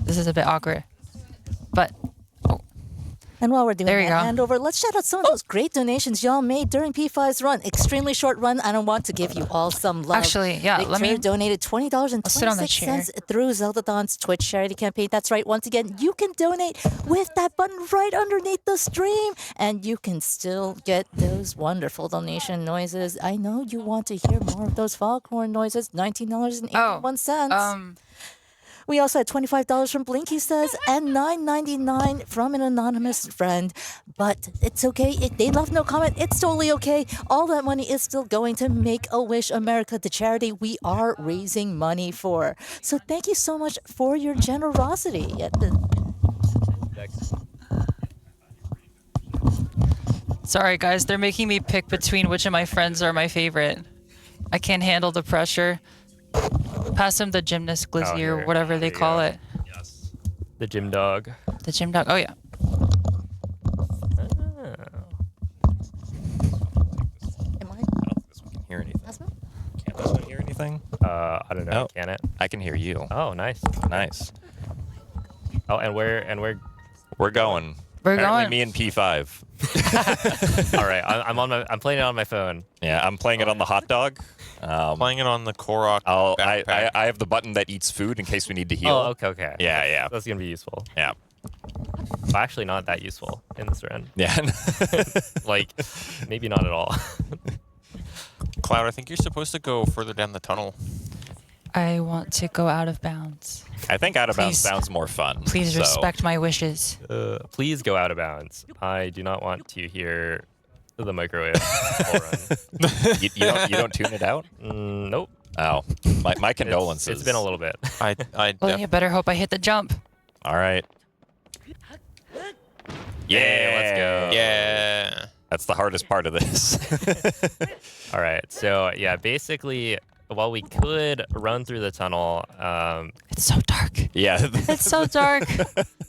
This is a bit awkward. But And while we're doing There that you go. handover, let's shout out some of those great donations y'all made during P5's run. Extremely short run. I don't want to give you all some love. Actually, yeah, Victor let me donated sit on the $20.26 through Zeldathon's Twitch charity campaign. That's right. Once again, you can donate with that button right underneath the stream, and you can still get those wonderful donation noises. I know you want to hear more of those foghorn noises. $19.81. We also had $25 from Blinky Says and $9.99 from an anonymous friend. But it's okay. They left no comment. It's totally okay. All that money is still going to Make-A-Wish America, the charity we are raising money for. So thank you so much for your generosity. sorry guys, they're making me pick between which of my friends are my favorite. I can't handle the pressure. Pass him the gymnast glizzy or whatever they call it. Yes. The gym dog. The gym dog. Oh yeah. Am I? I don't think this one can hear anything. Can't this one hear anything? I don't know. No. Can it? I can hear you. Oh, nice. Nice. Oh, and we're We're going. We're Apparently going. me and P5. all right. I'm playing it on my phone. Yeah, I'm playing it on the hot dog. Playing it on the Korok I have the button that eats food in case we need to heal. Oh, okay. Yeah. That's gonna be useful. Yeah. Well, actually, not that useful in this run. Yeah. Like, maybe not at all. Cloud, I think you're supposed to go further down the tunnel. I want to go out of bounds. I think out of bounds Please. sounds more fun. Please so. respect my wishes. Please go out of bounds. I do not want to hear the microwave whole run. You don't tune it out? Nope. Oh, my condolences. It's been a little bit. Well, you better hope I hit the jump. All right. Yeah, let's go. Yeah. That's the hardest part of this. All right. So yeah, basically, while we could run through the tunnel, It's so dark. Yeah. It's so dark.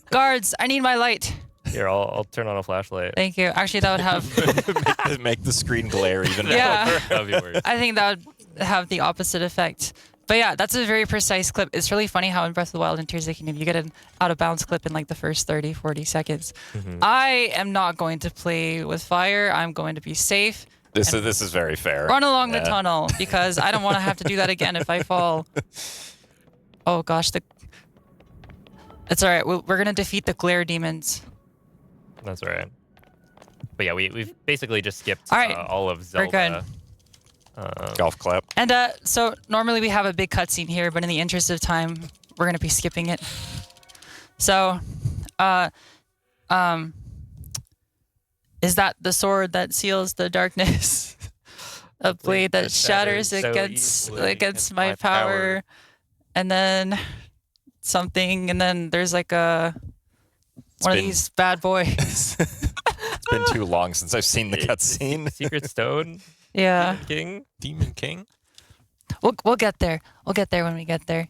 Guards, I need my light. here I'll turn on a flashlight. Thank you. Actually, that would have. make the screen glare even more. Yeah. That'd be weird. I think that would have the opposite effect. But yeah, that's a very precise clip. It's really funny how in Breath of the Wild and Tears of the Kingdom, you get an out of bounds clip in like the first 30, 40 seconds. I am not going to play with fire. I'm going to be safe. This is very fair. Run along the tunnel because I don't want to have to do that again if I fall. Oh gosh, it's all right. We're gonna defeat the glare demons. That's all right. But yeah, we've basically just skipped All right. all of We're Zelda. good. Golf clap. And so normally we have a big cutscene here, but in the interest of time, we're gonna be skipping it. So, is that the sword that seals the darkness? A blade that shatters so against easily against my power, and then something, and then there's like one of these bad boys. It's been too long since I've seen the cutscene. Secret Stone. Yeah, Demon King. we'll get there. We'll get there when we get there.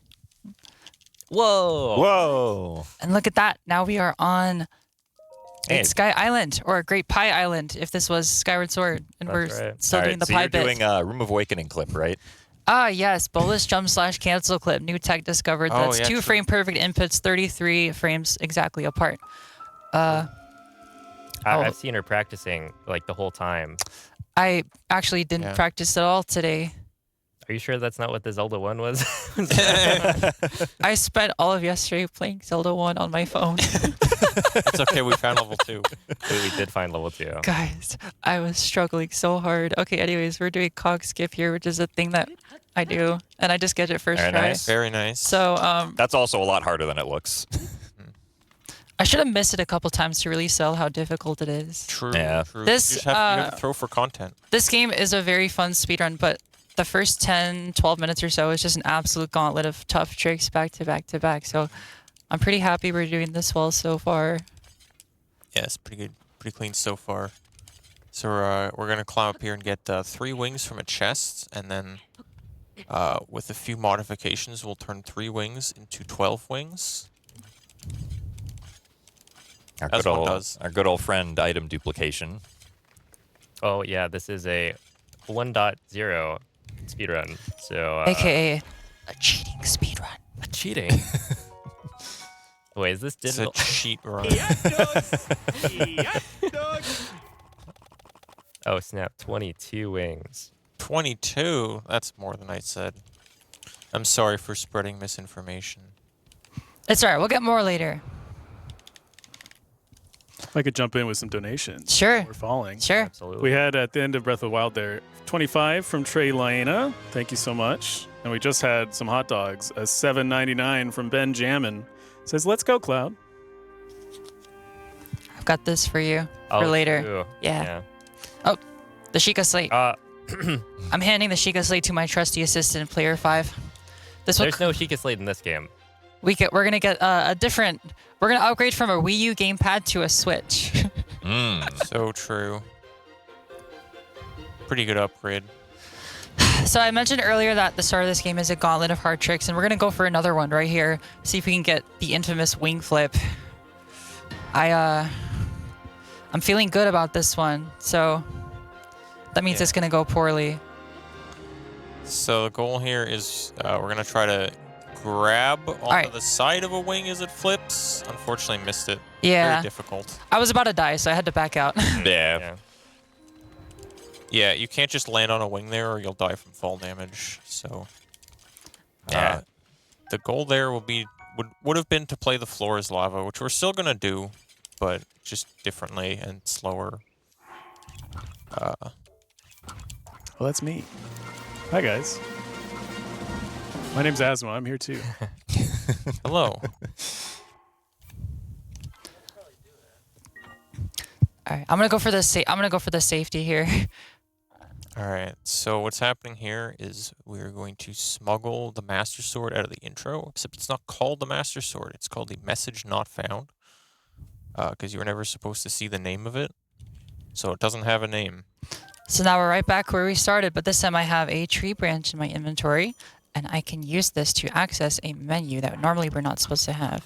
Whoa. Whoa. And look at that. Now we are on Hey. Sky Island, or Great Pie Island, if this was Skyward Sword, and That's we're right. still All doing right, the so pie you're bit. doing a Room of Awakening clip, right? Ah, yes, bolus jump / cancel clip, new tech discovered. Oh, That's yeah, 2 true. frame perfect inputs, 33 frames exactly apart. I've seen her practicing like the whole time. I actually didn't Yeah. practice at all today. Are you sure that's not what the Zelda 1 was? I spent all of yesterday playing Zelda 1 on my phone. It's okay. We found level 2. we did find level 2. Guys, I was struggling so hard. Okay, anyways, we're doing cog skip here, which is a thing that I do, and I just get it first Very try. nice. Very nice. So, That's also a lot harder than it looks. I should have missed it a couple times to really sell how difficult it is. True. Yeah. True. This, you have to throw for content. This game is a very fun speedrun, but the first 10, 12 minutes or so is just an absolute gauntlet of tough tricks back to back to back. So I'm pretty happy we're doing this well so far. Yeah, it's pretty good. Pretty clean so far. So we're going to climb up here and get 3 wings from a chest, and then with a few modifications, we'll turn 3 wings into 12 wings. Our As good, one old, does. our good old friend item duplication. Oh yeah, this is a 1.0 speedrun. So AKA a cheating speedrun. cheating. Wait, is this It's digital? a cheat run. Oh, snap. 22 wings. 22? That's more than I said. I'm sorry for spreading misinformation. It's all right. We'll get more later. If I could jump in with some donations. Sure. We're falling. Sure. Absolutely. We had at the end of Breath of the Wild there 25 from Trey Laena. Thank you so much. And we just had some hot dogs. A $7.99 from Ben Jammin. Says, let's go, Cloud. I've got this for you for later. True. Yeah. Oh, the Sheikah Slate. I'm handing the Sheikah Slate to my trusty assistant, Player 5. This will There's no Sheikah Slate in this game. we're gonna get a different. We're gonna upgrade from a Wii U gamepad to a Switch. So true. Pretty good upgrade. So I mentioned earlier that the start of this game is a gauntlet of hard tricks, and we're gonna go for another one right here. See if we can get the infamous wing flip. I'm feeling good about this one, so that means Yeah. it's gonna go poorly. So the goal here is we're gonna try to grab onto right. the side of a wing as it flips. Unfortunately, missed it. Yeah. Very difficult. I was about to die, so I had to back out. Yeah. Yeah, you can't just land on a wing there or you'll die from fall damage. So Yeah. the goal there would have been to play the floor as lava, which we're still gonna do, but just differently and slower. Well, that's me. Hi, guys. My name's Asma. I'm here too. Hello. All right, I'm gonna go for the safety here. All right. So what's happening here is we're going to smuggle the Master Sword out of the intro, except it's not called the Master Sword. It's called the Message Not Found, because you were never supposed to see the name of it, so it doesn't have a name. So now we're right back where we started, but this time I have a tree branch in my inventory, and I can use this to access a menu that normally we're not supposed to have.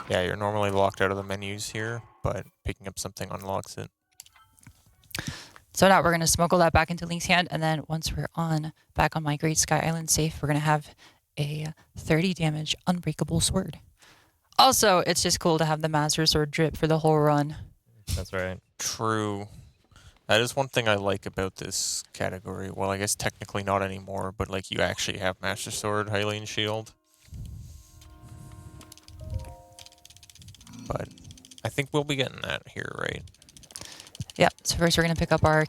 Yeah, you're normally locked out of the menus here, but picking up something unlocks it. So now we're going to smuggle that back into Link's hand, and then once we're back on my Great Sky Island safe, we're going to have a 30 damage unbreakable sword. Also, it's just cool to have the Master Sword drip for the whole run. That's right. True. That is one thing I like about this category. Well, I guess technically not anymore, but like you actually have Master Sword, Hylian Shield. But I think we'll be getting that here, right? Yep, so first we're going to pick up our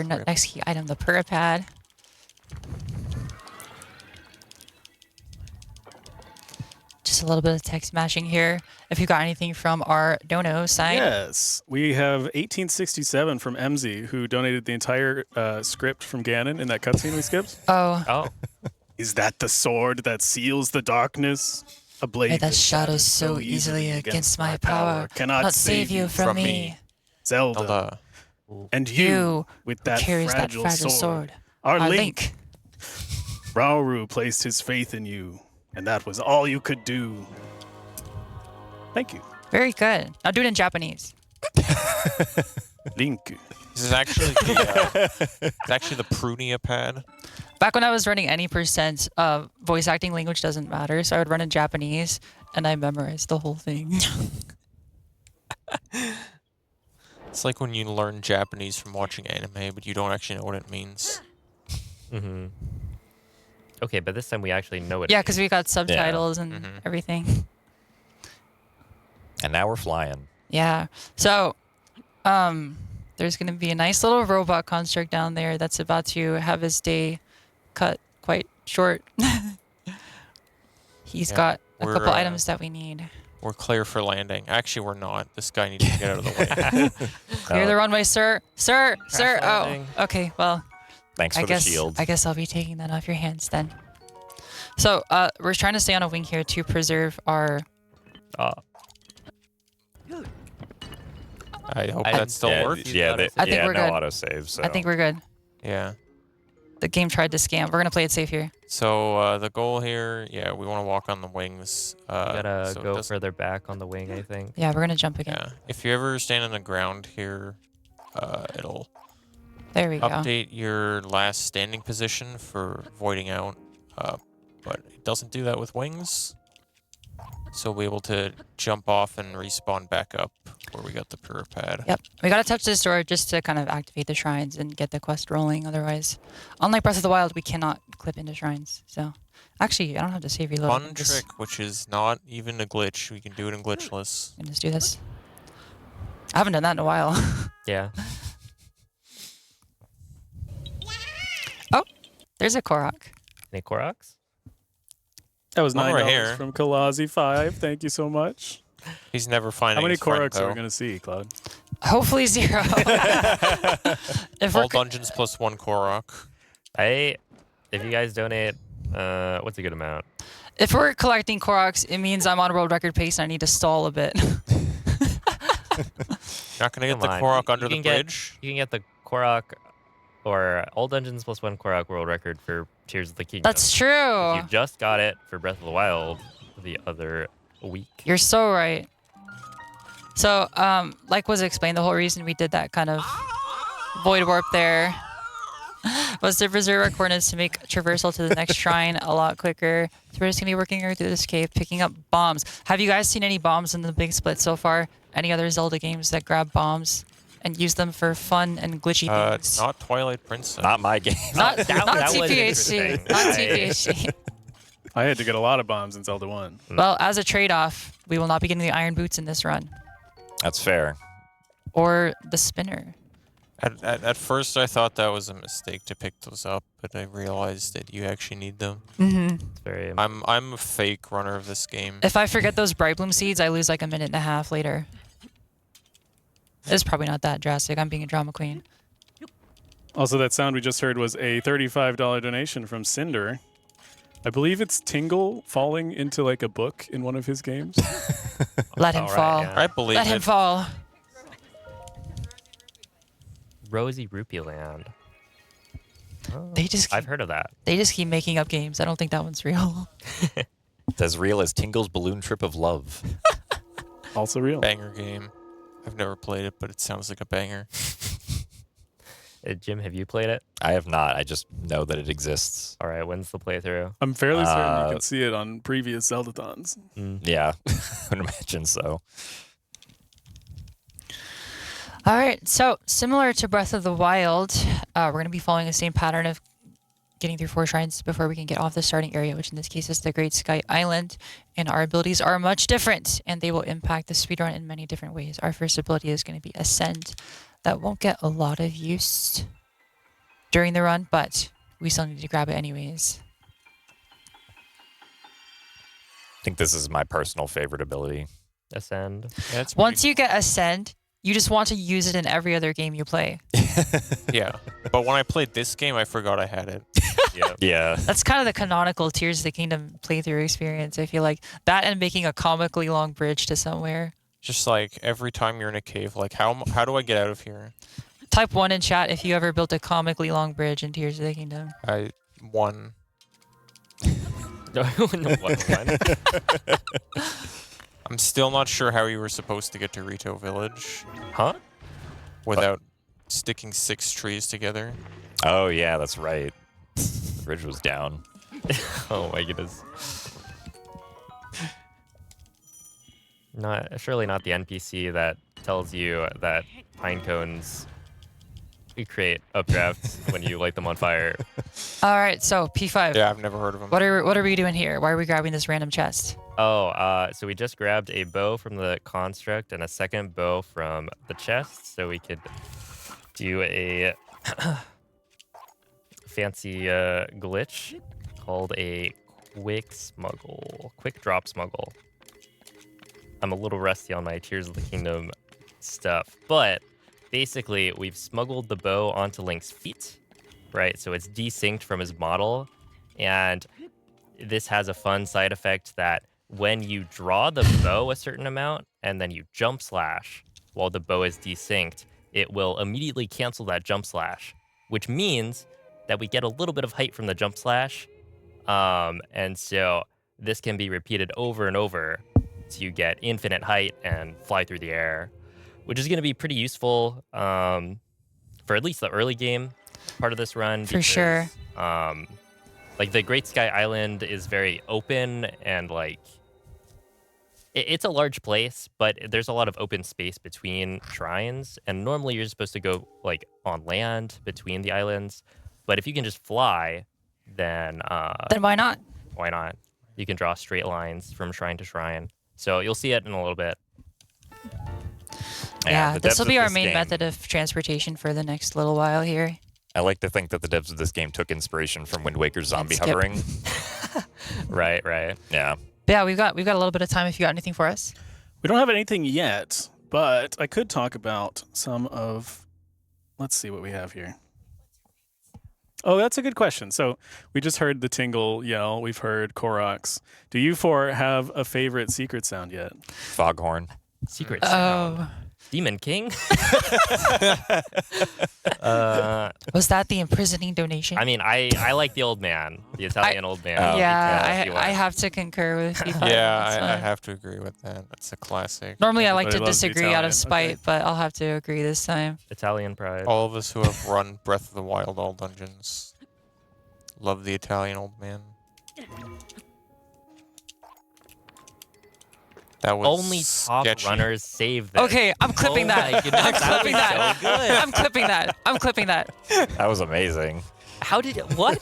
next key item, the Puripad. Just a little bit of text mashing here. If you got anything from our dono side. Yes. We have 1867 from MZ, who donated the entire script from Ganon in that cutscene we skipped. Oh, Oh. Is that the sword that seals the darkness? A blade may that shadows so easily against my power cannot save you from me. Zelda. And you, with that carries fragile, that fragile sword. Our Our Link. Rauru placed his faith in you, and that was all you could do. Thank you. Very good. Now do it in Japanese. Link. This is actually the Prunia pad. Back when I was running any percent, voice acting language doesn't matter, so I would run in Japanese, and I memorized the whole thing. It's like when you learn Japanese from watching anime, but you don't actually know what it means. Mm-hmm. Okay, but this time we actually know it. Yeah, because we got subtitles and everything. And now we're flying. Yeah. So, there's going to be a nice little robot construct down there that's about to have his day cut quite short. He's got a couple items that we need. We're clear for landing. Actually, we're not. This guy needs to get out of the way. Clear the runway, sir. Sir. landing. Oh, okay. Well, Thanks for the shield. I guess I'll be taking that off your hands then. So, we're trying to stay on a wing here to preserve our... I hope that still works. Yeah, I think we're no good. autosave. So. I think we're good. Yeah. The game tried to scam. We're going to play it safe here. So the goal here, we want to walk on the wings. We gotta so it go doesn't- further back on the wing, I think. Yeah, we're going to jump again. Yeah. If you ever stand on the ground here, it'll There we go. update your last standing position for voiding out. but it doesn't do that with wings. So we'll be able to jump off and respawn back up where we got the pure pad. Yep. We gotta touch this door just to kind of activate the shrines and get the quest rolling. Otherwise, unlike Breath of the Wild, we cannot clip into shrines. So, actually, I don't have to save reload. Fun trick, which is not even a glitch. We can do it in glitchless. Can just do this. I haven't done that in a while. Yeah. Oh, there's a Korok. Any Koroks? That was One right $9 here. from Kalazi5. Thank you so much. He's never finding How many his friend, Koroks are we though. going to see, Cloud? Hopefully 0. If All we're dungeons plus 1 Korok. If you guys donate, what's a good amount? if we're collecting Koroks, it means I'm on world record pace and I need to stall a bit. Not gonna get the Come on, Korok you under the can get- bridge. You can get the Korok or all dungeons plus 1 Korok world record for Tears of the Kingdom. That's true. You just got it for Breath of the Wild the other week. You're so right. So, like was explained, the whole reason we did that kind of void warp there was to preserve our coordinates to make traversal to the next shrine a lot quicker. So we're just gonna be working our through this cave, picking up bombs. Have you guys seen any bombs in the big split so far? Any other Zelda games that grab bombs and use them for fun and glitchy things? Not Twilight Princess. Not my game. Not that was TPHC. interesting. Not TPHC. I had to get a lot of bombs in Zelda 1. Well, as a trade-off, we will not be getting the iron boots in this run. That's fair. Or the spinner. At first, I thought that was a mistake to pick those up, but I realized that you actually need them. Mm-hmm. It's very. I'm a fake runner of this game. If I forget those bright bloom seeds, I lose like a minute and a half later. It's probably not that drastic. I'm being a drama queen. Also, that sound we just heard was a $35 donation from Cinder. I believe it's Tingle falling into like a book in one of his games. Let him All right, fall. yeah. I believe Let him it. fall. Rosy Rupee Land. Oh, They just I've heard of that. keep making up games. I don't think that one's real. It's as real as Tingle's balloon trip of love. Also real. Banger game. I've never played it, but it sounds like a banger. Jim, have you played it? I have not. I just know that it exists. All right, when's the playthrough? I'm fairly certain you Uh, can see it on previous Zeldathons. Yeah, I would imagine so. All right. So similar to Breath of the Wild, we're going to be following the same pattern of getting through 4 shrines before we can get off the starting area, which in this case is the Great Sky Island. And our abilities are much different, and they will impact the speedrun in many different ways. Our first ability is going to be Ascend. That won't get a lot of use during the run, but we still need to grab it anyways. I think this is my personal favorite ability. Ascend. Yeah, it's Once you get Ascend, you just want to use it in every other game you play. yeah. But when I played this game, I forgot I had it. Yeah. Yeah. That's kind of the canonical Tears of the Kingdom playthrough experience. I feel like that and making a comically long bridge to somewhere. Just like every time you're in a cave, like how do I get out of here? Type 1 in chat if you ever built a comically long bridge in Tears of the Kingdom. I won. No, what one? I'm still not sure how you were supposed to get to Rito Village Huh? without sticking 6 trees together. Oh, yeah, that's right. The bridge was down. Oh my goodness. Surely not the NPC that tells you that pine cones create updrafts when you light them on fire. All right, so P5. Yeah, I've never heard of them. What are we doing here? Why are we grabbing this random chest? Oh, so we just grabbed a bow from the construct and a second bow from the chest, so we could do a fancy glitch called a quick drop smuggle. I'm a little rusty on my Tears of the Kingdom stuff, but basically we've smuggled the bow onto Link's feet, right? So it's desynced from his model, and this has a fun side effect that when you draw the bow a certain amount and then you jump slash while the bow is desynced, it will immediately cancel that jump slash, which means that we get a little bit of height from the jump slash. And so this can be repeated over and over so you get infinite height and fly through the air, which is going to be pretty useful for at least the early game part of this run. For sure. Like Like the Great Sky Island is very open and like it's a large place, but there's a lot of open space between shrines. And normally you're supposed to go like on land between the islands. But if you can just fly, then why not? why not? You can draw straight lines from shrine to shrine. So you'll see it in a little bit. Yeah, the this devs will be of our this main game- method of transportation for the next little while here. I like to think that the devs of this game took inspiration from Wind Waker's zombie skip. hovering. Right. Yeah. But yeah, we've got a little bit of time if you got anything for us. We don't have anything yet, but I could talk about some of. Let's see what we have here. Oh, that's a good question. So we just heard the Tingle yell. We've heard Koroks. Do you four have a favorite secret sound yet? Foghorn. Secret sound. Oh, Demon King? was that the imprisoning donation? I mean, I like the old man, the Italian old man. Oh, yeah, you I want. have to concur with you. Yeah, That's I fine. have to agree with that. That's a classic. Normally, I like to Everybody loves the disagree out of Italian. spite, Okay. but I'll have to agree this time. Italian pride. All of us who have run Breath of the Wild all dungeons love the Italian old man. That was Only top sketchy. runners save this. Okay, I'm clipping Oh that. my goodness, I'm that clipping was that. so good. I'm clipping that. I'm clipping that. That was amazing. How did it? What?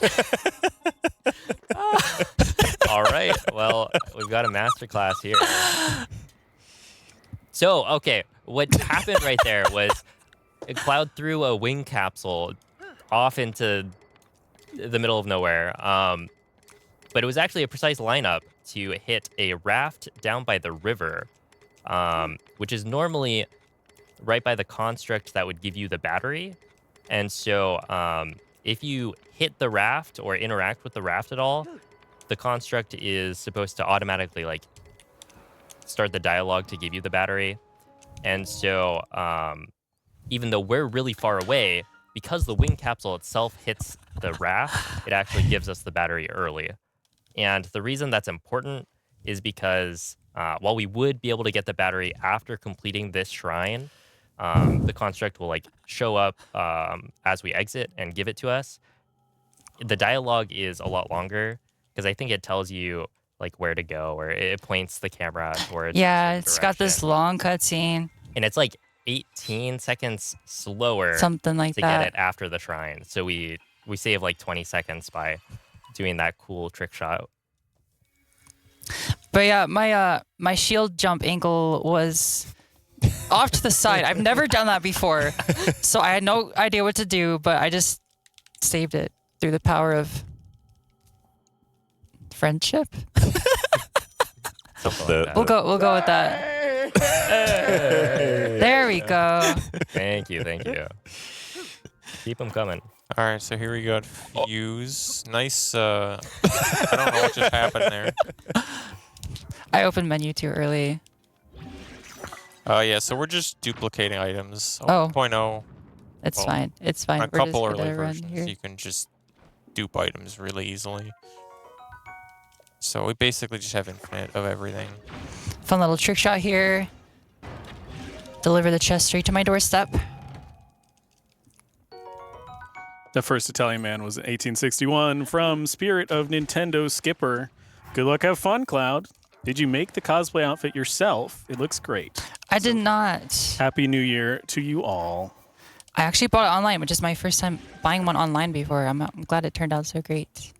All right. Well, we've got a masterclass here. So, okay, what happened right there was Cloud threw a wing capsule off into the middle of nowhere. But it was actually a precise lineup to hit a raft down by the river, which is normally right by the construct that would give you the battery. And so if you hit the raft or interact with the raft at all, the construct is supposed to automatically like start the dialogue to give you the battery. And so even though we're really far away, because the wing capsule itself hits the raft, it actually gives us the battery early. And the reason that's important is because while we would be able to get the battery after completing this shrine, the construct will like show up as we exit and give it to us. The dialogue is a lot longer because I think it tells you like where to go, or it points the camera towards. Yeah, a it's got this direction. long cutscene, And it's like 18 seconds slower something like to that. get it after the shrine. So we save like 20 seconds by doing that cool trick shot. But yeah, my shield jump angle was off to the side. I've never done that before, so I had no idea what to do. But I just saved it through the power of friendship. The- We'll go with that. There we go. Thank you. Keep them coming. All right, so here we got Fuse. Nice. I don't know what just happened there. I opened menu too early. Yeah, so we're just duplicating items. Oh. 1.0. It's Well, fine. It's fine. On a We're just couple gonna early run versions, here. you can just dupe items really easily. So we basically just have infinite of everything. Fun little trick shot here. Deliver the chest straight to my doorstep. The first Italian man was in 1861 from Spirit of Nintendo Skipper. Good luck, have fun, Cloud. Did you make the cosplay outfit yourself? It looks great. I did not. Happy New Year to you all. I actually bought it online, which is my first time buying one online before. I'm glad it turned out so great.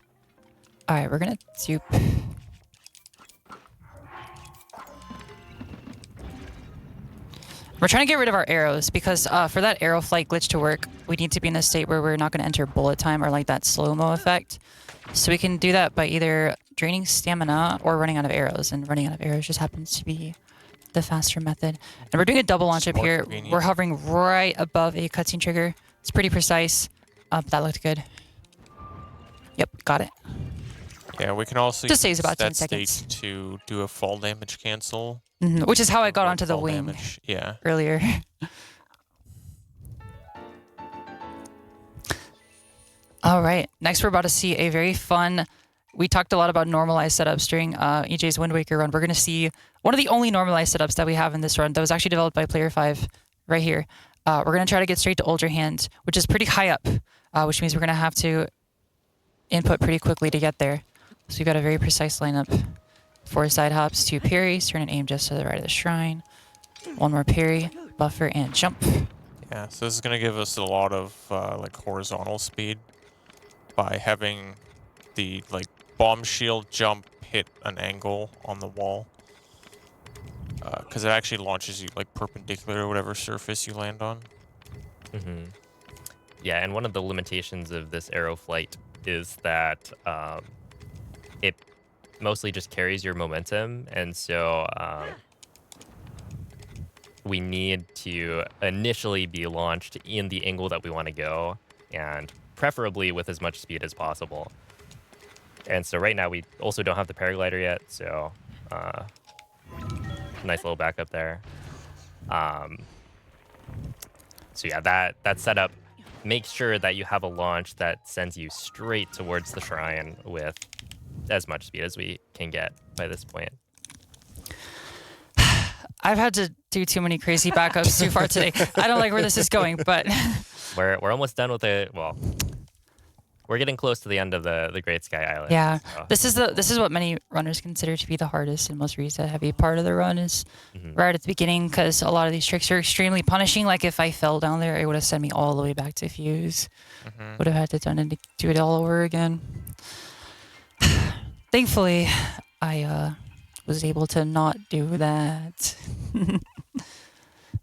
All right, we're gonna dupe. We're trying to get rid of our arrows because for that arrow flight glitch to work, we need to be in a state where we're not going to enter bullet time or like that slow-mo effect. So we can do that by either draining stamina or running out of arrows. And running out of arrows just happens to be the faster method. And we're doing a double launch up More here. convenient. We're hovering right above a cutscene trigger. It's pretty precise. But that looked good. Yep, got it. Yeah, we can also Just use saves about 10 that state seconds. to do a fall damage cancel. Which is how I got or onto the fall wing damage. Yeah. earlier. All right. Next, we're about to see a very fun. We talked a lot about normalized setups during EJ's Wind Waker run. We're going to see one of the only normalized setups that we have in this run that was actually developed by Player 5 right here. We're going to try to get straight to Ultra Hand, which is pretty high up, which means we're going to have to input pretty quickly to get there. So we've got a very precise lineup. 4 side hops, 2 parries, turn and aim just to the right of the shrine. 1 more parry, buffer, and jump. Yeah, so this is going to give us a lot of like horizontal speed by having the like bomb shield jump hit an angle on the wall. Because it actually launches you like perpendicular to whatever surface you land on. Mm-hmm. Yeah, and one of the limitations of this arrow flight is that it mostly just carries your momentum, and so we need to initially be launched in the angle that we want to go, and preferably with as much speed as possible. And so right now we also don't have the paraglider yet, so nice little backup there. So yeah, that setup makes sure that you have a launch that sends you straight towards the shrine with as much speed as we can get by this point. I've had to do too many crazy backups too far today. I don't like where this is going, but We're almost done with it. Well, we're getting close to the end of the Great Sky Island. yeah, so. this is what many runners consider to be the hardest and most reset heavy part of the run is right at the beginning, because a lot of these tricks are extremely punishing. Like if I fell down there, it would have sent me all the way back to Fuse. Would have had to do it all over again. Thankfully, I was able to not do that.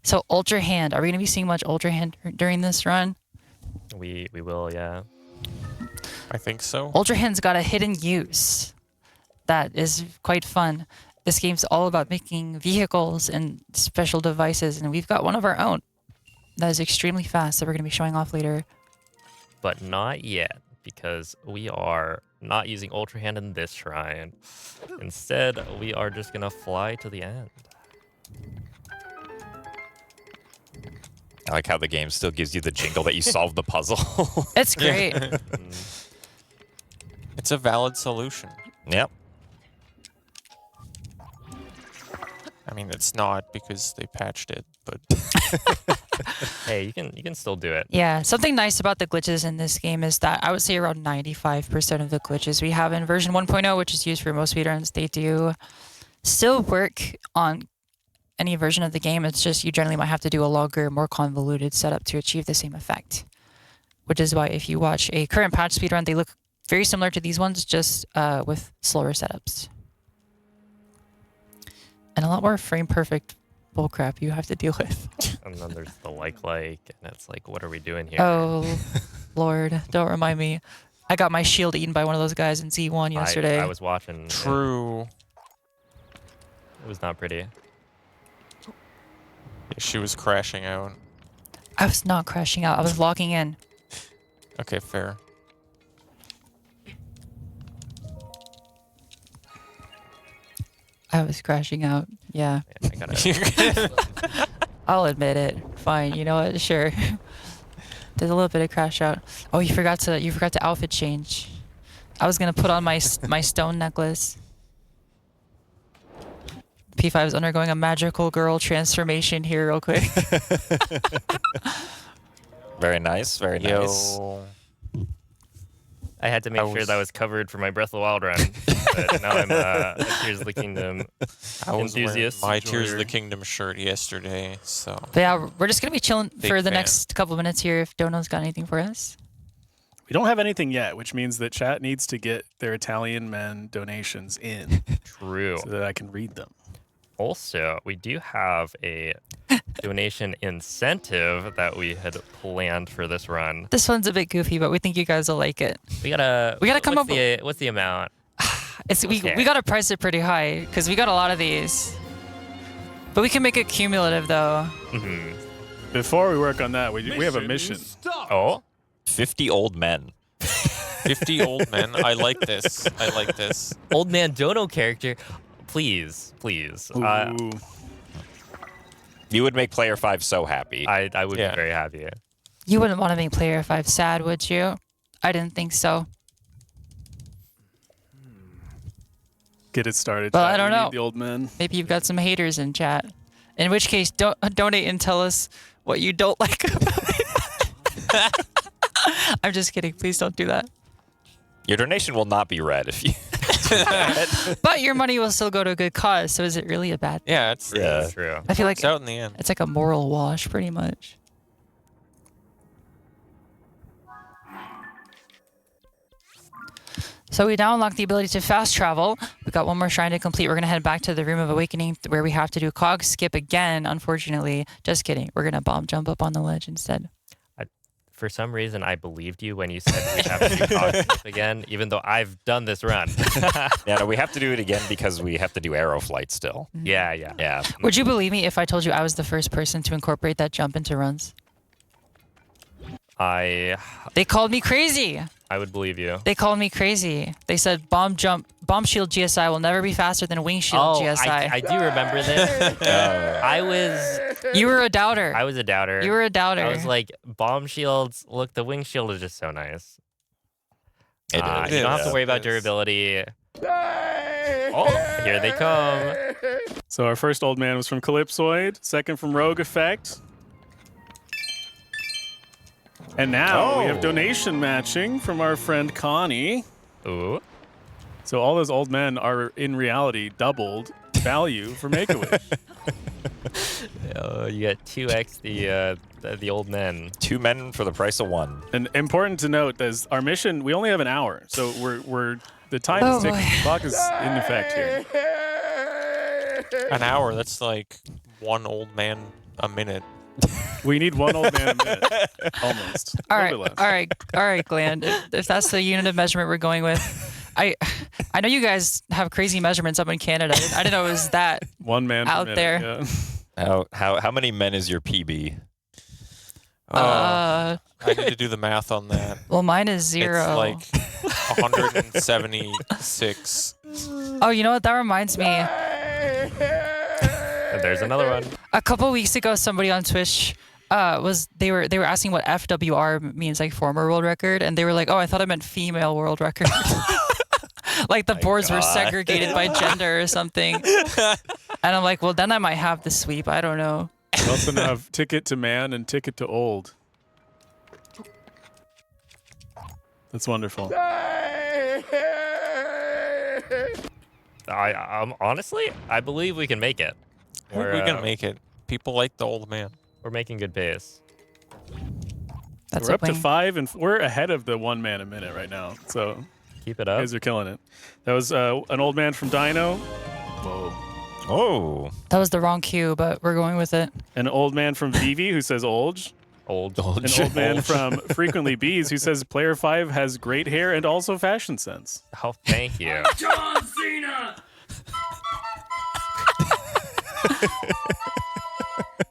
So Ultra Hand, are we going to be seeing much Ultra Hand during this run? We will, yeah. I think so. Ultra Hand's got a hidden use that is quite fun. This game's all about making vehicles and special devices, and we've got one of our own that is extremely fast that we're going to be showing off later. But not yet, because we are not using Ultra Hand in this shrine. Instead, we are just going to fly to the end. I like how the game still gives you the jingle that you solved the puzzle. It's great. It's a valid solution. Yep. I mean, it's not because they patched it, but Hey, you can still do it. Yeah, something nice about the glitches in this game is that I would say around 95% of the glitches we have in version 1.0, which is used for most speedruns, they do still work on any version of the game. It's just you generally might have to do a longer, more convoluted setup to achieve the same effect. Which is why if you watch a current patch speedrun, they look very similar to these ones, just with slower setups. And a lot more frame perfect bullcrap you have to deal with. And then there's the like, and it's like, what are we doing here? Oh, Lord, don't remind me. I got my shield eaten by one of those guys in Z1 yesterday. I was watching. true. It was not pretty. She was crashing out. I was not crashing out. I was logging in. Okay, fair. I was crashing out. Yeah. I gotta, I'll admit it. Fine. You know what? Sure. There's a little bit of crash out. Oh, you forgot to outfit change. I was gonna put on my stone necklace. P5 is undergoing a magical girl transformation here real quick. Very nice. Very nice. Yo. I had to make sure that was covered for my Breath of the Wild run. But now I'm a Tears of the Kingdom I was enthusiast. wearing my Tears of the enjoyer. Kingdom shirt yesterday, so But yeah, we're just gonna be chilling Big for the fan. next couple minutes here. If Dono's got anything for us. We don't have anything yet, which means that chat needs to get their Italian men donations in True. so that I can read them. Also, we do have a donation incentive that we had planned for this run. This one's a bit goofy, but we think you guys will like it. We gotta come what's up what's the amount? We gotta price it pretty high because we got a lot of these. But we can make it cumulative though. Hmm. Before we work on that, we have a mission. Oh, 50 old men. 50 old men. I like this. I like this. old man Dono character. Please. Ooh. You would make player 5 so happy. I would Yeah. be very happy. You wouldn't want to make player 5 sad, would you? I didn't think so. Get it started. Well, chat. I don't We need know. The old men. Maybe you've got some haters in chat. In which case, donate and tell us what you don't like about it. I'm just kidding. Please don't do that. Your donation will not be read if you. But your money will still go to a good cause. So is it really a bad thing? Yeah, it's Yeah. True. I feel like it's out in the end. it's like a moral wash, pretty much. So we now unlock the ability to fast travel. We've got one more shrine to complete. We're going to head back to the Room of Awakening where we have to do cog skip again, unfortunately. Just kidding. We're going to bomb jump up on the ledge instead. For some reason, I believed you when you said we have to do cog skip again, even though I've done this run. Yeah, no, we have to do it again because we have to do arrow flight still. Yeah. Yeah. Would you believe me if I told you I was the first person to incorporate that jump into runs? I They called me crazy. would believe you. They called me crazy. They said bomb shield GSI will never be faster than wing shield Oh, GSI. I do remember this. I was You were a doubter. a doubter. You were a doubter. I was like, bomb shields. Look, the wing shield is just so nice. It is. You don't have to Yeah. worry about It is. durability. Oh, here they come. So our first old man was from Calypsoid, second from Rogue Effect. And now we have Oh. donation matching from our friend Connie. Ooh. So all those old men are in reality doubled value for Make-A-Wish. You got 2x the old men. 2 men for the price of 1. And important to note is our mission, we only have an hour. So we're the time Oh, is ticking. boy. The clock is in effect here. An hour. That's like one old man a minute. We need one old man a minute. Almost. all A right, little bit all less. right, all right, Glenn. If that's the unit of measurement we're going with, I know you guys have crazy measurements up in Canada. I didn't know it was that. One man per out minute, there. yeah. How many men is your PB? I need to do the math on that. Well, mine is 0. It's like 176. Oh, you know what? That reminds me. And there's another one. A couple weeks ago, somebody on Twitch they were asking what FWR means, like former world record, and they were like, "Oh, I thought it meant female world record." Like the boards were God. segregated by gender or something. And I'm like, well, then I might have the sweep. I don't know. We also have ticket to man and ticket to old. That's wonderful. Honestly, I believe we can make it. We're gonna make it. People like the old man. We're making good pace. That's We're a up to wing. 5 and we're ahead of the 1 man a minute right now. So Keep it you up. guys are killing it. That was an old man from Dino. Whoa. Oh. That was the wrong cue, but we're going with it. An old man from Vivi who says Olge. Old. An old man from Frequently Bees who says player 5 has great hair and also fashion sense. Oh, thank you.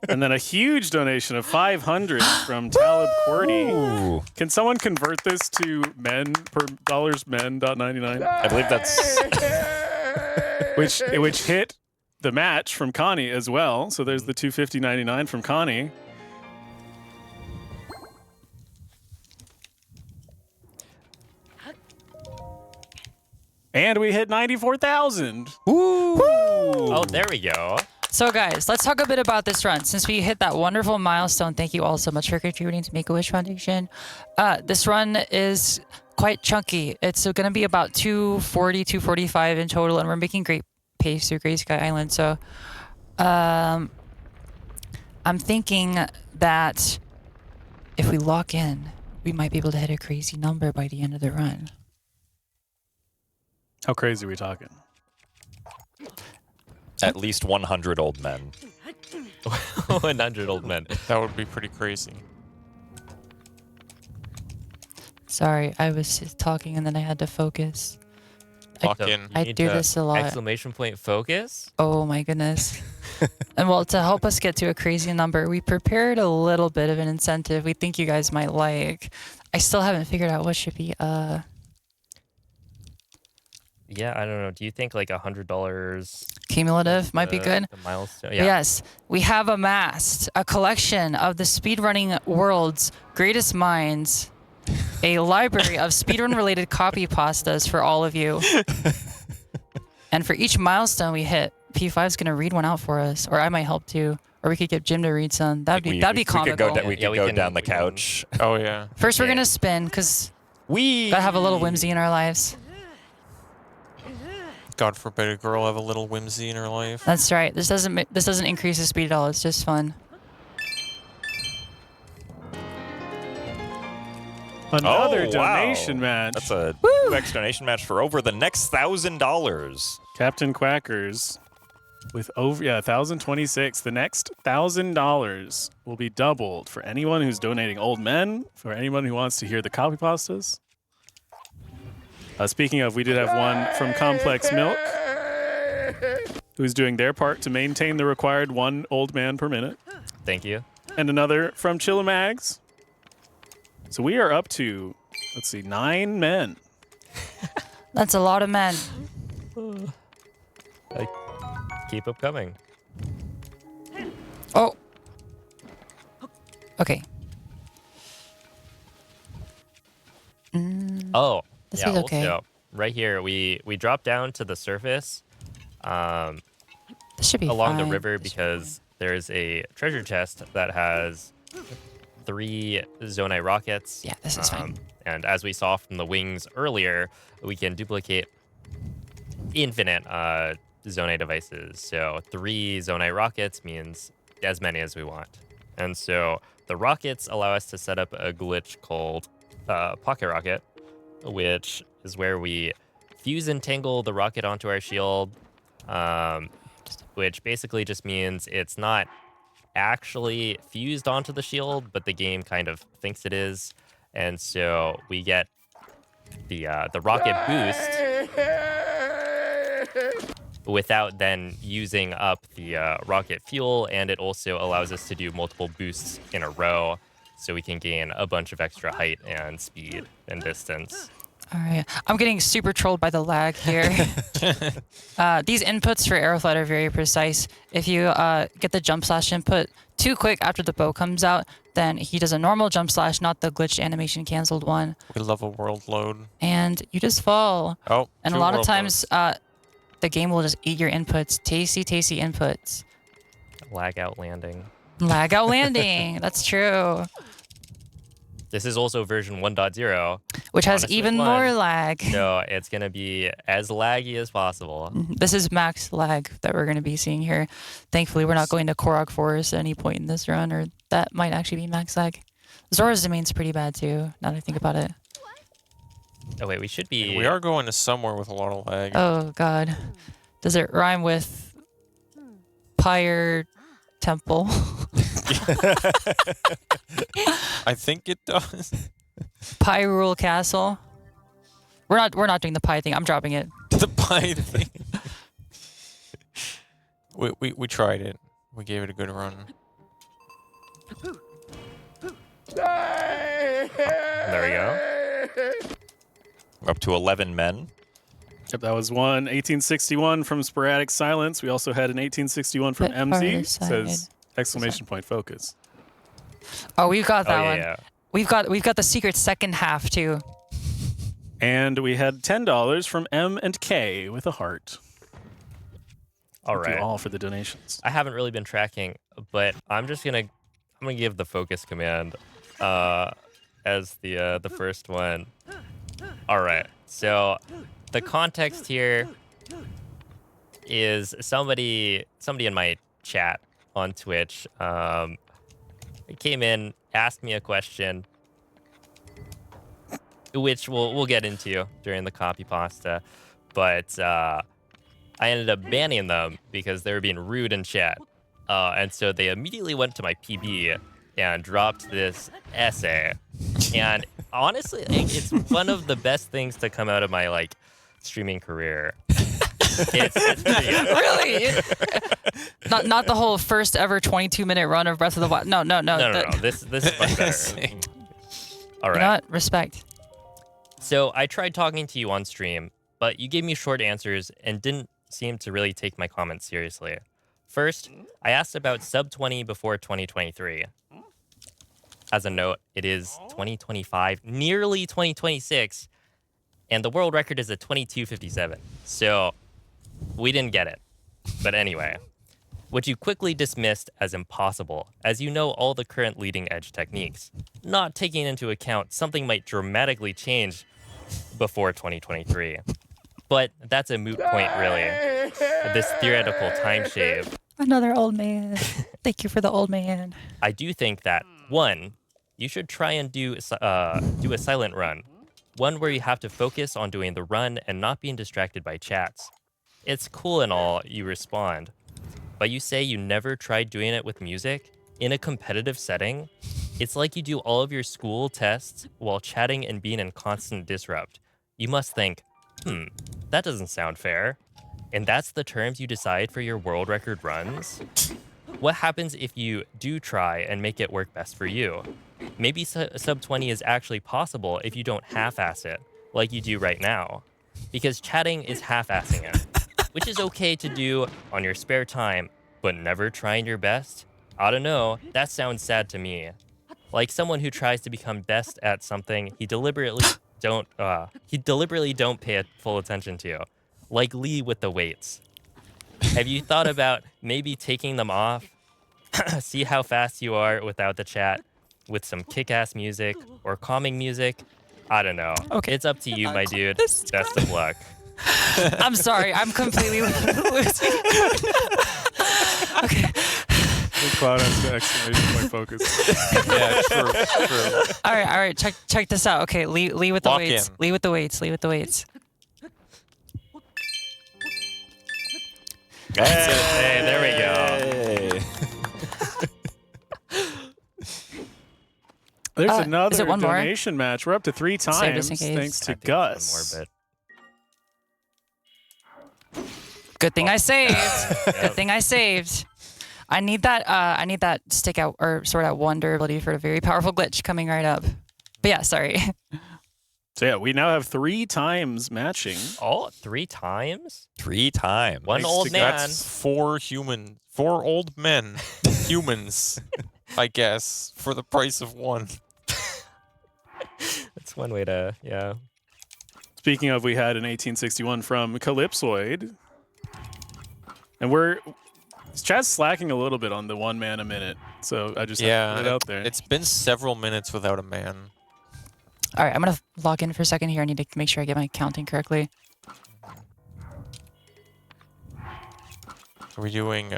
And then a huge donation of 500 from Talib Qwerty. Ooh. Can someone convert this to men per $men.99? I believe that's. Which hit the match from Connie as well. So there's the 250.99 from Connie. And we hit 94,000. Oh, there we go. So, guys, let's talk a bit about this run. Since we hit that wonderful milestone, thank you all so much for contributing to Make-A-Wish Foundation. This run is quite chunky. It's going to be about 240, 245 in total, and we're making great pace through Gray Sky Island. So, I'm thinking that if we lock in, we might be able to hit a crazy number by the end of the run. How crazy are we talking? At least 100 old men. 100 old men. That would be pretty crazy. Sorry, I was just talking and then I had to focus. Lock So in. you I need do to this a lot. Exclamation point focus. Oh my goodness. And well, to help us get to a crazy number, we prepared a little bit of an incentive we think you guys might like. I still haven't figured out what should be Yeah, I don't know. Do you think like $100 cumulative might be good? The milestone. Yeah. Yes, we have amassed a collection of the speedrunning world's greatest minds, a library of speedrun related copy pastas for all of you. And for each milestone we hit, P5 is going to read one out for us, or I might help too, or we could get Jim to read some. That'd be We comical. could go, we Yeah, could we go can- down the we can- couch. Oh yeah. First, we're Yeah. going to spin because We Gotta have a little whimsy in our lives. God forbid a girl have a little whimsy in her life. That's right. This doesn't increase the speed at all. It's just fun. Another Oh, wow. donation match. That's a 2x donation match for over the next $1,000. Captain Quackers with over 1,026. The next $1,000 will be doubled for anyone who's donating old men, for anyone who wants to hear the copy pastas. Speaking of, we did have one from Complex Milk, who's doing their part to maintain the required 1 old man per minute, Thank you. and another from Chillamags. So we are up to, let's see, 9 men. That's a lot of men. Keep them coming. Oh. Okay. Oh, This yeah. is okay. Also, right here, we drop down to the surface This should be along the fine. river because there's a treasure chest that has 3 Zonai rockets. Yeah, this is fine. And as we saw from the wings earlier, we can duplicate infinite Zonai devices. So 3 Zonai rockets means as many as we want. And so the rockets allow us to set up a glitch called Pocket Rocket, which is where we fuse and tangle the rocket onto our shield, which basically just means it's not actually fused onto the shield, but the game kind of thinks it is. And so we get the rocket boost without then using up the rocket fuel, and it also allows us to do multiple boosts in a row, so we can gain a bunch of extra height and speed and distance. All right. I'm getting super trolled by the lag here. These inputs for Aeroflight are very precise. If you get the jump slash input too quick after the bow comes out, then he does a normal jump slash, not the glitched animation canceled one. We love a world load. And you just fall. Oh, And a 2 lot of world times, loads. the game will just eat your inputs. Tasty, tasty inputs. Lag out landing. Lag out landing. That's true. This is also version 1.0, Which has Honestly, even fun. more lag. so it's going to be as laggy as possible. This is max lag that we're going to be seeing here. Thankfully, we're not going to Korok Forest at any point in this run, or that might actually be max lag. Zora's Domain's pretty bad too, now that I think about it. Oh, wait, we should be... We are going to somewhere with a lot of lag. Oh, God. Does it rhyme with Pyre Temple? I think it does. Pyrule Castle? We're not doing the pie thing. I'm dropping it. The pie thing. We tried it. We gave it a good run. There we go. We're up to 11 men. Yep, that was one 1861 from Sporadic Silence. We also had an 1861 from Bit MZ. farther Says side. exclamation point focus. Oh, we've got that Oh, one. yeah. We've got the secret second half too. And we had $10 from M and K with a heart. All Thank you right. all for the donations. I haven't really been tracking, but I'm gonna give the focus command as the first one. All right. So the context here is somebody in my chat on Twitch came in, asked me a question, which we'll get into during the copy pasta, but I ended up banning them because they were being rude in chat. And so they immediately went to my PB and dropped this essay. And honestly, like, it's one of the best things to come out of my streaming career. It's pretty good. Really? not the whole first ever 22-minute run of Breath of the Wild. No. No. This is much better. All You right. know what? Respect. So I tried talking to you on stream, but you gave me short answers and didn't seem to really take my comments seriously. First, I asked about sub 20 before 2023. As a note, it is 2025, nearly 2026, and the world record is at 22:57. So we didn't get it. But anyway, which you quickly dismissed as impossible, as you know all the current leading edge techniques, not taking into account something might dramatically change before 2023. But that's a moot point, really. This theoretical time shave. Another old man. Thank you for the old man. I do think that, one, you should try and do a silent run. One where you have to focus on doing the run and not being distracted by chats. It's cool and all, you respond. But you say you never tried doing it with music? In a competitive setting? It's like you do all of your school tests while chatting and being in constant disrupt. You must think, that doesn't sound fair. And that's the terms you decide for your world record runs? What happens if you do try and make it work best for you? Maybe sub 20 is actually possible if you don't half-ass it, like you do right now. Because chatting is half-assing it, which is okay to do on your spare time, but never trying your best? I don't know, that sounds sad to me. Like someone who tries to become best at something he deliberately don't pay full attention to. Like Lee with the weights. Have you thought about maybe taking them off? See how fast you are without the chat, with some kick-ass music or calming music? I don't know. Okay. It's up to you, my dude. Best of luck. I'm sorry. I'm completely losing. Okay. Cloud has the exclamation point focus. Yeah, true. All right. Check this out. Okay, Lee with the Lock weights. in. Lee with the weights. Hey, there we go. There's Is another it one more? donation match. We're up to 3 Save just in times, case. thanks to I think Gus. one more, Good thing I saved. but Good thing I saved. I need that stick out or sort out one durability for a very powerful glitch coming right up. But yeah, sorry. So yeah, we now have 3 times matching. Oh, 3 times? 3 times. One Thanks old to man. That's 4 old men, humans, I guess, for the price of 1. That's one way to, yeah. Speaking of, we had an 1861 from Calypsoid. And Chad's slacking a little bit on the 1 man a minute. So I just have to put it out there. It's been several minutes without a man. All right, I'm gonna log in for a second here. I need to make sure I get my counting correctly. Are we doing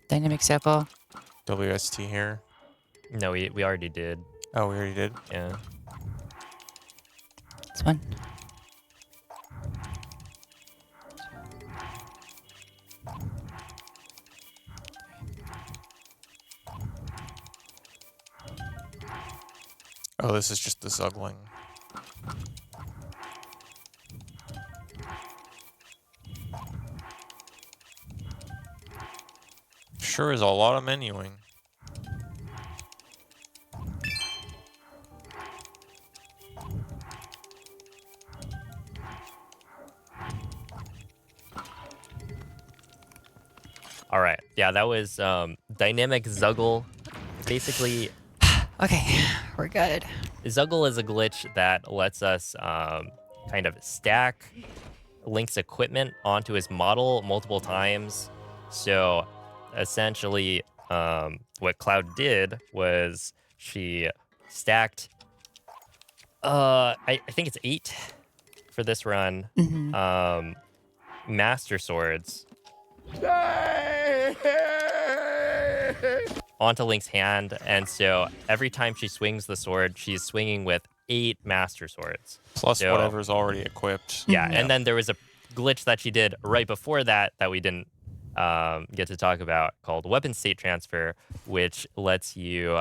Dynamic cycle. WST here? No, we already did. Oh, we already did. Yeah. This one. Oh, this is just the Zugling. Sure is a lot of menuing. All right. Yeah, that was Dynamic Zuggle. Basically, Okay, we're good. Zuggle is a glitch that lets us kind of stack Link's equipment onto his model multiple times. So essentially, what Cloud did was she stacked, I think it's 8 for this run, Master Swords onto Link's hand, and so every time she swings the sword, she's swinging with 8 Master Swords. Plus So- whatever's already equipped. Yeah, and then there was a glitch that she did right before that we didn't get to talk about called Weapon State Transfer, which lets you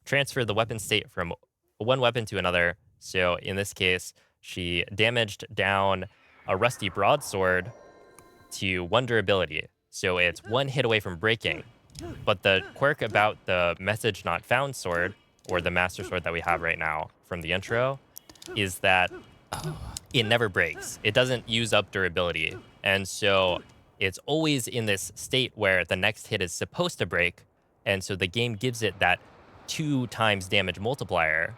transfer the weapon state from one weapon to another. So in this case, she damaged down a rusty broadsword to 1 durability. So it's 1 hit away from breaking. But the quirk about the message not found sword, or the master sword that we have right now from the intro, is that it never breaks. It doesn't use up durability. And so it's always in this state where the next hit is supposed to break. And so the game gives it that 2 times damage multiplier.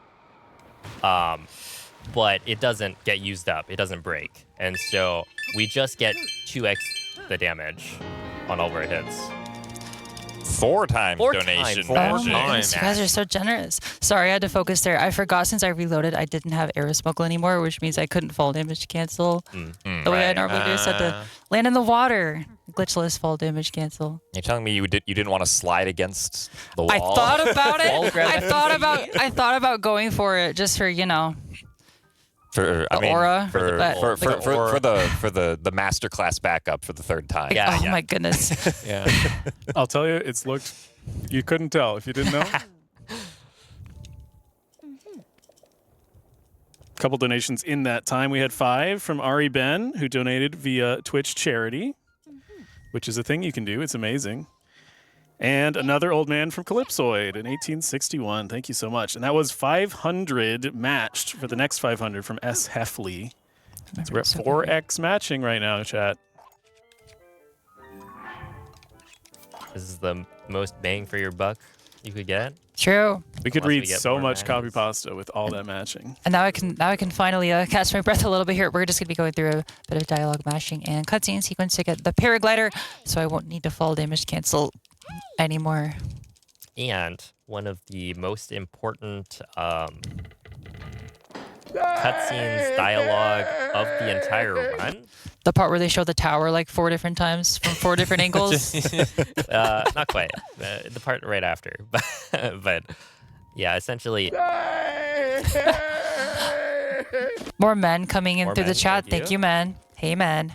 But it doesn't get used up. It doesn't break. And so we just get 2x the damage on all of our hits. 4 times Four donation. times. Oh Magic. my goodness, you guys are so generous. Sorry, I had to focus there. I forgot since I reloaded, I didn't have arrow smuggle anymore, which means I couldn't fall damage cancel the way I normally do. So I had to land in the water. Glitchless fall damage cancel. You're telling me you didn't want to slide against the wall? I thought about Wall it. gravity. I thought about going for it just for For I The mean, aura, for but- for the masterclass backup for the 3rd time. Yeah, oh yeah. my goodness. Yeah. I'll tell you, it's looked. You couldn't tell if you didn't know. Couple donations in that time. We had 5 from Ari Ben, who donated via Twitch charity, which is a thing you can do. It's amazing. And another old man from Calypsoid in 1861. Thank you so much. And that was 500 matched for the next 500 from S. Heffley. So we're at 4x matching right now, chat. This is the most bang for your buck you could get. True. We could Unless we read get so more much copy mags. pasta with all that matching. And now I can finally catch my breath a little bit here. We're just gonna be going through a bit of dialogue mashing and cutscene sequence to get the paraglider, so I won't need to fall damage cancel anymore. And one of the most important cutscenes dialogue of the entire run. The part where they show the tower like 4 different times from 4 different angles. Not quite. The part right after. But yeah, essentially. More men coming in More through the men, chat. thank Thank you. you, men. Hey, men.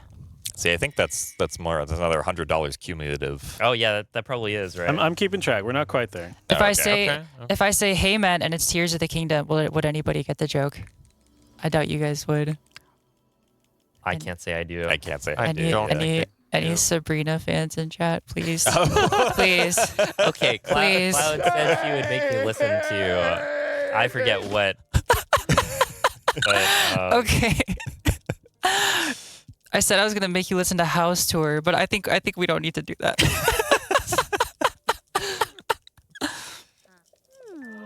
See, I think that's another $100 cumulative. Oh yeah, that probably is right. I'm keeping track. We're not quite there. If I Okay, say okay. if I say hey man and it's Tears of the Kingdom, would anybody get the joke? I doubt you guys would. I can't say I do. I can't say. I Any don't think any it- any do. Sabrina fans in chat, please, please. Okay, Please. Cloud said she would make me listen to. I forget what. But, Okay. I said I was gonna make you listen to House Tour, but I think we don't need to do that.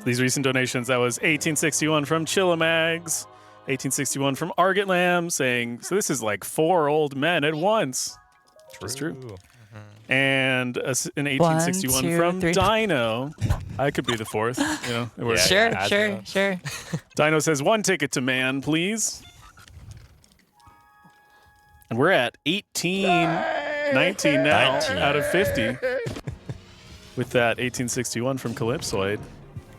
These recent donations, that was 1861 from Chillamags, 1861 from Argot Lamb, saying, so this is like 4 old men at once. That's true. And an 1861 2, from 3. Dino. I could be the 4th. You know, it works. Sure, yeah, sure, that's sure. Dino says 1 ticket to man, please. And we're at 19 now 19. out of 50 with that 1861 from Calypsoid.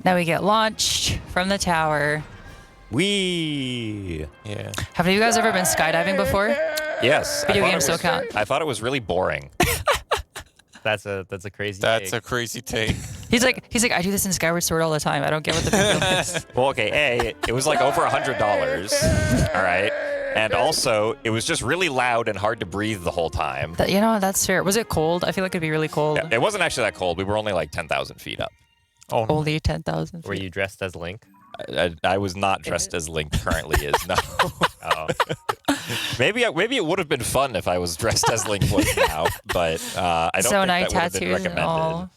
Now we get launched from the tower. We. Yeah. Have you guys ever been skydiving before? Yes. Video I thought games it don't was- count. I thought it was really boring. that's a crazy. That's take. a crazy take. He's like, I do this in Skyward Sword all the time. I don't get what the big deal is. Well, okay, it was like over $100. All right. And also, it was just really loud and hard to breathe the whole time. That's fair. Was it cold? I feel like it'd be really cold. Yeah, it wasn't actually that cold. We were only like 10,000 feet up. Oh, no. Only 10,000. Were you dressed as Link? I was not dressed as Link currently is. No. Oh, Maybe it would have been fun if I was dressed as Link was now, but I don't So think nice that would have been tattoos and recommended. all.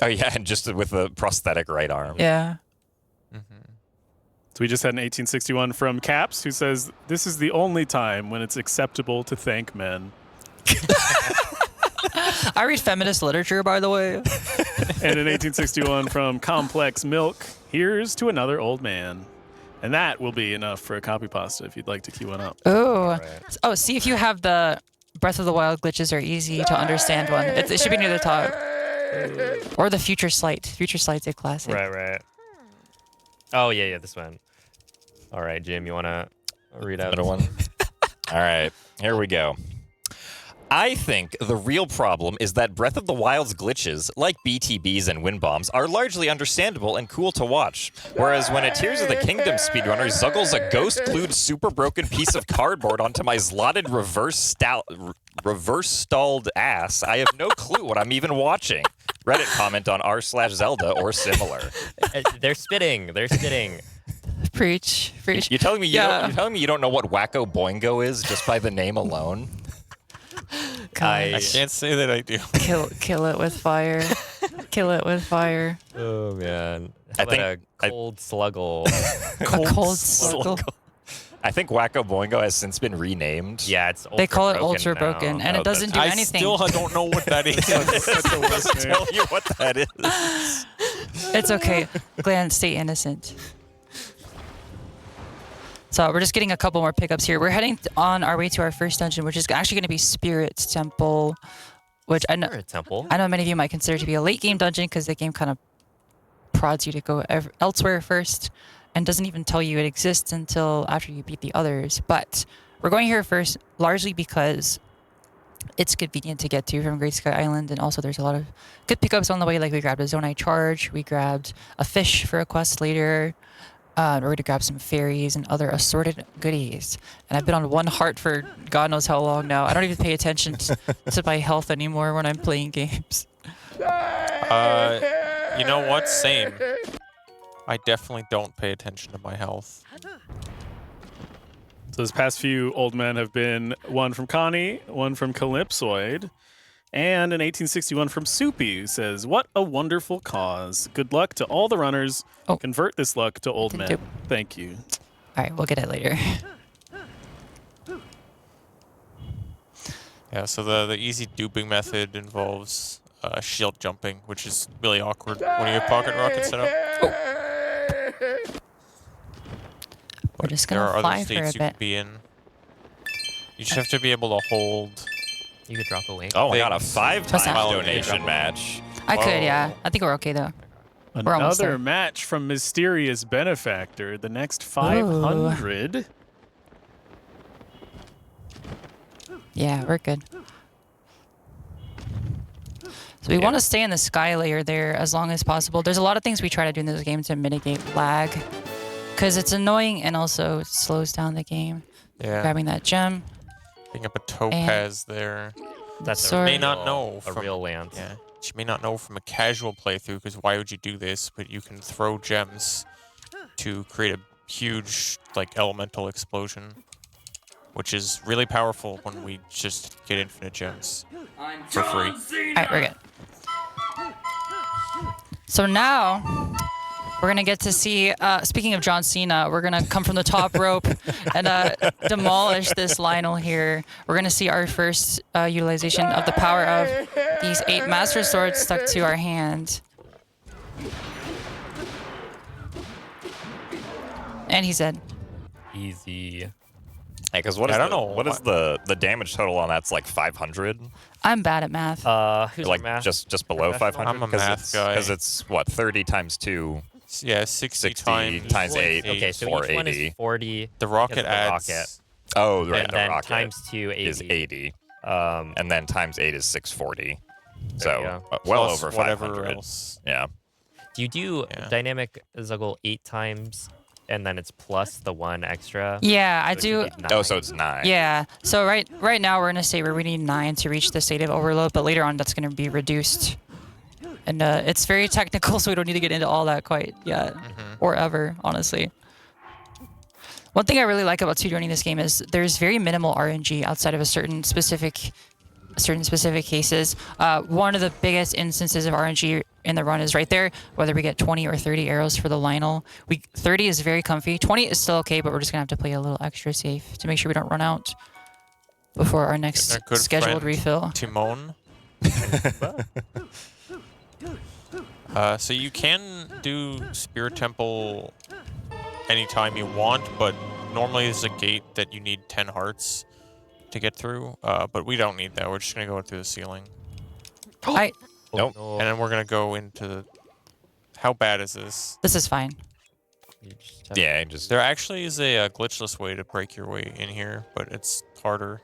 Oh yeah, and just with a prosthetic right arm. Yeah. So we just had an 1861 from Caps, who says, this is the only time when it's acceptable to thank men. I read feminist literature, by the way. And an 1861 from Complex Milk, here's to another old man. And that will be enough for a copy pasta if you'd like to queue one up. Ooh. Oh, see if you have the Breath of the Wild glitches are easy to understand one. It should be near the top. Or the Future Slight. Future Slight's a classic. right. Oh yeah, this one. All right, Jim, you wanna read out Another one. All right, here we go. I think the real problem is that Breath of the Wild's glitches, like BTBs and wind bombs, are largely understandable and cool to watch. Whereas when a Tears of the Kingdom speedrunner zuggles a ghost-glued super broken piece of cardboard onto my slotted reverse stalled ass, I have no clue what I'm even watching. Reddit comment on r/Zelda or similar. They're spitting. Preach. You're telling me Yeah. you're telling me you don't know what Wacko Boingo is just by the name alone? I can't say that I do. Kill it with fire. Kill it with fire. Oh man. I How about think a cold sluggle. A cold sluggle. I think Wacko Boingo has since been renamed. Yeah, it's They call it ultra ultra broken, now. and Oh, it doesn't do I anything. still don't know what that is. That's the worst name. Tell you what that is. It's okay. Glenn, stay innocent. So we're just getting a couple more pickups here. We're heading on our way to our first dungeon, which is actually going to be Spirit Temple, which I know Temple. many of you might consider to be a late game dungeon because the game kind of prods you to go elsewhere first and doesn't even tell you it exists until after you beat the others. But we're going here first largely because it's convenient to get to from Great Sky Island, and also there's a lot of good pickups on the way. Like we grabbed a Zonai Charge, we grabbed a fish for a quest later. We're going to grab some fairies and other assorted goodies. And I've been on 1 heart for God knows how long now. I don't even pay attention to my health anymore when I'm playing games. You know what? Same. I definitely don't pay attention to my health. So this past few old men have been one from Connie, one from Calypsoid, and an 1861 from Soupy, who says, "What a wonderful cause. Good luck to all the runners. Oh. Convert this luck to old men." Yep. Thank you. All right, we'll get it later. Yeah, so the easy duping method involves shield jumping, which is really awkward when you have pocket rocket set up. We're just There going are to other fly for states a you bit. could be in. You just have to be able to hold. You could drop a wing. Oh, I got a Things. 5 What's times that? donation match. I could, yeah. Whoa. I think we're okay, though. We're almost Another there. match from Mysterious Benefactor. The next 500. Yeah, we're good. So we want to stay in the sky layer there as long as possible. There's a lot of things we try to do in this game to mitigate lag, because it's annoying and also it slows down the game. Yeah, Grabbing that gem. picking up a topaz there. That's Sword. May not know a from- real lance. Yeah, you may not know from a casual playthrough, because why would you do this? But you can throw gems to create a huge, like, elemental explosion, which is really powerful when we just get infinite gems for free. All right, we're good. So now we're going to get to see, speaking of John Cena, we're going to come from the top rope and demolish this Lionel here. We're going to see our first utilization of the power of these 8 Master Swords stuck to our hand. And he's dead. Easy. Hey, because what is I don't the, know. what is the damage total on that's like 500? I'm bad at math. Who's Like math? just below 500? I'm a math guy. Because it's what, 30 times 2, Yeah, 60 60 times, times 8. Okay, so or each one 80. is 40. The rocket the adds. rocket. Oh, right, and the then rocket times 2, 80. is 80. Um, And then times 8 is 640. There you So go. well plus over whatever 500. else. Yeah. do you do Yeah. dynamic juggle 8 times, and then it's plus the 1 extra? yeah, I So do. you need 9. Oh, so it's 9. Yeah. So right now we're in a state where we need 9 to reach the state of overload, but later on that's going to be reduced. And it's very technical, so we don't need to get into all that quite yet, or ever, honestly. One thing I really like about speedrunning this game is there's very minimal RNG outside of certain specific cases. One of the biggest instances of RNG in the run is right there, whether we get 20 or 30 arrows for the Lionel. 30 is very comfy. 20 is still okay, but we're just going to have to play a little extra safe to make sure we don't run out before our next Our good scheduled friend refill. Timon. So you can do Spirit Temple anytime you want, but normally there's a gate that you need 10 hearts to get through. But we don't need that. We're just gonna go through the ceiling, I, Nope. No, and then we're gonna go into the. How bad is this? this is fine. you just have- Yeah, just There actually is a glitchless way to break your way in here, but it's harder.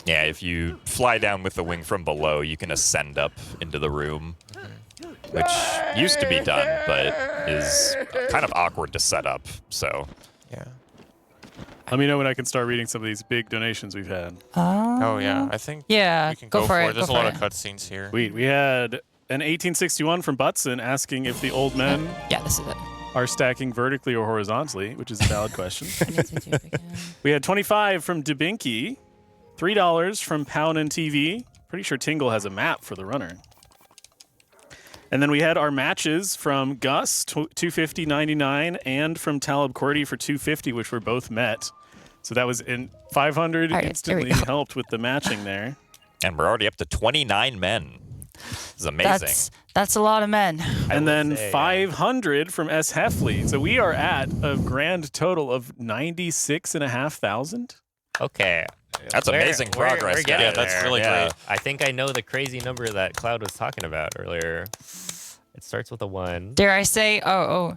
yeah, if you fly down with the wing from below, you can ascend up into the room, which used to be done, but is kind of awkward to set up. So, Yeah. Let me know when I can start reading some of these big donations we've had. Oh yeah. I think Yeah, we can go for it. There's go a lot for of cutscenes here. We had an 1861 from Butson asking if the old men Yeah, this is it. are stacking vertically or horizontally, which is a valid question. I need to do it again. We had 25 from Debinky, $3 from Pound and TV. Pretty sure Tingle has a map for the runner. And then we had our matches from Gus, 250.99, and from Talib Kordi for 250, which were both met. So that was in 500 All right, there we instantly go. helped with the matching there. And we're already up to 29 men. This is amazing. That's a lot of men. And will then say, 500 from S. Heffley. So we are at a grand total of 96,500. Okay. That's amazing progress, We're getting Yeah, that's there. really Yeah. great. I think I know the crazy number that Cloud was talking about earlier. It starts with a 1. Dare I say? Oh.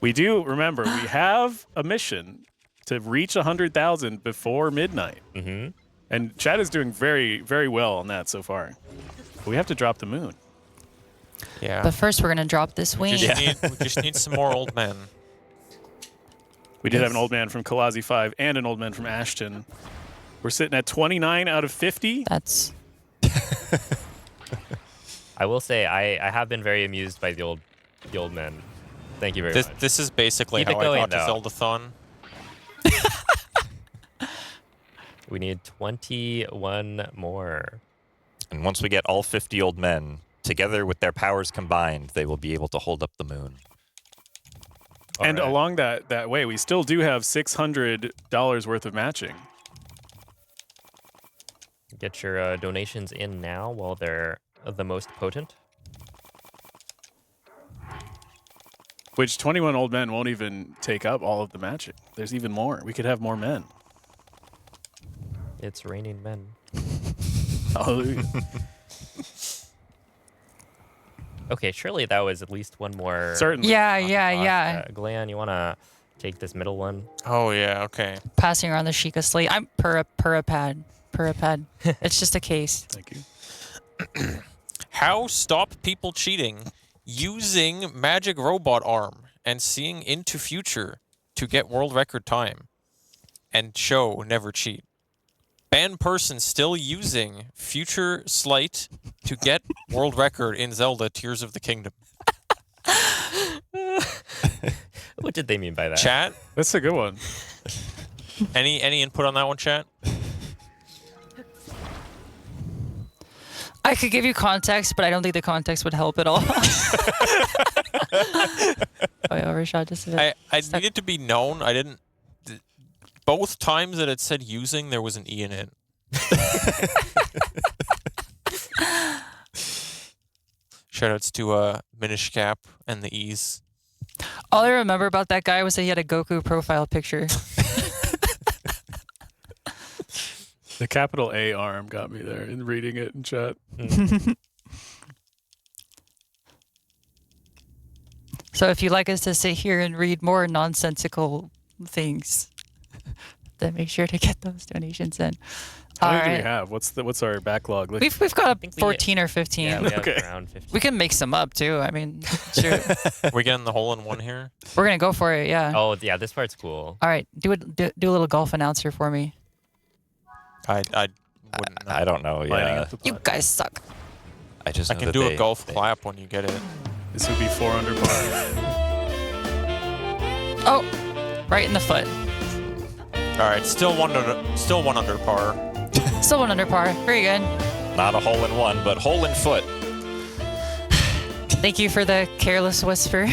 We do, remember, we have a mission to reach 100,000 before midnight. Mm-hmm. And Chad is doing very, very well on that so far. But we have to drop the moon. Yeah. But first, we're gonna drop this wing. We just need some more old men. We did have an old man from Kalazi 5 and an old man from Ashton. We're sitting at 29 out of 50. That's I will say I have been very amused by the old men. Thank you very much. This is basically Keep it how going, I got though. to Zeldathon. We need 21 more. And once we get all 50 old men, together with their powers combined, they will be able to hold up the moon. And All right. along that way, we still do have $600 worth of matching. Get your donations in now while they're the most potent. Which 21 old men won't even take up all of the matching. There's even more. We could have more men. It's raining men. Hallelujah. Okay, surely that was at least one more. Certainly. yeah. Glenn, you want to take this middle one? Oh, yeah, okay. Passing around the Sheikah slate. I'm Purapad. It's just a case. Thank you. How stop people cheating using magic robot arm and seeing into future to get world record time and show never cheat. Ban person still using future sleight to get world record in Zelda Tears of the Kingdom. What did they mean by that? Chat, That's a good one. any input on that one, chat? I could give you context, but I don't think the context would help at all. I overshot just a bit. I needed to be known. I didn't. Both times that it said using, there was an E in it. Shoutouts to Minish Cap and the E's. All I remember about that guy was that he had a Goku profile picture. The capital A arm got me there in reading it in chat. So if you'd like us to sit here and read more nonsensical things, then make sure to get those donations in. How All many do we right. have? What's our backlog? Like, We've got think a we- 14 or 15. Yeah, we have Okay. around 50. We can make some up too. I mean, sure. We're getting the hole in one here. We're gonna go for it. Yeah. Oh, yeah, this part's cool. All right. Do a little golf announcer for me. I wouldn't know. I don't know. lining Yeah, up the You pot. guys suck. I just I know can that do they- a golf they- clap when you get it. This would be 4 under par. Oh, right in the foot. All right, still one under par. Still one under par. Very good. Not a hole in one, but hole in foot. Thank you for the careless whisper.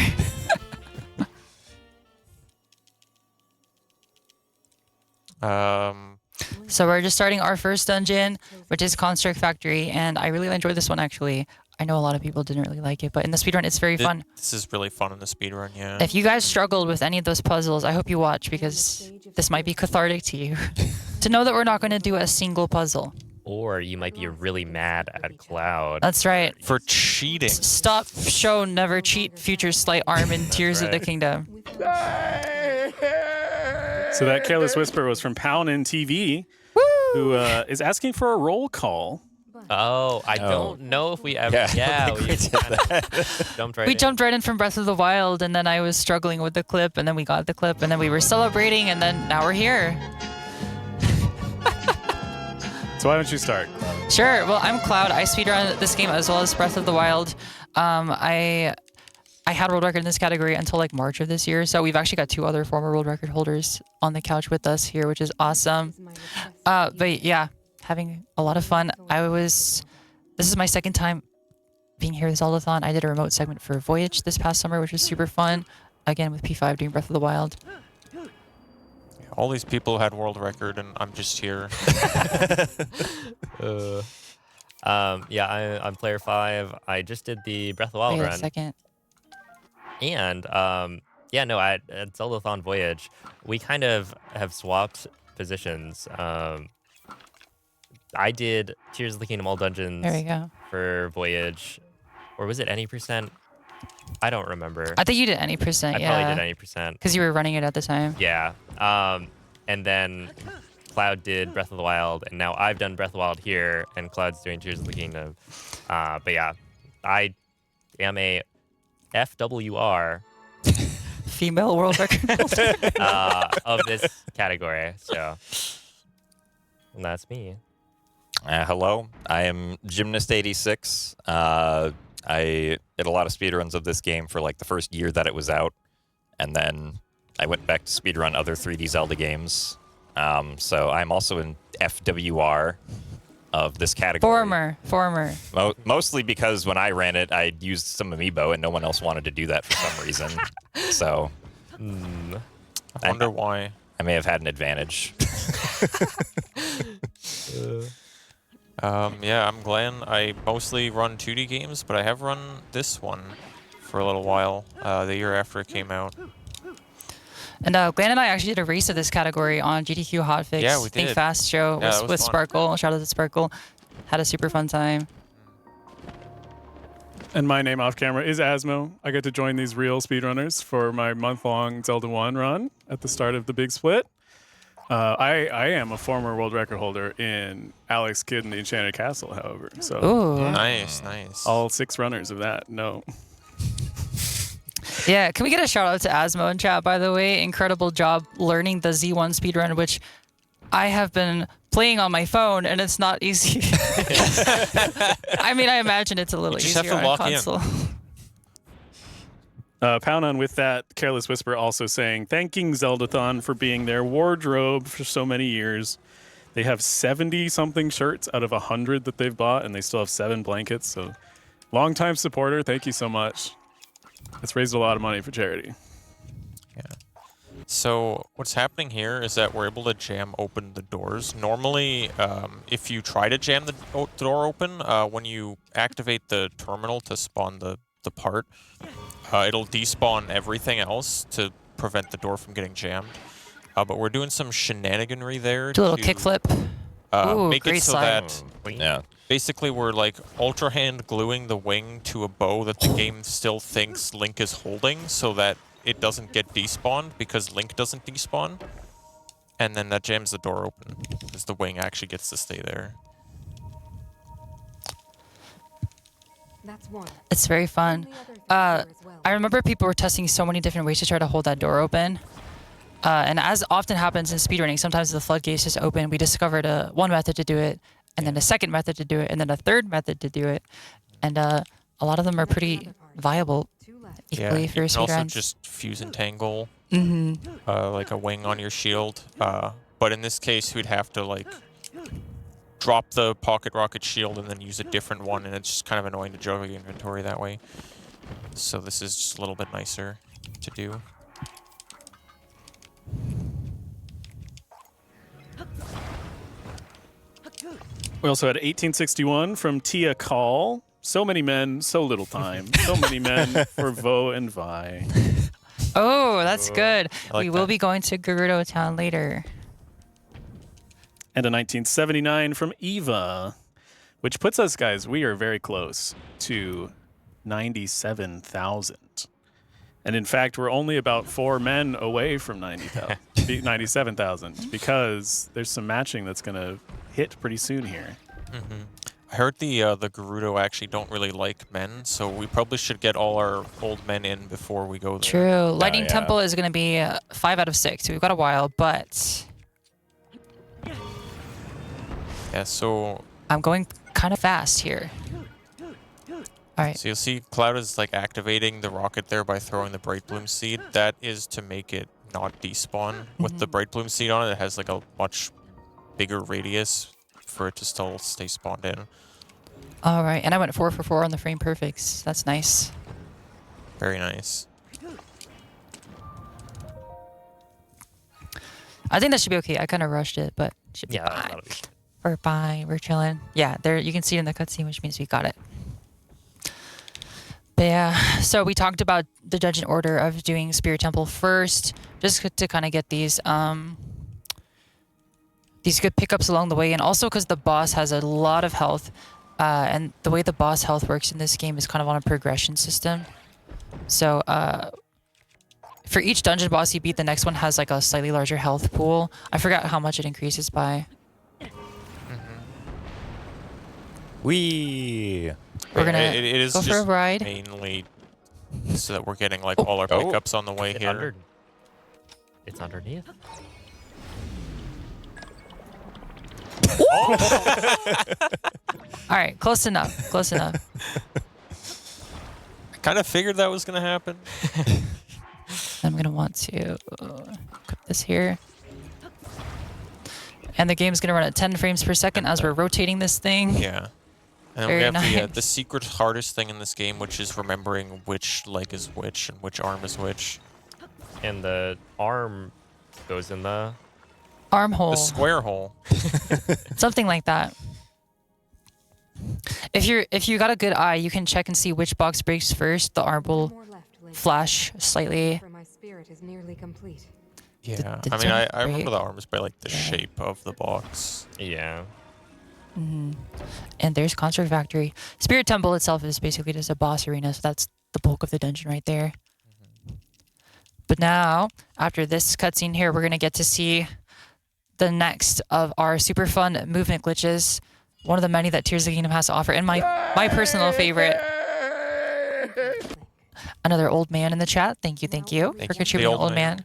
So we're just starting our first dungeon, which is Construct Factory, and I really enjoyed this one actually. I know a lot of people didn't really like it, but in the speedrun, it's very fun. This is really fun in the speedrun, yeah. If you guys struggled with any of those puzzles, I hope you watch because this might be cathartic to you. To know that we're not going to do a single puzzle. Or you might be really mad at Cloud. That's right. For cheating. Stop, show, never cheat, future slight arm in Tears of the right. Kingdom. So that careless whisper was from Pownin TV, who is asking for a roll call. Oh, I don't know if we ever. Yeah, I Yeah, don't think we did kinda jumped right We in. jumped right in from Breath of the Wild, and then I was struggling with the clip, and then we got the clip, and then we were celebrating, and then now we're here. So why don't you start? Sure. Well, I'm Cloud. I speedrun this game as well as Breath of the Wild. I had world record in this category until like March of this year. So we've actually got 2 other former world record holders on the couch with us here, which is awesome. But yeah, having a lot of fun. This is my second time being here with Zeldathon. I did a remote segment for Voyage this past summer, which was super fun. Again, with P5 doing Breath of the Wild. All these people had world record, and I'm just here. Yeah, I'm player 5. I just did the Breath of the Wild Wait a run. second. And yeah, no, at Zeldathon Voyage, we kind of have swapped positions. I did Tears of the Kingdom all dungeons There we go. for Voyage, or was it any percent? I don't remember. I think you did any percent, I yeah. probably did any percent. Because you were running it at the time. Yeah. And then Cloud did Breath of the Wild, and now I've done Breath of the Wild here, and Cloud's doing Tears of the Kingdom. But yeah, I am a FWR Female world record holder. of this category. So and that's me. Hello, I am Gymnast86. I did a lot of speedruns of this game for like the first year that it was out, and then I went back to speedrun other 3D Zelda games. So I'm also an FWR of this category. Former. Mostly because when I ran it, I used some amiibo, and no one else wanted to do that for some reason. So I wonder why. I may have had an advantage. Yeah, I'm Glenn. I mostly run 2D games, but I have run this one for a little while, the year after it came out. And Glenn and I actually did a race of this category on GTQ Hotfix. Yeah, we Think did. Fast show Yeah, that was with fun. Sparkle. Shout out to Sparkle. Had a super fun time. And my name off camera is Asmo. I get to join these real speedrunners for my month-long Zelda 1 run at the start of the big split. I am a former world record holder in Alex Kidd and the Enchanted Castle, however. So Ooh. Nice. all 6 runners of that, no. Yeah, can we get a shout out to Asmo in chat, by the way? Incredible job learning the Z1 speedrun, which I have been playing on my phone, and it's not easy. I mean, I imagine it's a little You just have easier to on lock in. console. Pound on with that, Careless Whisper also saying, thanking Zeldathon for being their wardrobe for so many years. They have 70-something shirts out of 100 that they've bought, and they still have 7 blankets. So, longtime supporter, thank you so much. It's raised a lot of money for charity. So what's happening here is that we're able to jam open the doors. Normally, if you try to jam the door open, when you activate the terminal to spawn the part, it'll despawn everything else to prevent the door from getting jammed. But we're doing some shenaniganry there. Do a little to, kickflip. Ooh, make it great so slide. that Yeah. basically we're like ultra hand gluing the wing to a bow that the game still thinks Link is holding, so that it doesn't get despawned because Link doesn't despawn. And then that jams the door open because the wing actually gets to stay there. That's one. It's very fun. I remember people were testing so many different ways to try to hold that door open. And as often happens in speedrunning, sometimes the floodgates just open. We discovered one method to do it, and then a second method to do it, and then a third method to do it. And a lot of them are pretty viable equally you for can also speedruns. just fuse and tangle Mm-hmm. like a wing on your shield. But in this case, we'd have to like drop the pocket rocket shield and then use a different one, and it's just kind of annoying to juggle your inventory that way. So this is just a little bit nicer to do. We also had 1861 from Tia Call. So many men, so little time. So many men for Vo and Vi. Oh, that's good. I like We will that. be going to Gerudo Town later. And a 1979 from Eva, which puts us, guys, we are very close to 97,000. And in fact, we're only about 4 men away from 97,000 because there's some matching that's going to hit pretty soon here. I heard the Gerudo actually don't really like men, so we probably should get all our old men in before we go there. True. Lightning yeah. Temple is going to be 5 out of 6. So we've got a while, but Yeah, so I'm going kind of fast here. All right. you'll see Cloud is like activating the rocket there by throwing the Bright Bloom Seed. That is to make it not despawn. With the Bright Bloom Seed on it, it has like a much bigger radius for it to still stay spawned in. All right, and I went 4 for 4 on the frame perfects. That's nice. Very nice. I think that should be okay. I kind of rushed it, but should be Yeah, fine. that'll be. We're fine. We're chilling. Yeah, there you can see it in the cutscene, which means we got it. But yeah, so we talked about the dungeon order of doing Spirit Temple first, just to kind of get these good pickups along the way, and also because the boss has a lot of health, and the way the boss health works in this game is kind of on a progression system. So for each dungeon boss you beat, the next one has like a slightly larger health pool. I forgot how much it increases by. Wee. We're gonna it is go for just a ride. mainly so that we're getting like all our Oh. pickups on the way It's here. It's underneath. All right, close enough. Close enough. I kind of figured that was gonna happen. I'm gonna want to equip this here. And the game's gonna run at 10 frames per second as we're rotating this thing. Yeah. And then Very we have the nice. secret hardest thing in this game, which is remembering which leg is which and which arm is which. And the arm goes in the. Armhole. The square hole. Something like that. If you got a good eye, you can check and see which box breaks first. The arm will More left, Link. flash slightly. For my spirit is nearly complete. Yeah. the I mean, I jump remember rate. the arms by like the shape of the box. Yeah. And there's Construct Factory. Spirit Temple itself is basically just a boss arena, so that's the bulk of the dungeon right there. But now, after this cutscene here, we're gonna get to see the next of our super fun movement glitches. One of the many that Tears of the Kingdom has to offer, and my personal favorite. Another old man in the chat. Thank you for Thank you. contributing, The old old man. man.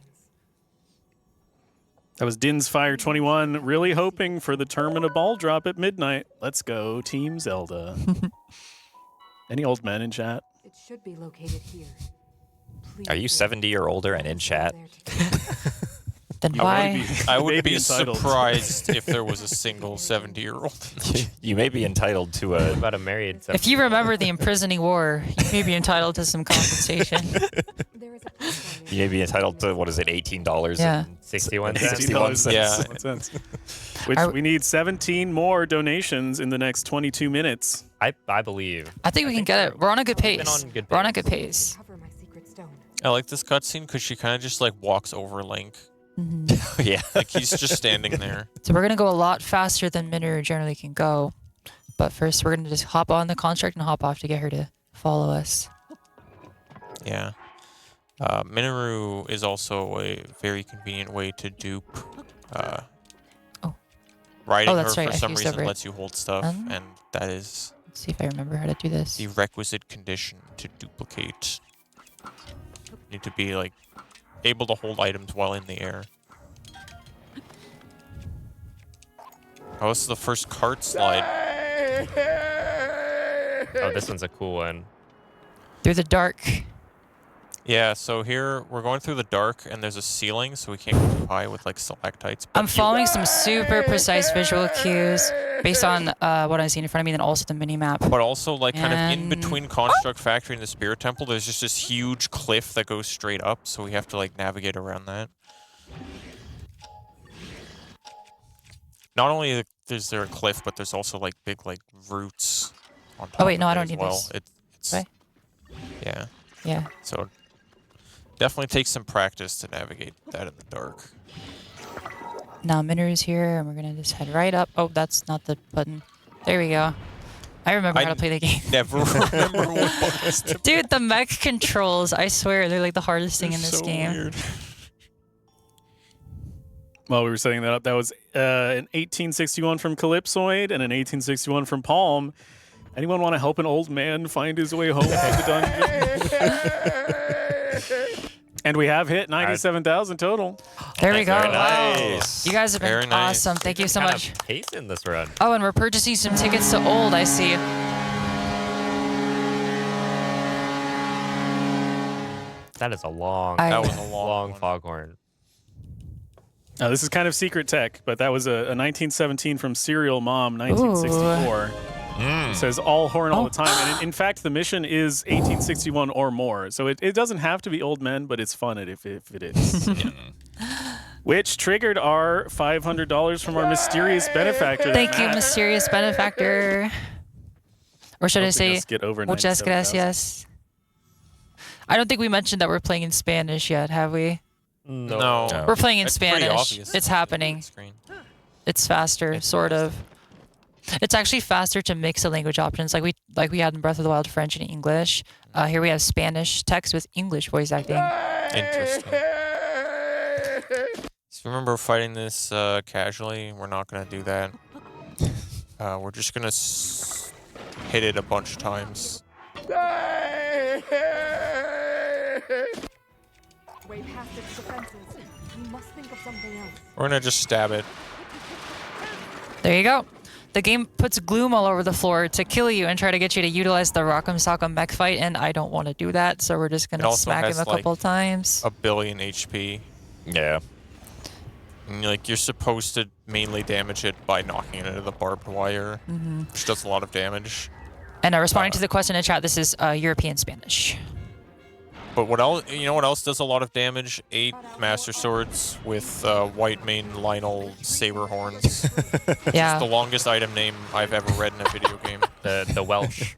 That was Din's Fire 21, really hoping for the Termina ball drop at midnight. Let's go, Team Zelda. Any old men in chat? It should be located here. Please Are you wait. 70 or older and in chat? There to- Then You why? may I would be entitled. surprised if there was a single 70-year-old. You may be entitled to What a. about a married? If you remember the imprisoning war, you may be entitled to some compensation. There is a platform You may be entitled to, what is it, $18? Yeah. 61 cents. 61 cents. Yeah. Which Are- we need 17 more donations in the next 22 minutes. I believe. I think we can get it. We're on a good pace. on good We're on a pace. good pace. cover my secret stone. I like this cutscene because she kind of just like walks over Link. Yeah. Like he's just standing there. So we're gonna go a lot faster than Minoru generally can go. But first, we're gonna just hop on the construct and hop off to get her to follow us. Yeah. Minoru is also a very convenient way to dupe. Oh. Riding her that's right, for I some fused reason over it. lets you hold stuff, and that is Let's see if I remember how to do this. the requisite condition to duplicate. You need to be like able to hold items while in the air. Oh, this is the first cart slide. Oh, this one's a cool one. Through the dark. Yeah, so here we're going through the dark, and there's a ceiling, so we can't go too high with like stalactites. but I'm following some super precise visual cues based on what I see in front of me, and also the mini map. But also, like, kind of in And- between Construct Factory and the Spirit Temple, there's just this huge cliff that goes straight up, so we have to, like, navigate around that. Not only is there a cliff, but there's also, like, big, like, roots on top Oh, wait, of no, I it don't as need well. this. It's, Okay. yeah, Yeah. so definitely takes some practice to navigate that in the dark. Now Minoru's here, and we're gonna just head right up. Oh, that's not the button. There we go. I remember how to play the game. Never remember what buttons to Dude, the mech controls, I swear, they're like the hardest thing in They're this so game. weird. While we were setting that up, that was an 1861 from Calypsoid and an 1861 from Palm. Anyone want to help an old man find his way home to the dungeon? And we have hit 97,000 total. There we go. Very Wow. nice. You guys have been Very nice. awesome. Thank you so Kind much. of pace in this run. Oh, and we're purchasing some tickets to Old, I see. That is a long, I- That was a long long one. foghorn. Now, this is kind of secret tech, but that was a 1917 from Serial Mom, 1964. It says all horn all the time. And in fact, the mission is 1861 or more. So it doesn't have to be old men, but it's fun if it is. Which triggered our $500 from our mysterious benefactor. Thank you, Matt. mysterious benefactor. Or should I Helping say, us get over muchas 97,000. gracias. I don't think we mentioned that we're playing in Spanish yet, have we? No. No. We're playing in It's pretty Spanish. obvious. It's happening. Screen. It's faster, sort of. It's actually faster to mix the language options, like we had in Breath of the Wild, French and English. Here we have Spanish text with English voice acting. Interesting. So remember fighting this casually? We're not gonna do that. We're just gonna hit it a bunch of times. Way past its defenses. We must think of something else. We're gonna just stab it. There you go. The game puts gloom all over the floor to kill you and try to get you to utilize the Rock'em Sock'em mech fight, and I don't want to do that, so we're just It gonna also smack has, him a couple times. A billion HP. Yeah. And, like, you're supposed to mainly damage it by knocking it into the barbed wire, which does a lot of damage. And responding to the question in chat, this is European Spanish. But what else? You know what else does a lot of damage? 8 Master Swords with white mane Lionel saber horns. Yeah, The longest item name I've ever read in a video game. The Welsh.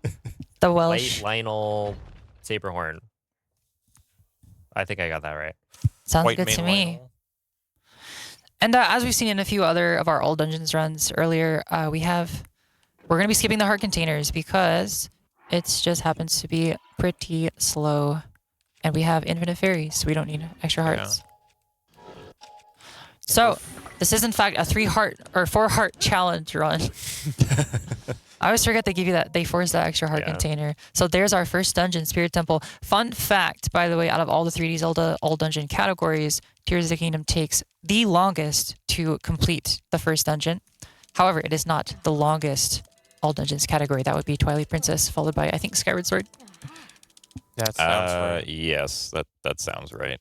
the Welsh. Lionel Saberhorn. I think I got that right. Sounds White good mane to me. Lionel. And as we've seen in a few other of our old dungeons runs earlier, we're going to be skipping the heart containers because it just happens to be pretty slow. And we have infinite fairies, so we don't need extra hearts. So this is in fact a 4-heart challenge run. I always forget they give you that, they force that extra heart container. So there's our first dungeon, Spirit Temple. Fun fact, by the way, out of all the 3D Zelda all dungeon categories, Tears of the Kingdom takes the longest to complete the first dungeon. However, it is not the longest all dungeons category. That would be Twilight Princess, followed by, I think, Skyward Sword. That sounds right. Yes, that sounds right.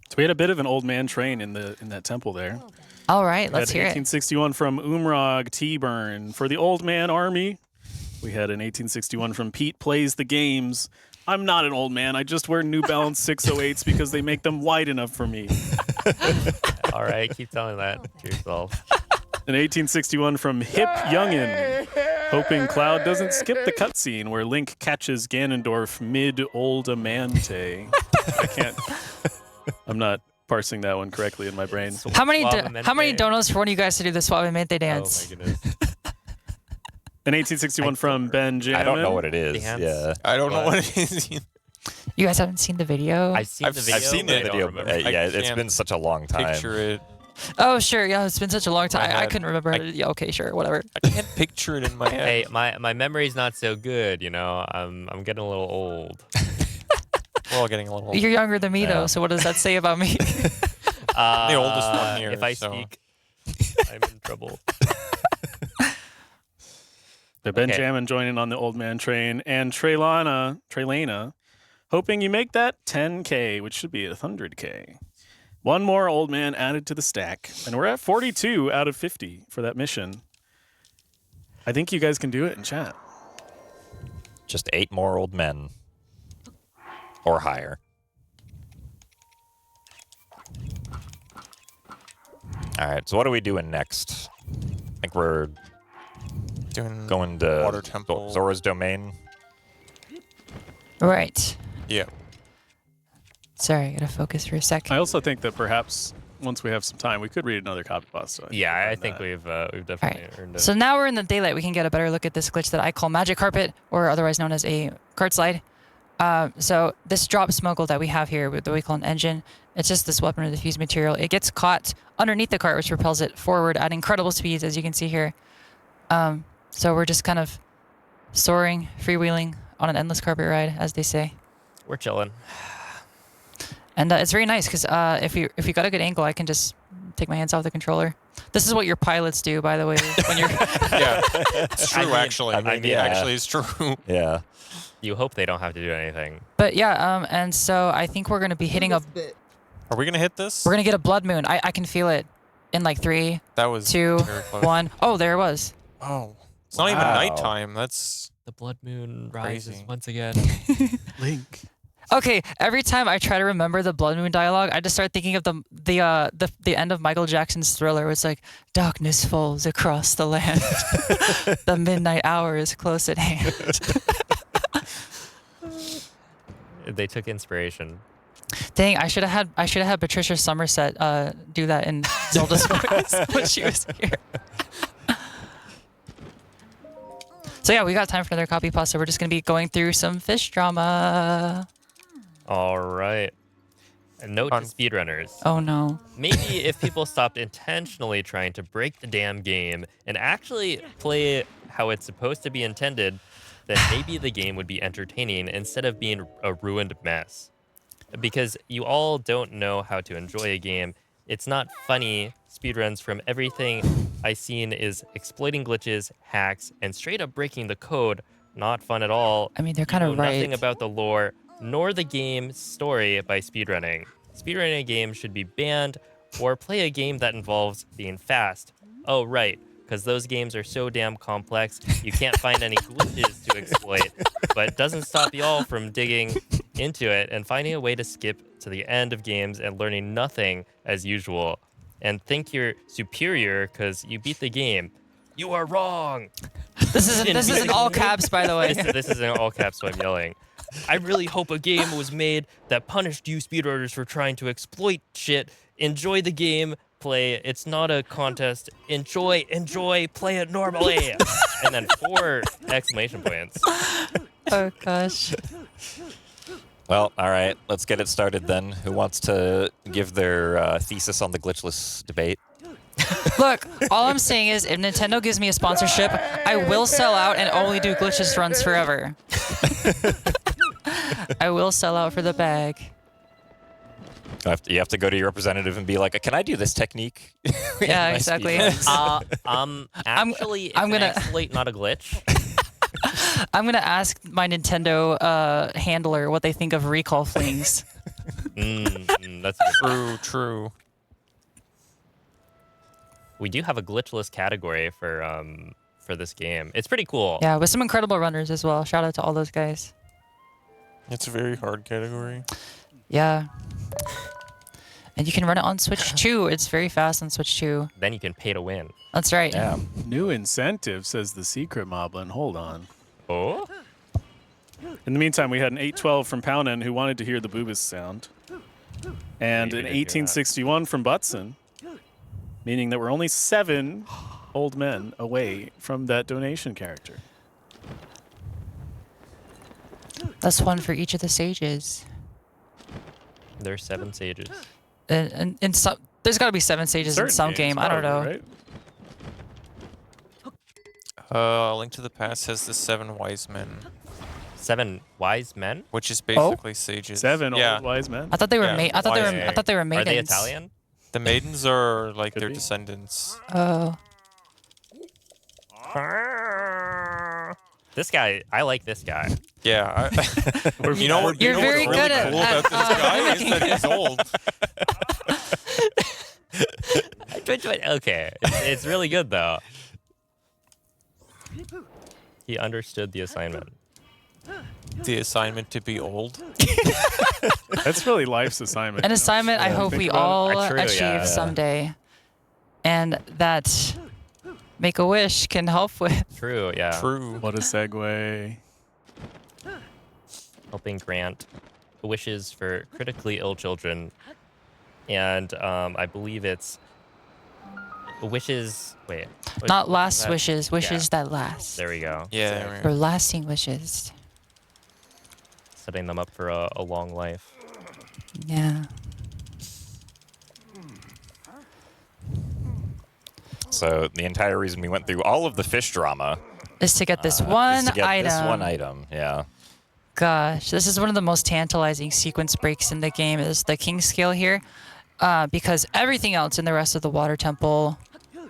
So we had a bit of an old man train in that temple there. All right, We let's had hear it. 1861 from Umrog T-Burn. For the old man army, we had an 1861 from Pete Plays the Games. I'm not an old man. I just wear New Balance 608s because they make them wide enough for me. All right, keep telling that to yourself. An 1861 from Hip Youngin. Hoping Cloud doesn't skip the cutscene where Link catches Ganondorf mid-old-amante. I can't. I'm not parsing that one correctly in my brain. How many Suavemente. donuts for one of you guys to do the Suavemente Oh dance? my goodness. An 1861 from Benjamin. I don't know what it is. Dance. Yeah. I don't know what it is. You guys haven't seen the video? I've seen the video. I've seen but the I don't video. remember. But, yeah, it's can't been such a long time. Picture it. Oh, sure. Yeah, it's been such a long time. I head. couldn't remember. Yeah, okay, sure. Whatever. I can't picture it in my head. Hey, my memory's not so good, you know. I'm getting a little old. We're all getting a little. You're younger than me, Yeah. though, so what does that say about me? The oldest one here, If I so- speak, I'm in trouble. The Benjamin joining on the old man train. And Traylana, hoping you make that 10K, which should be 100K. One more old man added to the stack. And we're at 42 out of 50 for that mission. I think you guys can do it in chat. Just 8 more old men. Or higher. All right, so what are we doing next? I think we're Doing going to Water Temple. Zora's Domain. Right. Yeah. Sorry, I gotta focus for a sec. I also think that perhaps once we have some time, we could read another copy pasta. Yeah, I think we've definitely Alright, earned it. so now we're in the daylight. We can get a better look at this glitch that I call Magic Carpet, or otherwise known as a cart slide. So this drop smuggle that we have here, that we call an engine, it's just this weapon with the fused material. It gets caught underneath the cart, which propels it forward at incredible speeds, as you can see here. So we're just kind of soaring, freewheeling on an endless carpet ride, as they say. We're chilling. And it's very nice because if you got a good angle, I can just take my hands off the controller. This is what your pilots do, by the way, when you're. Yeah. It's true, actually. I mean, yeah. Actually, it's true. Yeah. You hope they don't have to do anything. But yeah, and so I think we're gonna be hitting a. Are we gonna hit this? We're gonna get a blood moon. I can feel it in like 3, That was 2, very close. 1. Oh, there it was. Oh, It's not even Wow. nighttime. That's The blood moon rises Crazy. once again. Link. Okay, every time I try to remember the Blood Moon dialogue, I just start thinking of the end of Michael Jackson's Thriller, where it's like, darkness falls across the land, the midnight hour is close at hand. They took inspiration. Dang, I should have had Patricia Somerset do that in Zelda's voice when she was here. So yeah, we got time for another copy pasta. We're just gonna be going through some fish drama. All right. A note to Fun. speedrunners. Oh no. Maybe if people stopped intentionally trying to break the damn game and actually play it how it's supposed to be intended, then maybe the game would be entertaining instead of being a ruined mess. Because you all don't know how to enjoy a game. It's not funny. Speedruns from everything I've seen is exploiting glitches, hacks, and straight up breaking the code. Not fun at all. I mean, they're You kind of know right. nothing about the lore nor the game's story by speedrunning. Speedrunning a game should be banned, or play a game that involves being fast. Oh, right, because those games are so damn complex, you can't find any glitches to exploit, but it doesn't stop y'all from digging into it and finding a way to skip to the end of games and learning nothing as usual. And think you're superior because you beat the game. You are wrong! This is in all caps, by the way. This is in all caps, so I'm yelling. I really hope a game was made that punished you speedrunners for trying to exploit shit. Enjoy the game, play. It's not a contest. Enjoy, play it normally. And then 4 exclamation points. Oh gosh. Well, all right. Let's get it started then. Who wants to give their thesis on the glitchless debate? Look, all I'm saying is, if Nintendo gives me a sponsorship, I will sell out and only do glitchless runs forever. I will sell out for the bag. You have to go to your representative and be like, "Can I do this technique?" Yeah, exactly. Actually, it's I'm gonna- an exploit, not a glitch. I'm gonna ask my Nintendo handler what they think of recall flings. That's a good. true. We do have a glitchless category for this game. It's pretty cool. Yeah, with some incredible runners as well. Shout out to all those guys. It's a very hard category. Yeah. And you can run it on Switch 2. It's very fast on Switch 2. Then you can pay to win. That's right. Yeah. New incentive, says the secret moblin. Hold on. Oh? In the meantime, we had an 812 from Pounin who wanted to hear the Boobas sound. And We an did hear that. 1861 from Butson, meaning that we're only 7 old men away from that donation character. That's one for each of the sages. There's 7 sages. And in some, there's got to be 7 sages in Certain some games, game. I don't know. probably, right? Link to the Past has the 7 wise men, 7 wise men? which is basically sages. 7 Yeah. old wise men. I thought they were. Yeah, I thought they were. why- I thought they were Are maidens. they Italian? The maidens are like Could their be. descendants. Oh. This guy, I like this guy. Yeah. You know what? You're you know very what's really good at- cool at, about this guy is that he's old. Okay, it's really good though. He understood the assignment. The assignment to be old. That's really life's assignment. An assignment I hope think we about it. all True, achieve yeah. someday, and that Make a Wish can help with. True, yeah. True. What a segue. Helping grant wishes for critically ill children, and I believe it's wishes. Wait. Not last that- wishes, wishes that last. There we go. Yeah. Or lasting wishes. Setting them up for a long life. Yeah. So the entire reason we went through all of the fish drama Is to get this is one to get item. this one item. Yeah. Gosh, this is one of the most tantalizing sequence breaks in the game. Is the king scale here, because everything else in the rest of the water temple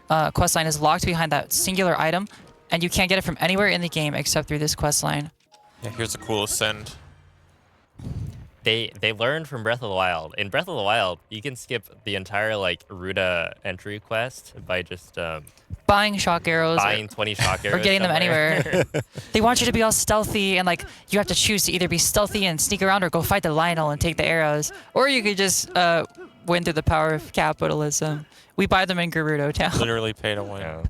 questline is locked behind that singular item, and you can't get it from anywhere in the game except through this questline. Yeah, here's a cool ascend. they learned from Breath of the Wild. In Breath of the Wild, you can skip the entire like Ruta entry quest by just Buying shock arrows buying 20 shock arrows or getting them somewhere. anywhere. They want you to be all stealthy and like you have to choose to either be stealthy and sneak around or go fight the Lionel and take the arrows. Or you could just win through the power of capitalism. We buy them in Gerudo Town. Literally pay to win. Yeah.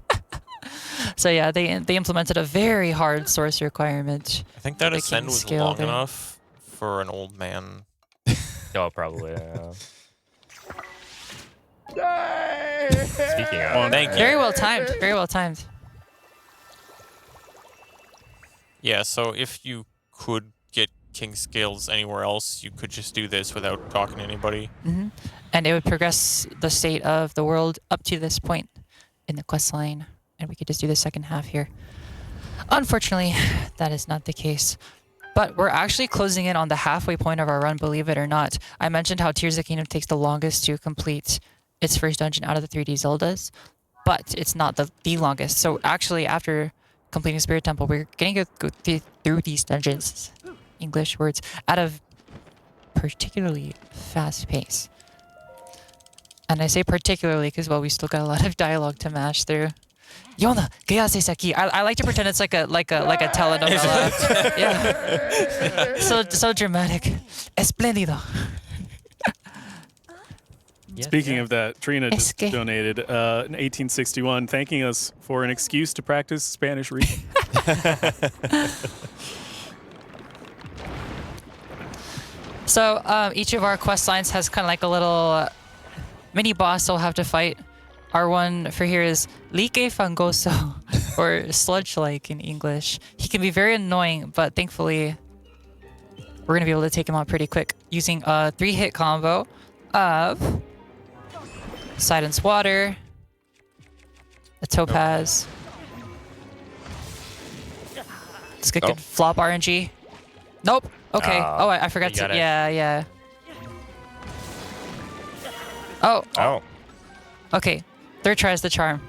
So yeah, they implemented a very hard source requirement. I think that They ascend can was scale long there. enough for an old man. Oh, probably. Speaking of, Thank you. Very well timed. Very well timed. Yeah, so if you could get king scales anywhere else, you could just do this without talking to anybody. And it would progress the state of the world up to this point in the quest line. And we could just do the second half here. Unfortunately, that is not the case. But we're actually closing in on the halfway point of our run, believe it or not. I mentioned how Tears of the Kingdom takes the longest to complete its first dungeon out of the 3D Zeldas, but it's not the longest. So actually, after completing Spirit Temple, we're going to go through these dungeons, English words, at a particularly fast pace. And I say particularly because, well, we still got a lot of dialogue to mash through. Yona, ¿qué haces aquí? I like to pretend it's like a telenovela. Yeah. So dramatic. Espléndido. Speaking of that, Trina just que- donated in 1861, thanking us for an excuse to practice Spanish reading. So each of our quest lines has kind of like a little mini boss we'll have to fight. Our one for here is Like Fangoso, or sludge-like in English. He can be very annoying, but thankfully we're going to be able to take him out pretty quick using a 3-hit combo of Sidon's Water, a Topaz. This guy could flop RNG. Nope. Okay. Oh, I forgot You to. got it. Yeah. Oh. Oh. Okay. Third try is the charm.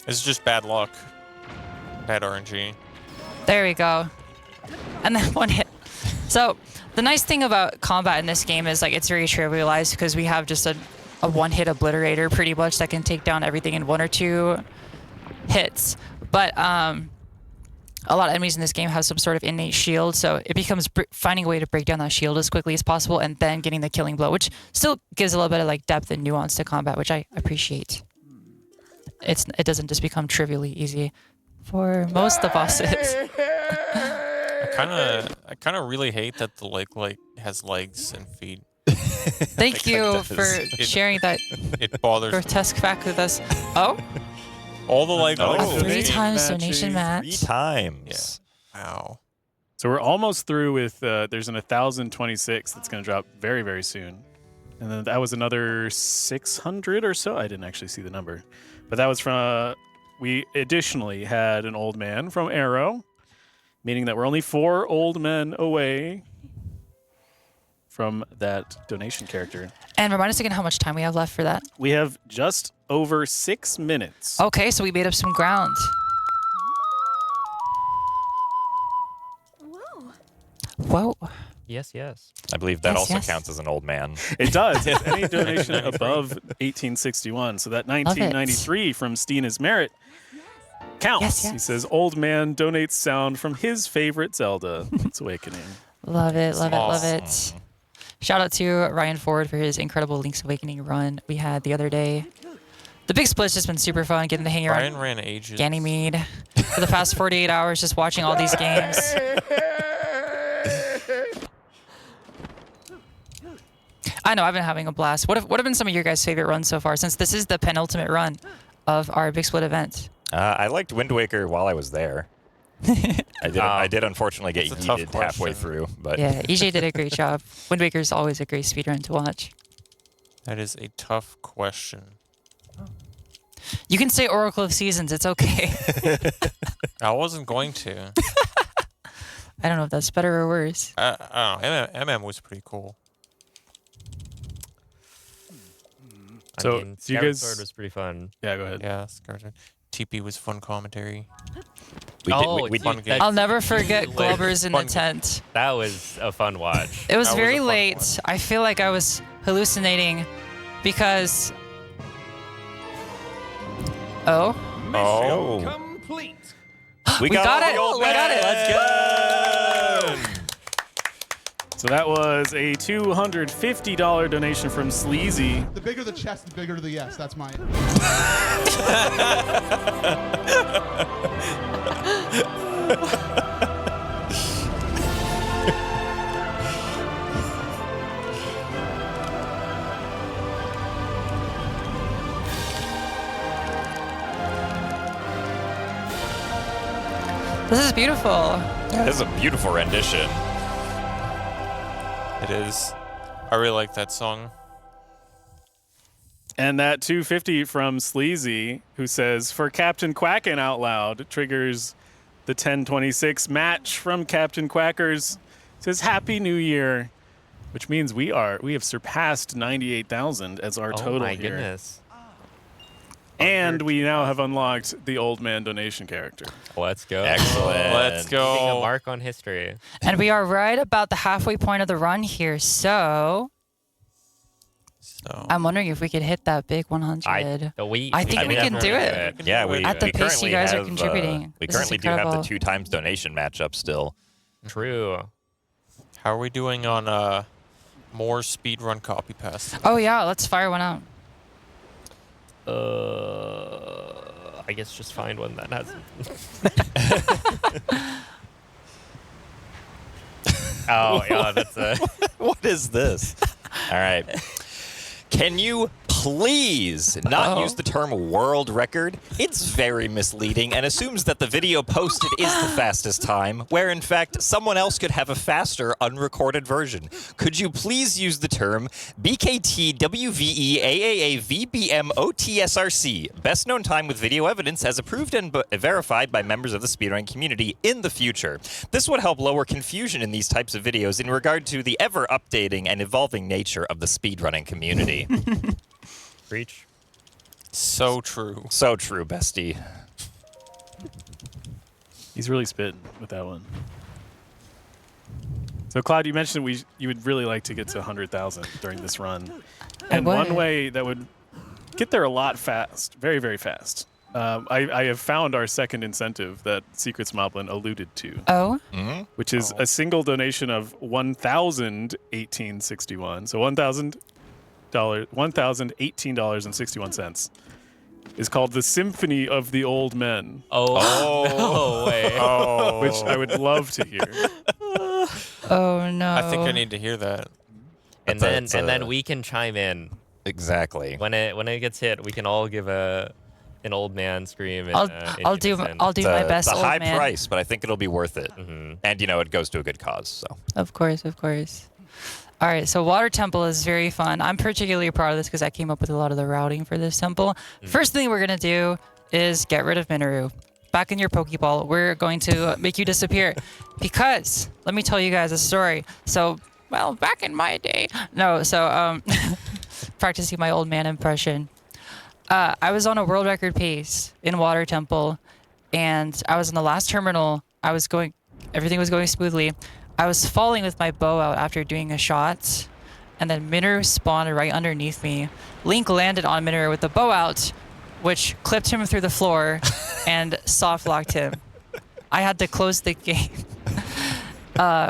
It's just bad luck. Bad RNG. There we go. And then one hit. So the nice thing about combat in this game is like it's very trivialized because we have just a one-hit obliterator pretty much that can take down everything in 1 or 2 hits. But a lot of enemies in this game have some sort of innate shield, so it becomes finding a way to break down that shield as quickly as possible and then getting the killing blow, which still gives a little bit of like depth and nuance to combat, which I appreciate. It doesn't just become trivially easy for most of the bosses. I kind of really hate that the lake has legs and feet. Thank you for sharing that It bothers me. grotesque fact with us. Oh, All the like. Oh. legs. 3 times donation 3 match. 3 times. Wow. So we're almost through with, there's an 1026 that's going to drop very, very soon. And then that was another 600 or so. I didn't actually see the number. But that was from, we additionally had an old man from Arrow, meaning that we're only 4 old men away from that donation character. And remind us again how much time we have left for that. We have just over 6 minutes. Okay, so we made up some ground. Whoa. yes. I believe that Yes, also yes. counts as an old man. It does. It's any donation above 1861. So that 1993 from Stina's Merit counts. Yes, yes. He says, old man donates sound from his favorite Zelda, Link's Awakening. Love it, love it, love it. Awesome. Shout out to Ryan Ford for his incredible Link's Awakening run we had the other day. The big split's just been super fun, getting to hang Brian around ran ages. Ganymede for the past 48 hours, just watching all these games. I know, I've been having a blast. What have been some of your guys' favorite runs so far, since this is the penultimate run of our Big Split event? I liked Wind Waker while I was there. I did unfortunately get That's a tough yeeted halfway question. through, but Yeah, EJ did a great job. Wind Waker's always a great speedrun to watch. That is a tough question. You can say Oracle of Seasons, it's okay. I wasn't going to. I don't know if that's better or worse. I don't know. MM was pretty cool. So, I mean, do you Skyward guys- Sword was pretty fun. Yeah, go ahead. Yeah, Scarlet. TP was fun commentary. We fun dude, game. I'll never forget Lit. Globbers in the Fun game. tent. that was a fun watch. It was That was very a fun late. one. I feel like I was hallucinating because. Oh, Oh. Complete. We got all it. the old We got man. it. Let's go. So that was a $250 donation from Sleazy. The bigger the chest, the bigger the yes. That's my. this is beautiful. This is a beautiful rendition. It is. I really like that song. And that 250 from Sleazy, who says, for Captain Quackin' out loud, triggers the 1026 match from Captain Quackers. Says, Happy New Year, which means we have surpassed 98,000 as our Oh total my here. goodness. And we now have unlocked the old man donation character. Let's go. Excellent. Let's Leaving a go. mark on history. And we are right about the halfway point of the run here. So So, I'm wondering if we could hit that big 100. I think we can do it. Yeah, we At the we pace you currently guys are have, contributing. we This is currently do have the incredible. 2 times donation matchup still. True. how are we doing on more speedrun copy pass? Oh yeah, let's fire one out. I guess just find one that has. Oh yeah, that's a. What is this? All right. Can you please not use the term world record? It's very misleading and assumes that the video posted is the fastest time, where in fact someone else could have a faster unrecorded version. Could you please use the term BKT WVE AAA VBM OTSRC, best known time with video evidence as approved and verified by members of the speedrunning community in the future. This would help lower confusion in these types of videos in regard to the ever updating and evolving nature of the speedrunning community. Preach. So true. So true, bestie. He's really spitting with that one. So, Claude, you mentioned you would really like to get to 100,000 during this run. And one would. way that would get there a lot fast, very, very fast, I have found our second incentive that Secrets Moblin alluded to, Oh, which is a single donation of 1,018.61. So $1,018.61 is called the Symphony of the Old Men, Oh, no way. which I would love to hear. oh no. I think I need to hear that. And That's then we can chime in Exactly. when it gets hit. We can all give an old man scream. In, I'll in do unison. I'll do my best, It's a old high man. price, but I think it'll be worth it. Mhm. And, you know, it goes to a good cause, so. Of course, of course. All right, so Water Temple is very fun. I'm particularly proud of this because I came up with a lot of the routing for this temple. First thing we're going to do is get rid of Minoru. Back in your Pokeball, we're going to make you disappear. Because, let me tell you guys a story. So, well, back in my day. No, so, practicing my old man impression. I was on a world record pace in Water Temple, and I was in the last terminal. Everything was going smoothly. I was falling with my bow out after doing a shot, and then Minoru spawned right underneath me. Link landed on Minoru with the bow out, which clipped him through the floor and soft locked him. I had to close the game,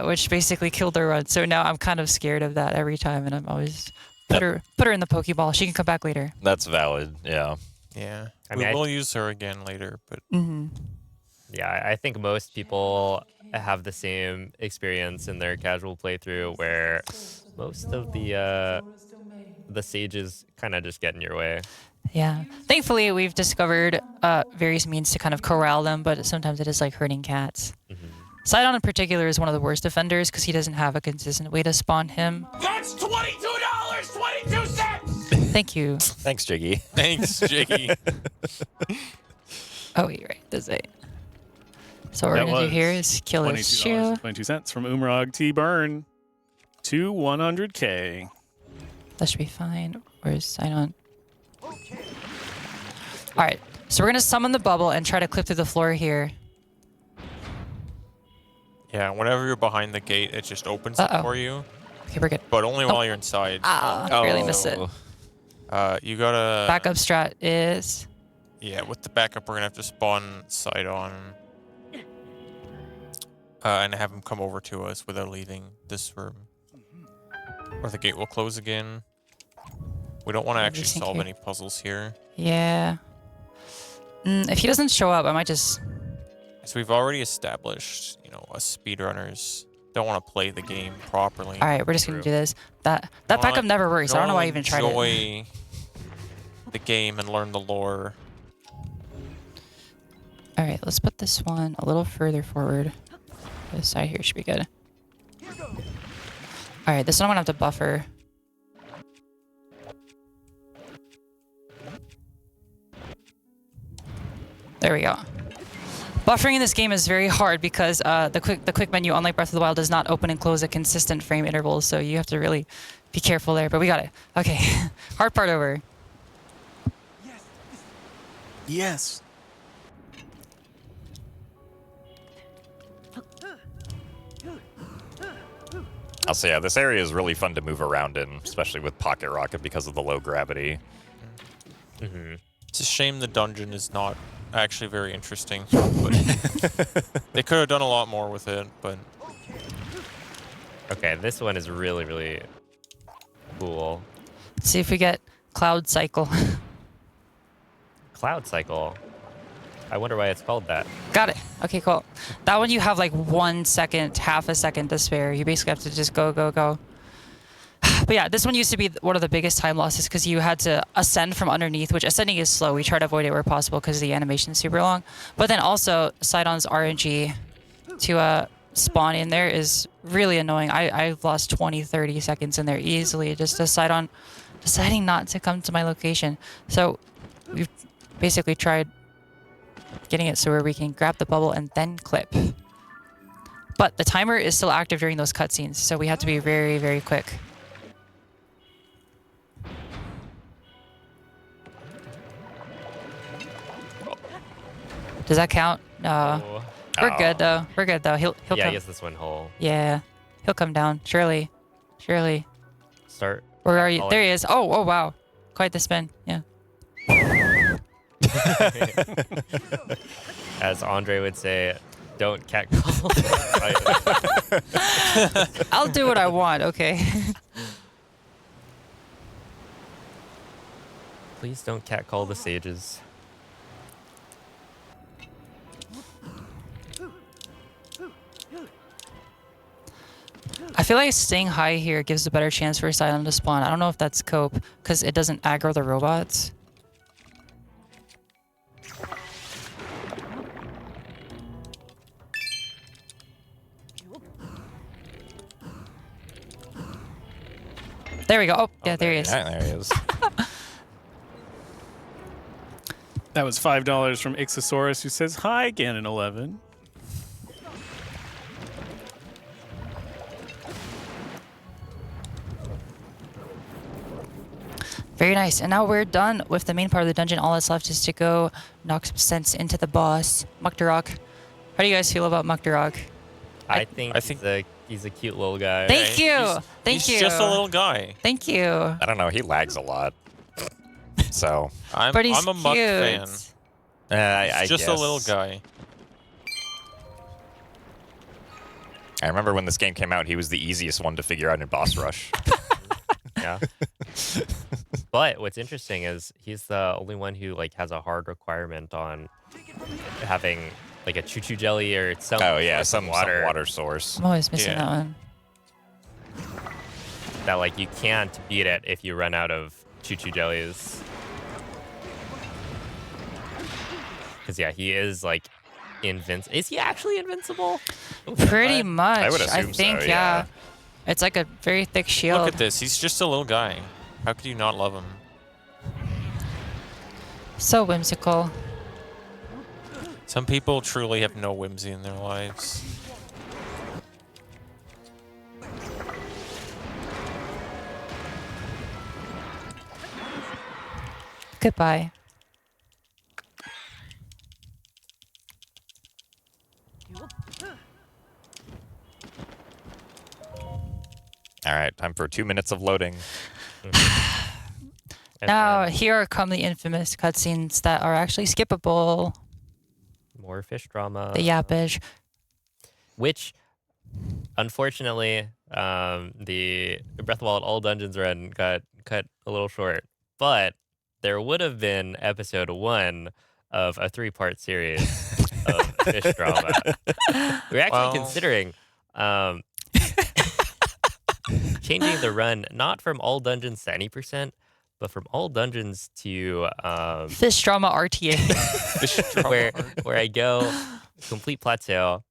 which basically killed the run. So now I'm kind of scared of that every time, and I'm always put her in the Pokeball. She can come back later. That's valid, yeah. Yeah. I mean, We'll use her again later, but Yeah, I think most people have the same experience in their casual playthrough where most of the sages kind of just get in your way. Yeah. Thankfully, we've discovered various means to kind of corral them, but sometimes it is like herding cats. Sidon in particular is one of the worst offenders because he doesn't have a consistent way to spawn him. That's $22.22. Thank you. Thanks, Jiggy. thanks, Jiggy. Oh, wait, right. That's it. So what we're That going to do was here is kill his shoe. $22.22 from Umrog T. Burn to 100K. That should be fine. Where's Sidon? All right. So we're gonna summon the bubble and try to clip through the floor here. Yeah, whenever you're behind the gate, it just opens it for you. Okay, we're good. But only while you're inside. Barely missed it. You gotta... Backup strat is... Yeah, with the backup, we're gonna have to spawn side on. And have him come over to us without leaving this room. Or the gate will close again. We don't want to actually solve any puzzles here. Yeah. If he doesn't show up, I might just... So we've already established, you know, us speedrunners don't want to play the game properly. All right, we're just gonna do this. That backup never works. I don't know why I even tried it. Enjoy the game and learn the lore. All right, let's put this one a little further forward. This side here should be good. All right, this one I'm gonna have to buffer. There we go. Buffering in this game is very hard because the quick menu, unlike Breath of the Wild, does not open and close at consistent frame intervals, so you have to really be careful there. But we got it. Okay, hard part over. Yes. Also, yeah, this area is really fun to move around in, especially with Pocket Rocket because of the low gravity. It's a shame the dungeon is not actually very interesting. But they could have done a lot more with it, but... Okay, this one is really, really cool. Let's see if we get Cloud Cycle. Cloud Cycle. I wonder why it's called that. Got it. Okay, cool. That one you have like 1 second, half a second to spare. You basically have to just go, go, go. But yeah, this one used to be one of the biggest time losses because you had to ascend from underneath, which ascending is slow. We try to avoid it where possible because the animation is super long. But then also, Sidon's RNG to spawn in there is really annoying. I've lost 20, 30 seconds in there easily just to Sidon deciding not to come to my location. So we've basically tried getting it so where we can grab the bubble and then clip. But the timer is still active during those cutscenes, so we have to be very, very quick. Does that count? No. Oh. We're good though. We're good though. He'll Yeah, come. I guess this one whole. Yeah. He'll come down. Surely. Surely. Start. Where are you? I'll- There he is. Oh, oh wow. Quite the spin. Yeah. As Andre would say, don't catcall. I'll do what I want, okay? Please don't catcall the sages. I feel like staying high here gives a better chance for Asylum to spawn. I don't know if that's cope, because it doesn't aggro the robots. There we go. Oh, yeah, there he is. Yeah, there he is. That was $5 from Ixosaurus, who says, "Hi, Ganon11." Very nice. And now we're done with the main part of the dungeon. All that's left is to go knock some sense into the boss, Muktarok. How do you guys feel about Muktarok? I think he's a cute little guy. Thank you. Thank you. He's just a little guy. Thank you. I don't know. He lags a lot. So. But he's I'm a Muck fan. cute. I Just guess. a little guy. I remember when this game came out, he was the easiest one to figure out in boss rush. Yeah. But what's interesting is he's the only one who like has a hard requirement on having like a choo-choo jelly or some some water source. I'm always missing that one. That like you can't beat it if you run out of choo-choo jellies. Because yeah, he is like invincible. Is he actually invincible? Pretty much. I would assume I think, so, yeah. It's like a very thick shield. Look at this. He's just a little guy. How could you not love him? So whimsical. Some people truly have no whimsy in their lives. Goodbye. All right, time for 2 minutes of loading. And Now, then here come the infamous cutscenes that are actually skippable. more fish drama. The yappage. Which, unfortunately, the Breath of the Wild All Dungeons run got cut a little short. But there would have been episode 1 of a 3-part series of fish drama. We're actually Well- considering changing the run not from all dungeons to any percent, but from all dungeons to Fish drama RTA. where I go complete plateau,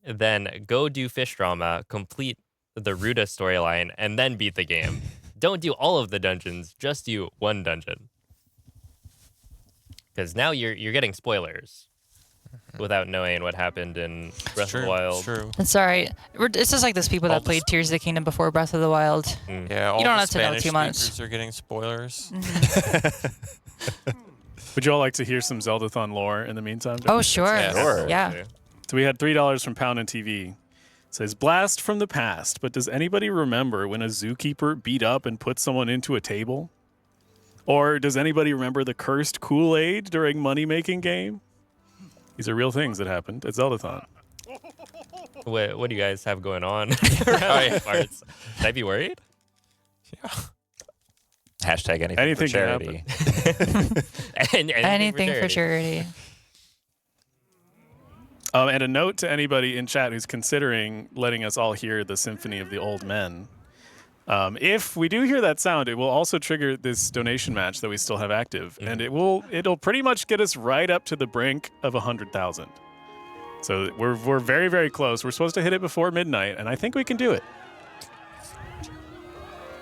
then go do fish drama, complete the Ruda storyline, and then beat the game. Don't do all of the dungeons, just do one dungeon. Because now you're getting spoilers without knowing what happened in Breath of the Wild. True. It's alright. It's just like those people All that the played Tears of the Kingdom before Breath of the Wild. Yeah, all You don't the have to know Spanish too much. speakers are getting spoilers. Would you all like to hear some Zeldathon lore in the meantime? Oh, sure. Yeah. Sure. Yeah. So we had $3 from Pound and TV. It says, blast from the past, but does anybody remember when a zookeeper beat up and put someone into a table? Or does anybody remember the cursed Kool-Aid during money-making game? These are real things that happened at Zeldathon. What do you guys have going on around these parts? Should I be worried? Hashtag anything, Anything for can charity. Anything for charity. And a note to anybody in chat who's considering letting us all hear the Symphony of the Old Men. If we do hear that sound, it will also trigger this donation match that we still have active, and it'll pretty much get us right up to the brink of 100,000. So we're very, very close. We're supposed to hit it before midnight, and I think we can do it.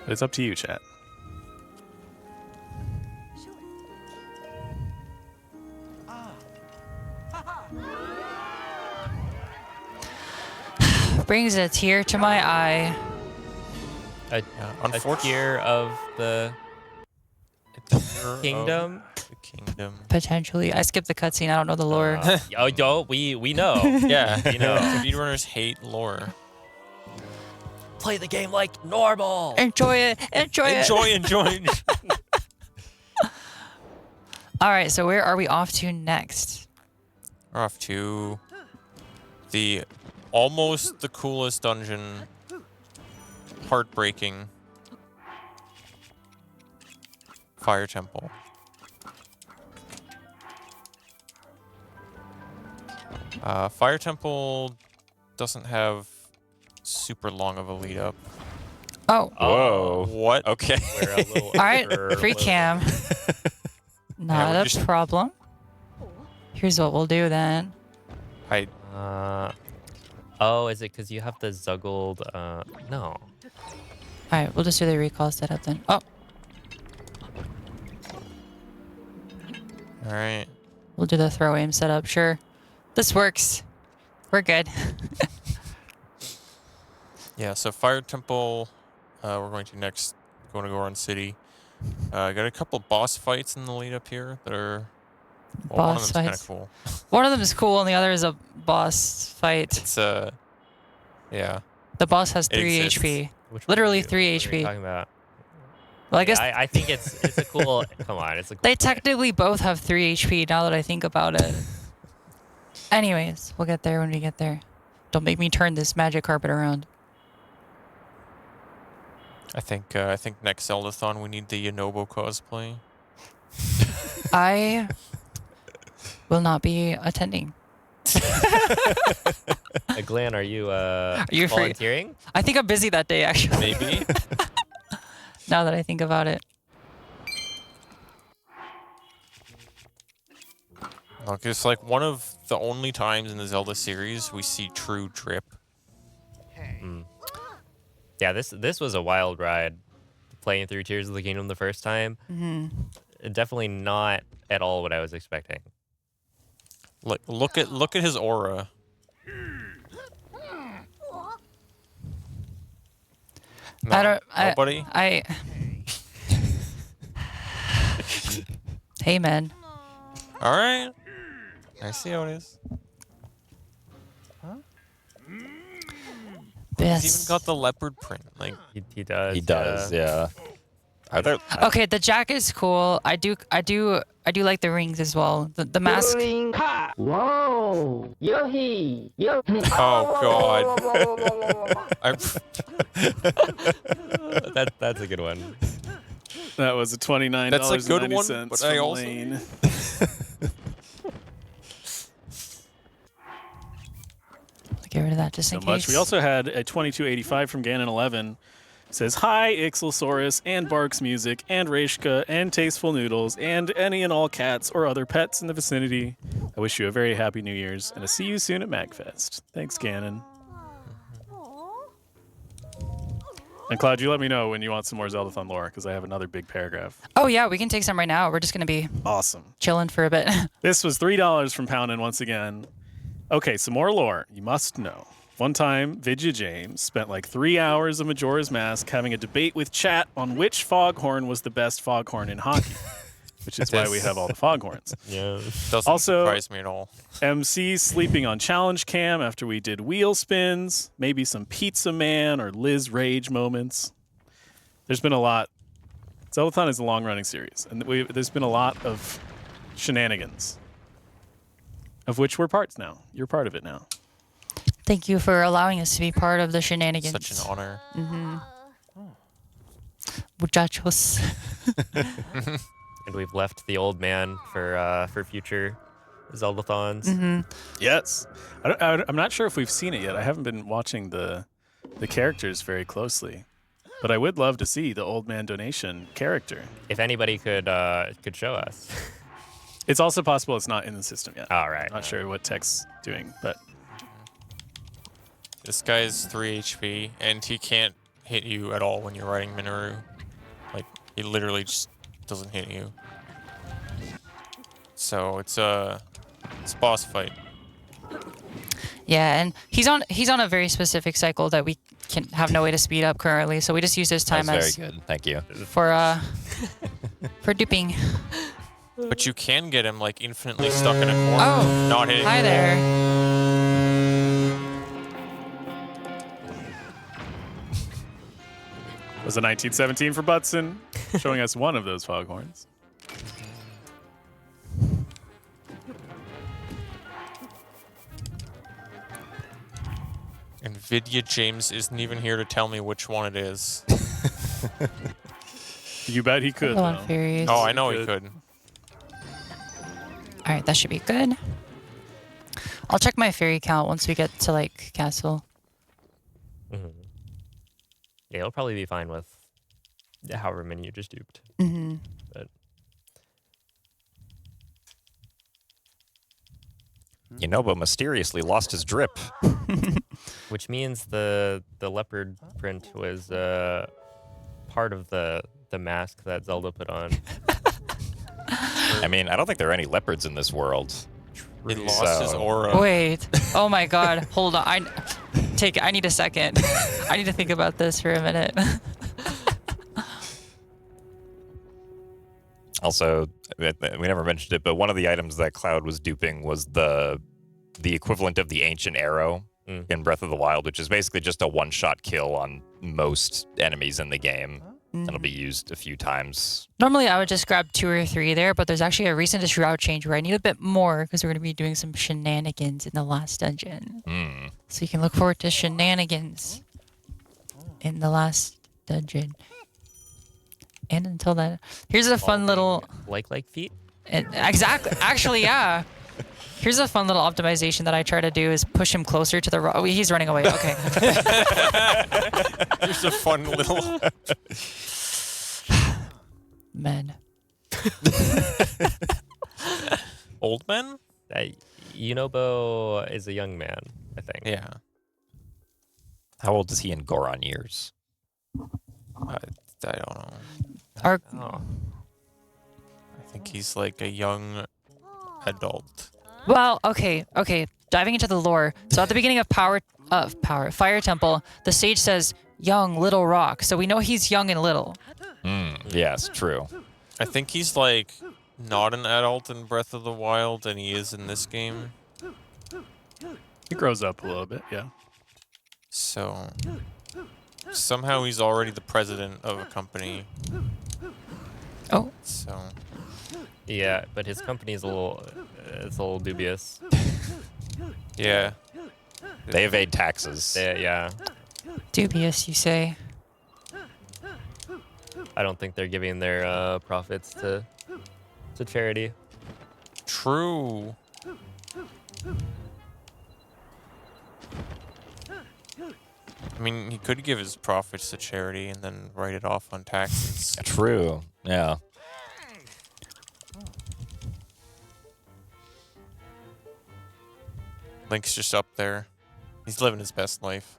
But it's up to you, chat. Brings a tear to my eye. A tear of the kingdom. The kingdom. Potentially. I skipped the cutscene. I don't know the lore. We know. Yeah, You know. speedrunners hate lore. Play the game like normal. Enjoy it. Enjoy it. Enjoy. All right. So where are we off to next? We're off to the almost the coolest dungeon. Heartbreaking. Fire Temple. Fire Temple doesn't have super long of a lead up. Oh. Whoa. What? Okay. We're a little All right. early. Free cam. Not we're a just- problem. Here's what we'll do then. I Oh, is it because you have the Zuggled? No. All right. We'll just do the recall setup then. Oh. all right. We'll do the throw aim setup. Sure. This works. We're good. Yeah, so Fire Temple, we're going to next go to Goron City. Got a couple boss fights in the lead up here that are one of Boss them's kind of fights. cool. One of them is cool and the other is a boss fight. It's yeah. The boss has It 3 exists. HP. Which one Literally are you- 3 what are you HP. talking about? Well, I guess I think it's a cool. Come on, it's a. they technically both have 3 HP now that I think about it. Anyways, we'll get there when we get there. Don't make me turn this magic carpet around. I think next Zeldathon we need the Yonobo cosplay. I will not be attending. Glenn, are you you free? volunteering? I think I'm busy that day, actually. Maybe. Now that I think about it. Look, it's like one of the only times in the Zelda series we see true drip. Yeah, this was a wild ride. Playing through Tears of the Kingdom the first time. Definitely not at all what I was expecting. Look at his aura. No, I don't. nobody. Hey, man. All right. I see how it is. He's Yes. even got the leopard print. Like, He does. He does, yeah. Are there? Okay, the jacket is cool. I do like the rings as well. The mask. Wow. Yohi. oh god. That's a good one. That was a $29.90 That's a good one, but I from also- Lane. Get rid of that just in So case. much. We also had a 2285 from Ganon11. Says, hi, Ixelsaurus, and Barks Music, and Rashka, and Tasteful Noodles, and any and all cats or other pets in the vicinity. I wish you a very happy New Year's, and to see you soon at MagFest. Thanks, Ganon. And Cloud, you let me know when you want some more Zeldathon lore, because I have another big paragraph. Oh yeah, we can take some right now. We're just gonna be Awesome. chilling for a bit. This was $3 from Poundin once again. Okay, some more lore. You must know. One time, Vidya James spent like 3 hours of Majora's Mask having a debate with chat on which foghorn was the best foghorn in hockey, which is why we have all the foghorns. Yeah. Doesn't Also- surprise me at all. MC sleeping on challenge cam after we did wheel spins, maybe some Pizza Man or Liz Rage moments. There's been a lot. Zeldathon is a long-running series, and there's been a lot of shenanigans, of which we're parts now. You're part of it now. Thank you for allowing us to be part of the shenanigans. Such an honor. Muchachos. And we've left the old man for future Zeldathons. Yes. I'm not sure if we've seen it yet. I haven't been watching the characters very closely. But I would love to see the old man donation character. If anybody could show us. It's also possible it's not in the system yet. All right. Not sure what Tech's doing, but This guy's 3 HP, and he can't hit you at all when you're riding Minoru. Like, he literally just doesn't hit you. So it's a boss fight. Yeah, and he's on a very specific cycle that we can have no way to speed up currently. So we just use this time That's as very good. Thank you. for duping. But you can get him like infinitely stuck in a corner, Oh, not hitting. hi there. it was a 1917 for Butson, showing us one of those foghorns. And Vidya James isn't even here to tell me which one it is. You bet he could, Go on, though. Fairies. Oh, I know he could. All right, that should be good. I'll check my fairy count once we get to like castle. Yeah, he'll probably be fine with however many you just duped. But You know, but mysteriously lost his drip. which means the leopard print was part of the mask that Zelda put on. I mean, I don't think there are any leopards in this world. He lost his So- aura. Wait. Oh my God. Hold on. I need a second. I need to think about this for a minute. Also, we never mentioned it, but one of the items that Cloud was duping was the equivalent of the ancient arrow in Breath of the Wild, which is basically just a one-shot kill on most enemies in the game. It'll be used a few times. Normally, I would just grab 2 or 3 there, but there's actually a recent route change where I need a bit more because we're going to be doing some shenanigans in the last dungeon. So you can look forward to shenanigans in the last dungeon. And until then, here's a fun little... Like feet? Exactly. Actually, yeah. Here's a fun little optimization that I try to do is push him closer to the rock. Oh, he's running away. Okay. Here's a fun little. Men. Old men? Yunobo is a young man, I think. Yeah. How old is he in Goron years? I don't know. Our, Oh. I think he's like a young adult. well, okay. Diving into the lore. So at the beginning of Fire Temple, the sage says, young little rock. So we know he's young and little. Yes, true. I think he's like not an adult in Breath of the Wild, and he is in this game. He grows up a little bit, yeah. So somehow he's already the president of a company. Oh, So Yeah, but his company's it's a little dubious. yeah, They evade taxes. Yeah, dubious, you say? I don't think they're giving their profits to charity. true. I mean, he could give his profits to charity and then write it off on taxes. True. Yeah. Link's just up there. He's living his best life.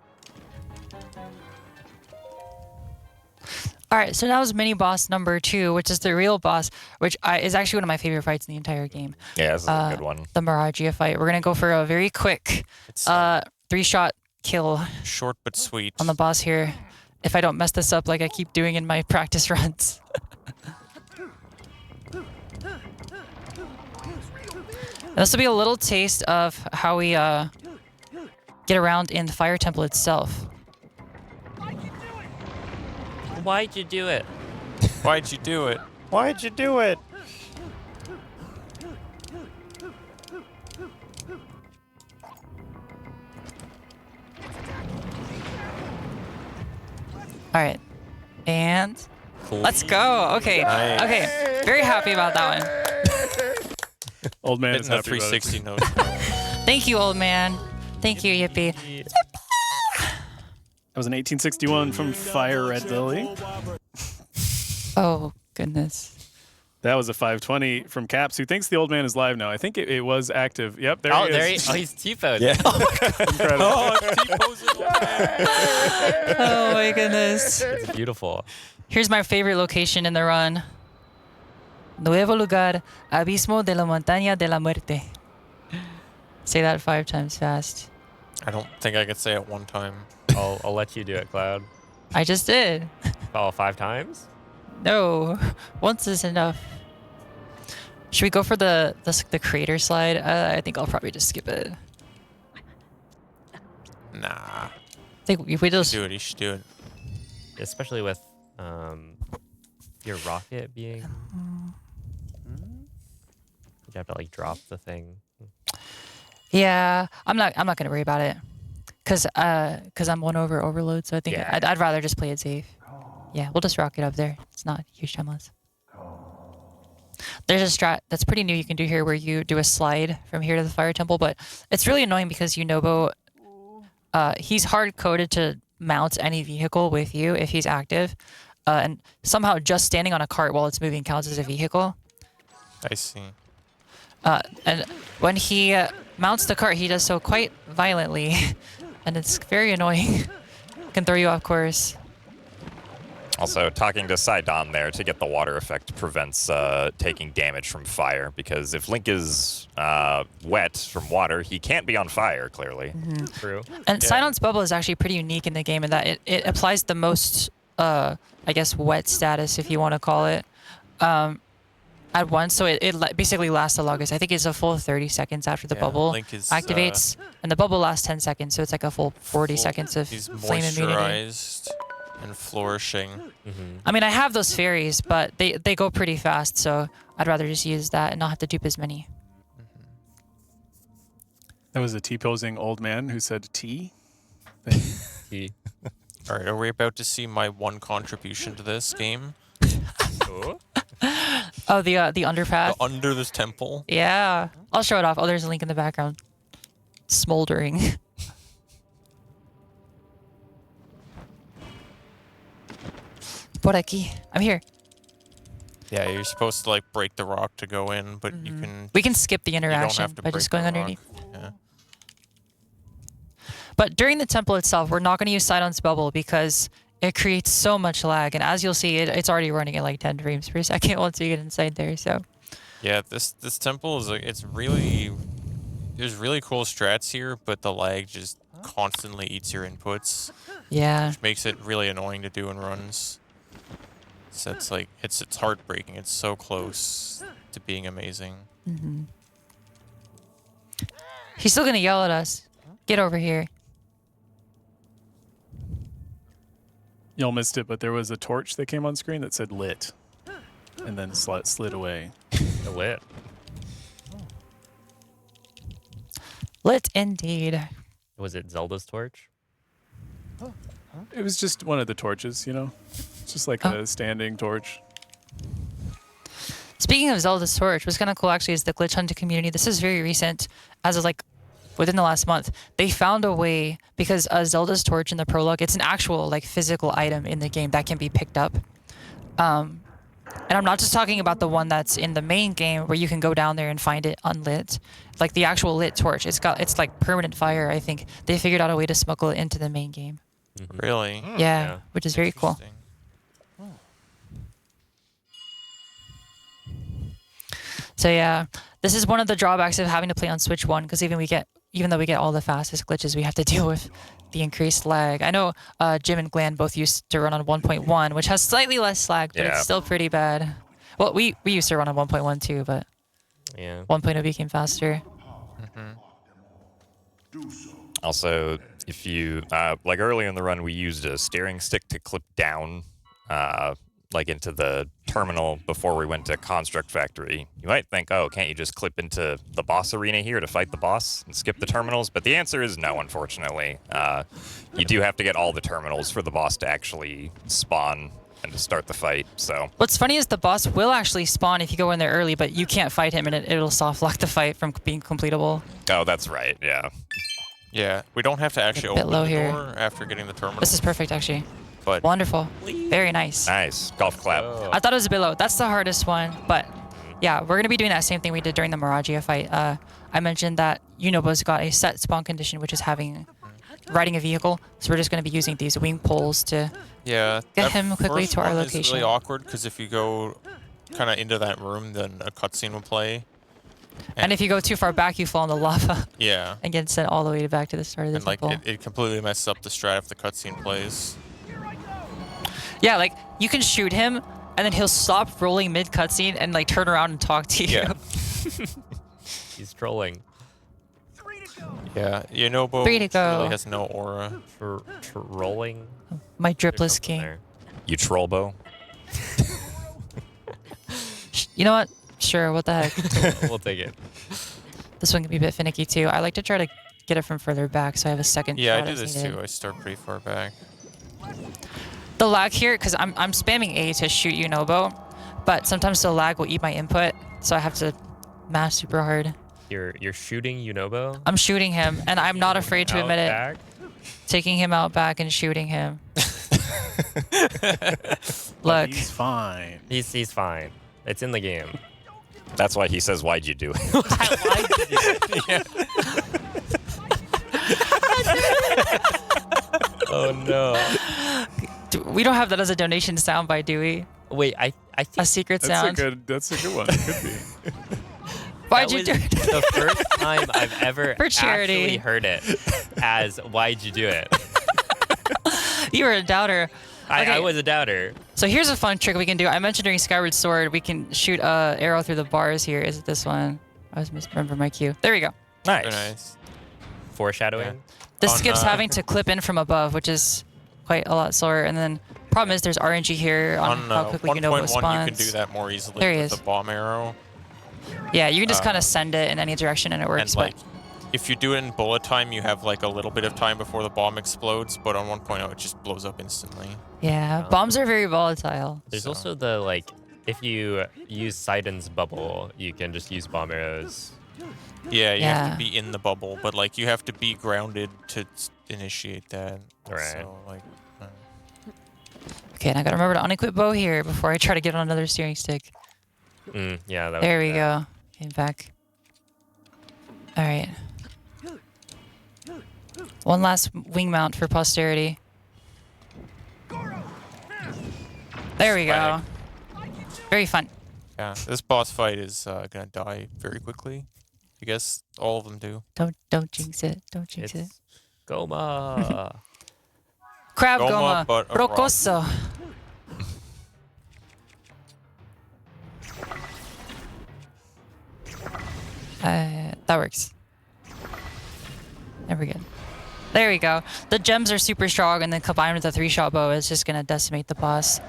All right, so that was mini boss number 2, which is the real boss, which is actually one of my favorite fights in the entire game. Yeah, this is a good one. The Miragia fight. We're gonna go for a very quick It's 3-shot kill short but sweet. on the boss here. If I don't mess this up like I keep doing in my practice runs. And this will be a little taste of how we get around in the Fire Temple itself. Why'd you do it? Why'd you do it? Why'd you do it? All right, and let's go. Okay, Nice. okay, very happy about that one. Old man is Hitting the happy about it. 360 note. Thank you, old man. Thank you, Yippee. That was an 1861 from Fire Red Lily. Oh goodness. That was a 520 from Caps, who thinks the old man is live now. I think it was active. Yep, there Oh, he is. he's T-posed. Yeah. Incredible. Oh my goodness. It's beautiful. Here's my favorite location in the run. Nuevo lugar, abismo de la montaña de la muerte. Say that 5 times fast. I don't think I could say it one time. I'll let you do it, Cloud. I just did. Oh, 5 times? No, once is enough. Should we go for the creator slide? I think I'll probably just skip it. Nah. I think if we just Do it. You should do it. Especially with your rocket being. You have to like drop the thing. yeah, I'm not gonna worry about it, cause I'm 1 over overload. So I think Yeah. I'd rather just play it safe. Yeah, we'll just rock it up there. It's not huge time loss. There's a strat that's pretty new you can do here where you do a slide from here to the Fire Temple, but it's really annoying because Yunobo, he's hard-coded to mount any vehicle with you if he's active, and somehow just standing on a cart while it's moving counts as a vehicle. I see. And when he mounts the cart, he does so quite violently, and it's very annoying. Can throw you off course. Also, talking to Sidon there to get the water effect prevents taking damage from fire, because if Link is wet from water, he can't be on fire, clearly. True. And Sidon's bubble is actually pretty unique in the game in that it applies the most, I guess, wet status, if you want to call it, at once. So it basically lasts the longest. I think it's a full 30 seconds after the Yeah, bubble Link is, activates. And the bubble lasts 10 seconds, so it's like a full 40 seconds of He's flame immunity. moisturized and flourishing. I mean, I have those fairies, but they go pretty fast, so I'd rather just use that and not have to dupe as many. That was a T-posing old man who said T. T. All right, are we about to see my one contribution to this game? Oh, the underpath. Under this temple. Yeah, I'll show it off. Oh, there's a link in the background, smoldering. Por aquí. I'm here. Yeah, you're supposed to like break the rock to go in, but you can. We can skip the You don't interaction have to by break just the going rock. underneath. Yeah. But during the temple itself, we're not going to use Sidon's bubble because it creates so much lag. And as you'll see, it's already running at like 10 frames per second once we get inside there. So Yeah, this temple is like there's really cool strats here, but the lag just constantly eats your inputs, yeah, which makes it really annoying to do in runs. So it's like it's heartbreaking. It's so close to being amazing. he's still going to yell at us. Get over here. y'all missed it, but there was a torch that came on screen that said lit, and then slid away. Lit. Lit indeed. Was it Zelda's torch? It was just one of the torches, you know? It's just like a standing torch. Speaking of Zelda's Torch, what's kind of cool actually is the glitch hunting community. This is very recent, as of like within the last month. They found a way, because Zelda's Torch in the prologue, it's an actual like physical item in the game that can be picked up. And I'm not just talking about the one that's in the main game where you can go down there and find it unlit. Like the actual lit torch, it's like permanent fire. I think they figured out a way to smuggle it into the main game. Really? Yeah, which is very cool. Interesting. So yeah, this is one of the drawbacks of having to play on Switch 1, because even though we get all the fastest glitches, we have to deal with the increased lag. I know Jim and Glenn both used to run on 1.1, which has slightly less lag, but it's still pretty bad. Well, we used to run on 1.1 too, but 1.0 became faster. Also, if you like earlier in the run, we used a steering stick to clip down, like into the terminal before we went to Construct Factory. You might think, oh, can't you just clip into the boss arena here to fight the boss and skip the terminals? But the answer is no, unfortunately. You do have to get all the terminals for the boss to actually spawn and to start the fight. So what's funny is the boss will actually spawn if you go in there early, but you can't fight him, and it'll soft lock the fight from being completable. Oh, that's right. Yeah. Yeah, we don't have to actually A bit open low the here. door after getting the terminal. This is perfect, actually. But Wonderful. Very nice. Nice. Golf clap. I thought it was a bit low. That's the hardest one, but yeah, we're going to be doing that same thing we did during the Miragia fight. I mentioned that Unobo's got a set spawn condition, which is riding a vehicle, so we're just going to be using these wing poles to yeah, get him quickly first to our one location. Is really awkward because if you go kind of into that room, then a cutscene will play. And if you go too far back, you fall in the lava Yeah. and get sent all the way back to the start of the And like temple. it completely messes up the strat if the cutscene plays. Yeah, like you can shoot him, and then he'll stop rolling mid cutscene and like turn around and talk to you. Yeah. He's trolling. Yeah, Yunobo 3 to go. really has no aura. Trolling. My There's dripless something king. there. You trollbo. You know what? Sure, what the heck. We'll take it. This one can be a bit finicky too. I like to try to get it from further back, so I have a second Yeah, I shot do as this needed. too. I start pretty far back. The lag here, because I'm spamming A to shoot Unobo, but sometimes the lag will eat my input, so I have to mash super hard. You're shooting Unobo. I'm shooting him, and I'm not afraid to admit it. Back. Taking him out back and shooting him. But Look, he's fine. He's fine. It's in the game. That's why he says, "Why'd you do it?" Oh no. we don't have that as a donation soundbite, do we? Wait, I A think secret That's sound. a good one. It could be. Why'd that you was do it? the first time I've ever For charity. actually heard it as "Why'd you do it?" You were a doubter. I Okay. was a doubter. So here's a fun trick we can do. I mentioned during Skyward Sword, we can shoot a arrow through the bars here. Is it this one? I was misremembering my cue. There we go. Nice. Very nice. Foreshadowing. This On, skips having to clip in from above, which is quite a lot slower. And then problem is there's RNG here on On how quickly Unobo 1.1, spawns. you can do that more easily There he with is. the bomb arrow. Yeah, you can just kind of send it in any direction and it works. And like, if you do it in bullet time, you have like a little bit of time before the bomb explodes. But on 1.0, it just blows up instantly. yeah, bombs are very volatile. There's So- also the like, if you use Sidon's bubble, you can just use bomb arrows. Yeah, you have Yeah. to be in the bubble, but like you have to be grounded to initiate that. Right. So like, Okay, and I gotta remember to unequip bow here before I try to get on another steering stick. Yeah. That There was we go. Came back. All right. One last wing mount for posterity. There we go. Very fun. yeah, this boss fight is gonna die very quickly. I guess all of them do. Don't jinx it. Don't jinx it. It's Goma. Crab Goma, Goma. but a rock. Rocoso. That works. There we go. There we go. The gems are super strong, and then combined with the 3-shot bow, it's just gonna decimate the boss.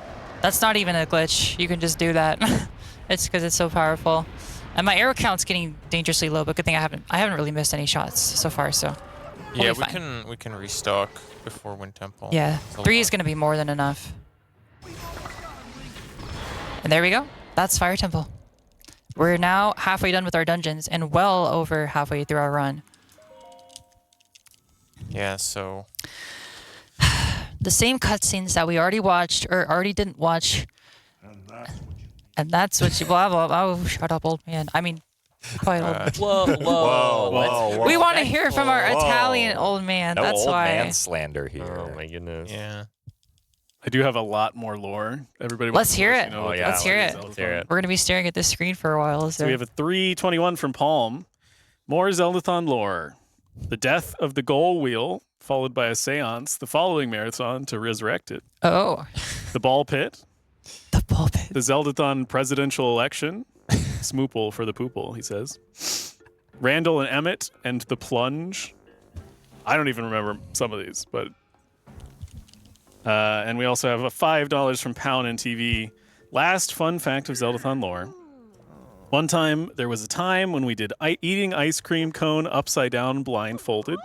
That's not even a glitch. You can just do that. It's because it's so powerful. And my arrow count's getting dangerously low, but good thing I haven't really missed any shots so far. So we'll Yeah, be fine. we can restock before Wind Temple. Yeah, It's a 3 lot. is gonna be more than enough. And there we go. That's Fire Temple. We're now halfway done with our dungeons and well over halfway through our run. Yeah, so The same cutscenes that we already watched or already didn't watch. And that's what you blah blah blah. Oh, shut up, old man. I mean, quite old. Whoa. We want to hear from our Whoa. Italian old man. No that's old why. man slander here. Oh my goodness. yeah. I do have a lot more lore. Everybody, Let's wants to hear let it. you know Oh, what yeah, let's hear it. Let's hear it. We're gonna be staring at this screen for a while. So we have a 321 from Palm. More Zeldathon lore. The death of the goal wheel, followed by a seance, the following marathon to resurrect it. Oh, The ball pit, the pulpit. the Zeldathon presidential election, Smoople for the poople, he says. Randall and Emmett and the plunge. I don't even remember some of these, but. And we also have a $5 from Pound and TV. Last fun fact of Zeldathon lore. One time, there was a time when we did eating ice cream cone upside down blindfolded.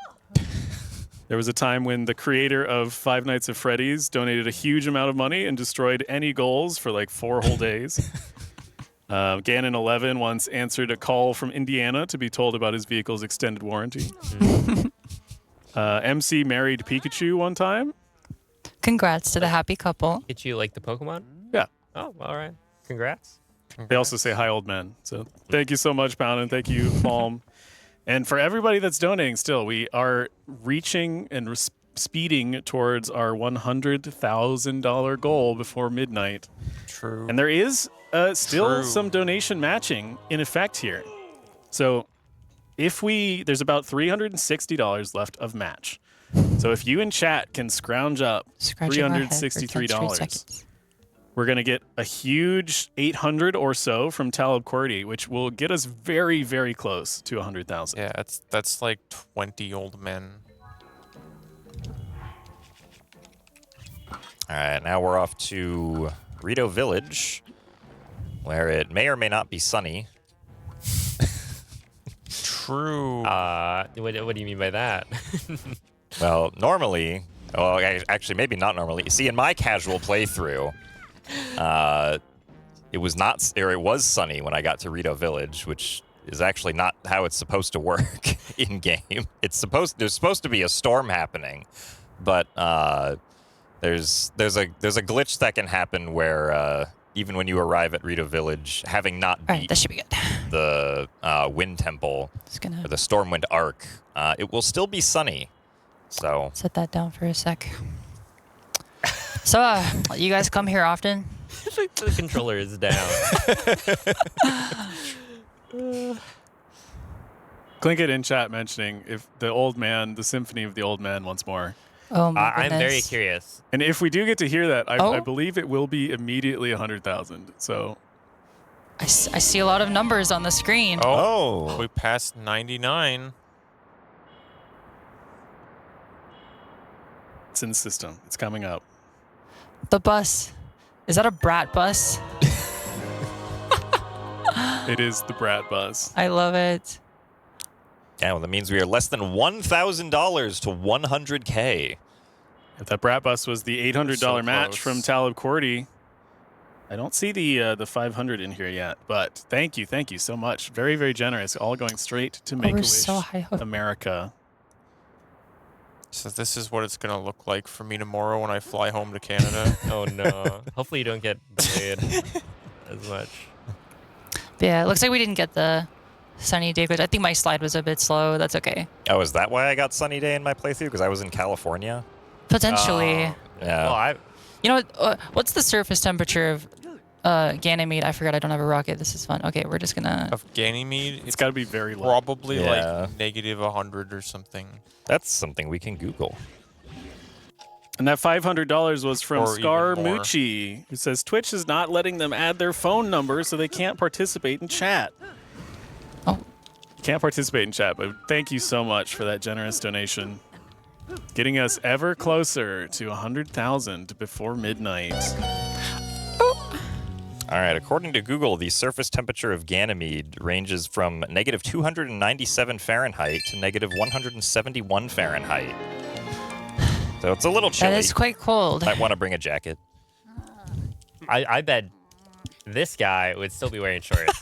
There was a time when the creator of Five Nights at Freddy's donated a huge amount of money and destroyed any goals for like 4 whole days. Ganon11 once answered a call from Indiana to be told about his vehicle's extended warranty. MC married Pikachu one time. Congrats to the happy couple. Get you like the Pokemon? Yeah. Oh, all right. Congrats. They also say hi, old man. So thank you so much, Pound, and thank you, Palm. And for everybody that's donating still, we are reaching and speeding towards our $100,000 goal before midnight. True. And there is still True. some donation matching in effect here. So there's about $360 left of match. So if you in chat can scrounge up Scratching our head for 10 straight $363, seconds. we're going to get a huge 800 or so from Talib Kordi, which will get us very, very close to 100,000. Yeah, that's like 20 old men. All right, now we're off to Rito Village, where it may or may not be sunny. True. What do you mean by that? Well, normally, well, actually, maybe not normally. See, in my casual playthrough, it was sunny when I got to Rito Village, which is actually not how it's supposed to work in game. There's supposed to be a storm happening, but there's a glitch that can happen where even when you arrive at Rito Village, having not All right, beat that should be good. the Wind Temple Just gonna or the Stormwind Arc, it will still be sunny. So set that down for a sec. So, you guys come here often? The controller is down. Clinkit in chat mentioning if the Symphony of the Old Man once more. Oh my I'm very goodness. curious. And if we do get to hear that, I Oh. believe it will be immediately 100,000. So I see a lot of numbers on the screen. oh, We passed 99. it's in the system. It's coming up. The bus. Is that a brat bus? It is the Brat Bus. I love it. yeah, well, that means we are less than $1,000 to 100K. If that Brat Bus was the $800 So match close. from Talib Kordi, I don't see the 500 in here yet. But thank you so much. Very, very generous. All going straight to Oh, Make a we're Wish so high up. America. So this is what it's gonna look like for me tomorrow when I fly home to Canada. Oh no. Hopefully you don't get delayed as much. But yeah, it looks like we didn't get the sunny day glitch. I think my slide was a bit slow. That's okay. Oh, is that why I got sunny day in my playthrough? Because I was in California? Potentially. Yeah. Well, You know what? What's the surface temperature of Ganymede? I forgot. I don't have a rocket. This is fun. Okay, we're just gonna. Of Ganymede, It's got to be very low. probably Yeah. like negative 100 or something. That's something we can Google. And that $500 was from Or even Scar more. Mucci, who says Twitch is not letting them add their phone number, so they can't participate in chat. Oh. Can't participate in chat, but thank you so much for that generous donation. getting us ever closer to 100,000 before midnight. All right, according to Google, the surface temperature of Ganymede ranges from negative 297 Fahrenheit to negative 171 Fahrenheit. So it's a little chilly. That is quite cold. Might want to bring a jacket. I bet this guy would still be wearing shorts.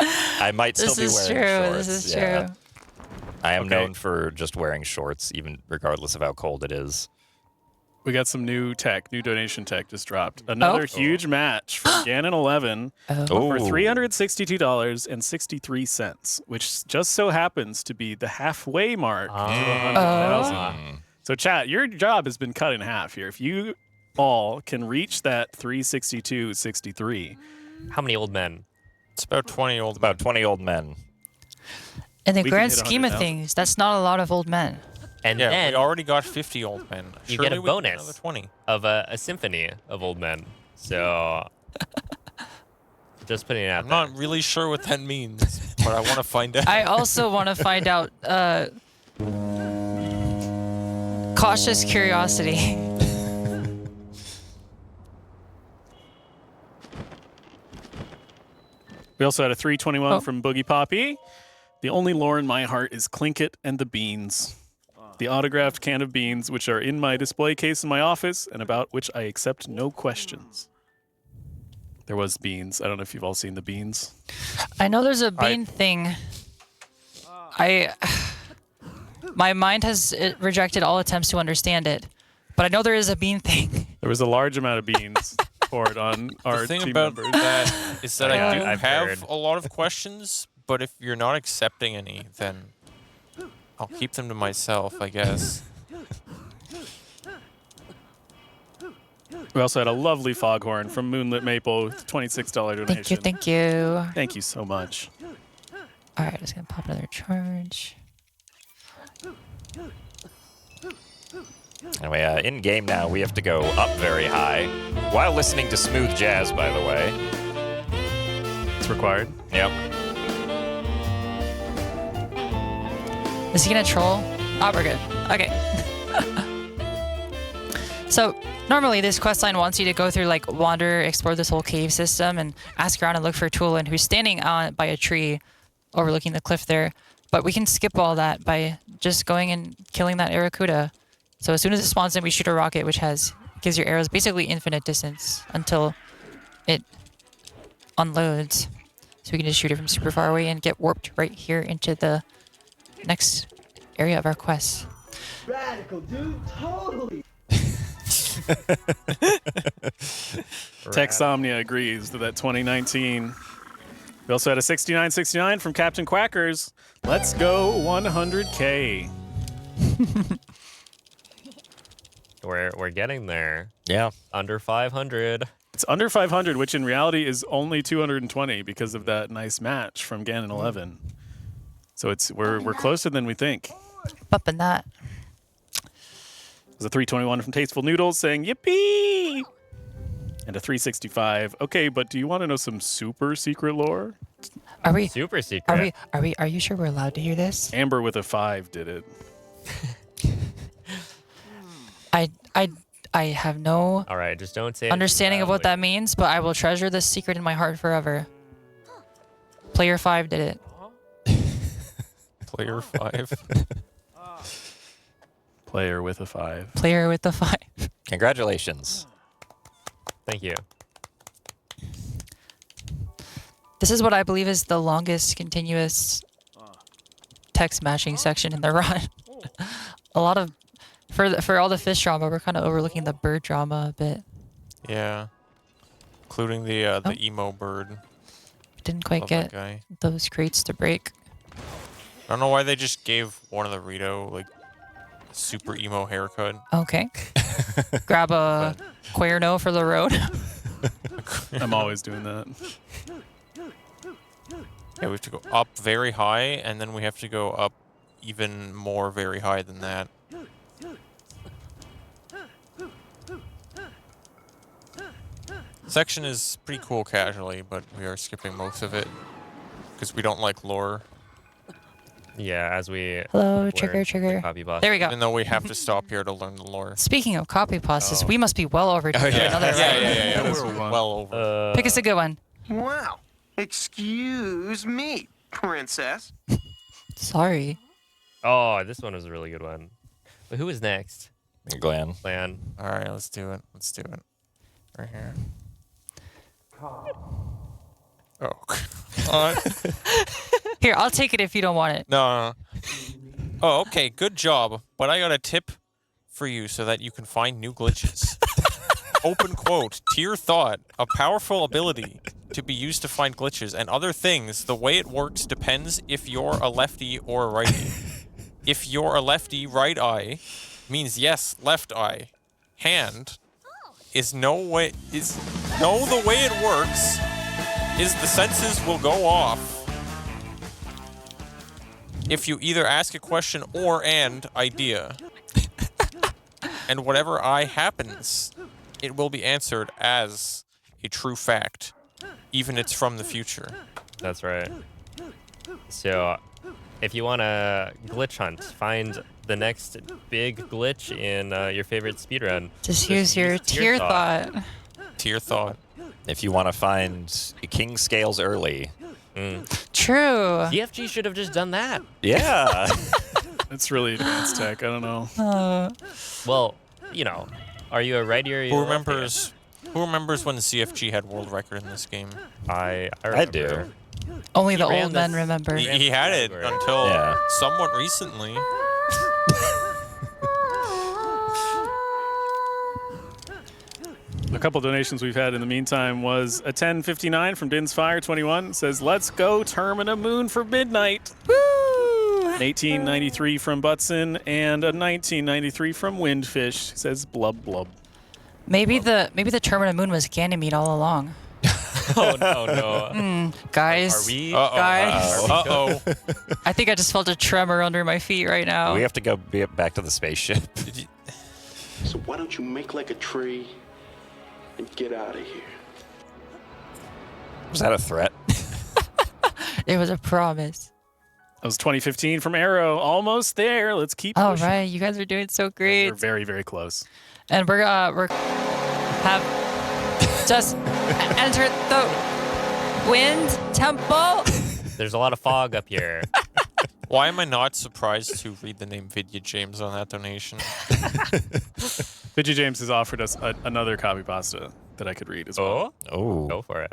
I might still be wearing shorts. This is yeah. true. I am Okay. known for just wearing shorts, even regardless of how cold it is. We got some new donation tech just dropped. Another huge match from Ganon 11 for Oh. $362.63, which just so happens to be the halfway mark to 100,000. So, chat, your job has been cut in half here. If you all can reach that 362.63, How many old men? It's about 20 old. About 20 old men. In the We can grand hit scheme of 100,000. things, that's not a lot of old men. And Yeah, then we already got 50 old men. you Surely get a we can bonus another 20. of a symphony of old men. So just putting it out I'm there. not really sure what that means, but I want to find out. I also want to find out. Cautious curiosity. we also had a 321 from Boogie Poppy. The only lore in my heart is Clinket and the Beans. The autographed can of beans, which are in my display case in my office, and about which I accept no questions. There was beans. I don't know if you've all seen the beans. I know there's a bean thing. My mind has rejected all attempts to understand it, but I know there is a bean thing. There was a large amount of beans poured on our The thing team about members. that is that I do I've have heard. a lot of questions, but if you're not accepting any, then I'll keep them to myself, I guess. We also had a lovely foghorn from Moonlit Maple with $26 donation. Thank you. Thank you so much. All right, just gonna pop another charge. Anyway, in game now, we have to go up very high while listening to smooth jazz, by the way. It's required. Yep. Is he gonna troll? Oh, we're good. Okay. So normally this questline wants you to go through, like, wander, explore this whole cave system, and ask around and look for Tulin, who's standing by a tree overlooking the cliff there. But we can skip all that by just going and killing that Aracuda. So as soon as it spawns in, we shoot a rocket, which gives your arrows basically infinite distance until it unloads. So we can just shoot it from super far away and get warped right here into the next area of our quest. Radical, dude. Totally. Texomnia agrees to that 2019. We also had a 6969 from Captain Quackers. Let's go 100K. We're getting there. Yeah. Under 500. It's under 500, which in reality is only 220 because of that nice match from Ganon 11. So we're closer than we think. Bumping that. There's a 321 from Tasteful Noodles saying yippee, and a 365. Okay, but do you want to know some super secret lore? Are we? Super secret. Are you sure we're allowed to hear this? Amber with a 5 did it. I have no All right, just don't say it too understanding of what loudly. that means, but I will treasure this secret in my heart forever. Player 5 did it. Player 5. Player with a 5. Player with the 5. Congratulations. Thank you. This is what I believe is the longest continuous text matching section in the run. A lot of for all the fish drama, we're kind of overlooking the bird drama a bit. Yeah. Including the emo bird. Didn't quite Love get that guy. those crates to break. I don't know why they just gave one of the Rito like super emo haircut. Okay. Grab a Cuerno for the road. I'm always doing that. Yeah, we have to go up very high, and then we have to go up even more very high than that. Section is pretty cool casually, but we are skipping most of it because we don't like lore. Yeah, as we Hello, learn trigger, the trigger. copy boss. There we go. Even though we have to stop here to learn the lore. Speaking of copy pastas, we must be well overdue for another Yeah. That is We're one. well over. Pick us a good one. Wow. Excuse me, princess. Sorry. Oh, this one was a really good one. But who was next? Glenn. Plan. All right, let's do it. Let's do it. Right here. Oh. Here, I'll take it if you don't want it. No. Oh, okay. Good job. But I got a tip for you so that you can find new glitches. Open quote. Tier thought. A powerful ability to be used to find glitches and other things. The way it works depends if you're a lefty or a righty. If you're a lefty, right eye means yes, left eye. Hand is the way it works is the senses will go off if you either ask a question or and idea. And whatever eye happens, it will be answered as a true fact, even it's from the future. That's right. So, if you want to glitch hunt, find the next big glitch in your favorite speedrun. Just use your tier thought. Tier thought. If you want to find king scales early. True. DFG should have just done that. Yeah. That's really advanced tech. I don't know. Well, are you a righty or are you Who a lefty? remembers when CFG had world record in this game? I do. remember. Only the ran old men this- remember. He had it category. until Yeah. somewhat recently. A couple donations we've had in the meantime was a 1059 from Din's Fire 21 says, "Let's go Termina Moon for midnight." Woo! An 1893 from Butson and a 1993 from Windfish says blub blub. Maybe the Termina Moon was Ganymede all along. Oh, no. Guys, Are we? guys, Uh-oh. I think I just felt a tremor under my feet right now. We have to go back to the spaceship. So why don't you make like a tree and get out of here? Was that a threat? It was a promise. That was 2015 from Arrow. Almost there. Let's keep All pushing. right, you guys are doing so We're great, very, very close. and we're have just entered the wind temple. There's a lot of fog up here. Why am I not surprised to read the name Vidya James on that donation? Vidya James has offered us another copy pasta that I could read as well. Oh, Oh. go for it.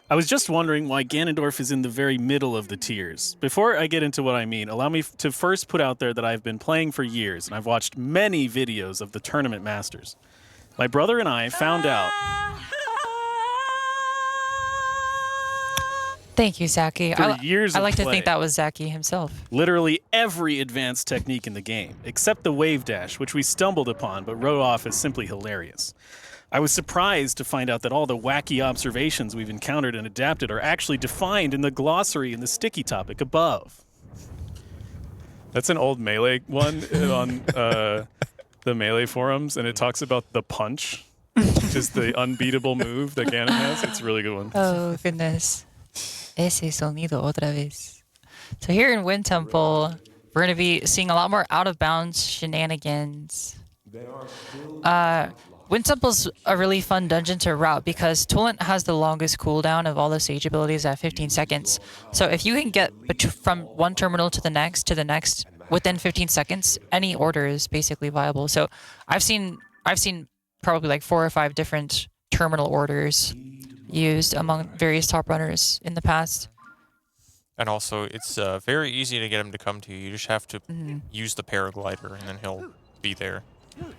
I was just wondering why Ganondorf is in the very middle of the tiers. Before I get into what I mean, allow me to first put out there that I've been playing for years, and I've watched many videos of the Tournament Masters. My brother and I found out. Thank you, Zaki. Through years I of like to play. think that was Zaki himself. Literally every advanced technique in the game, except the wave dash, which we stumbled upon but wrote off as simply hilarious. I was surprised to find out that all the wacky observations we've encountered and adapted are actually defined in the glossary in the sticky topic above. That's an old Melee one on the Melee forums, and it talks about the punch, which is the unbeatable move that Ganon has. It's a really good one. Oh, goodness. Ese sonido otra vez. So here in Wind Temple, we're going to be seeing a lot more out-of-bounds shenanigans. Wind Temple's a really fun dungeon to route because Tolant has the longest cooldown of all the Sage abilities at 15 seconds. So if you can get from one terminal to the next within 15 seconds, any order is basically viable. So I've seen probably like 4 or 5 different terminal orders used among various top runners in the past. And also, it's very easy to get him to come to you. You just have to use the paraglider, and then he'll be there.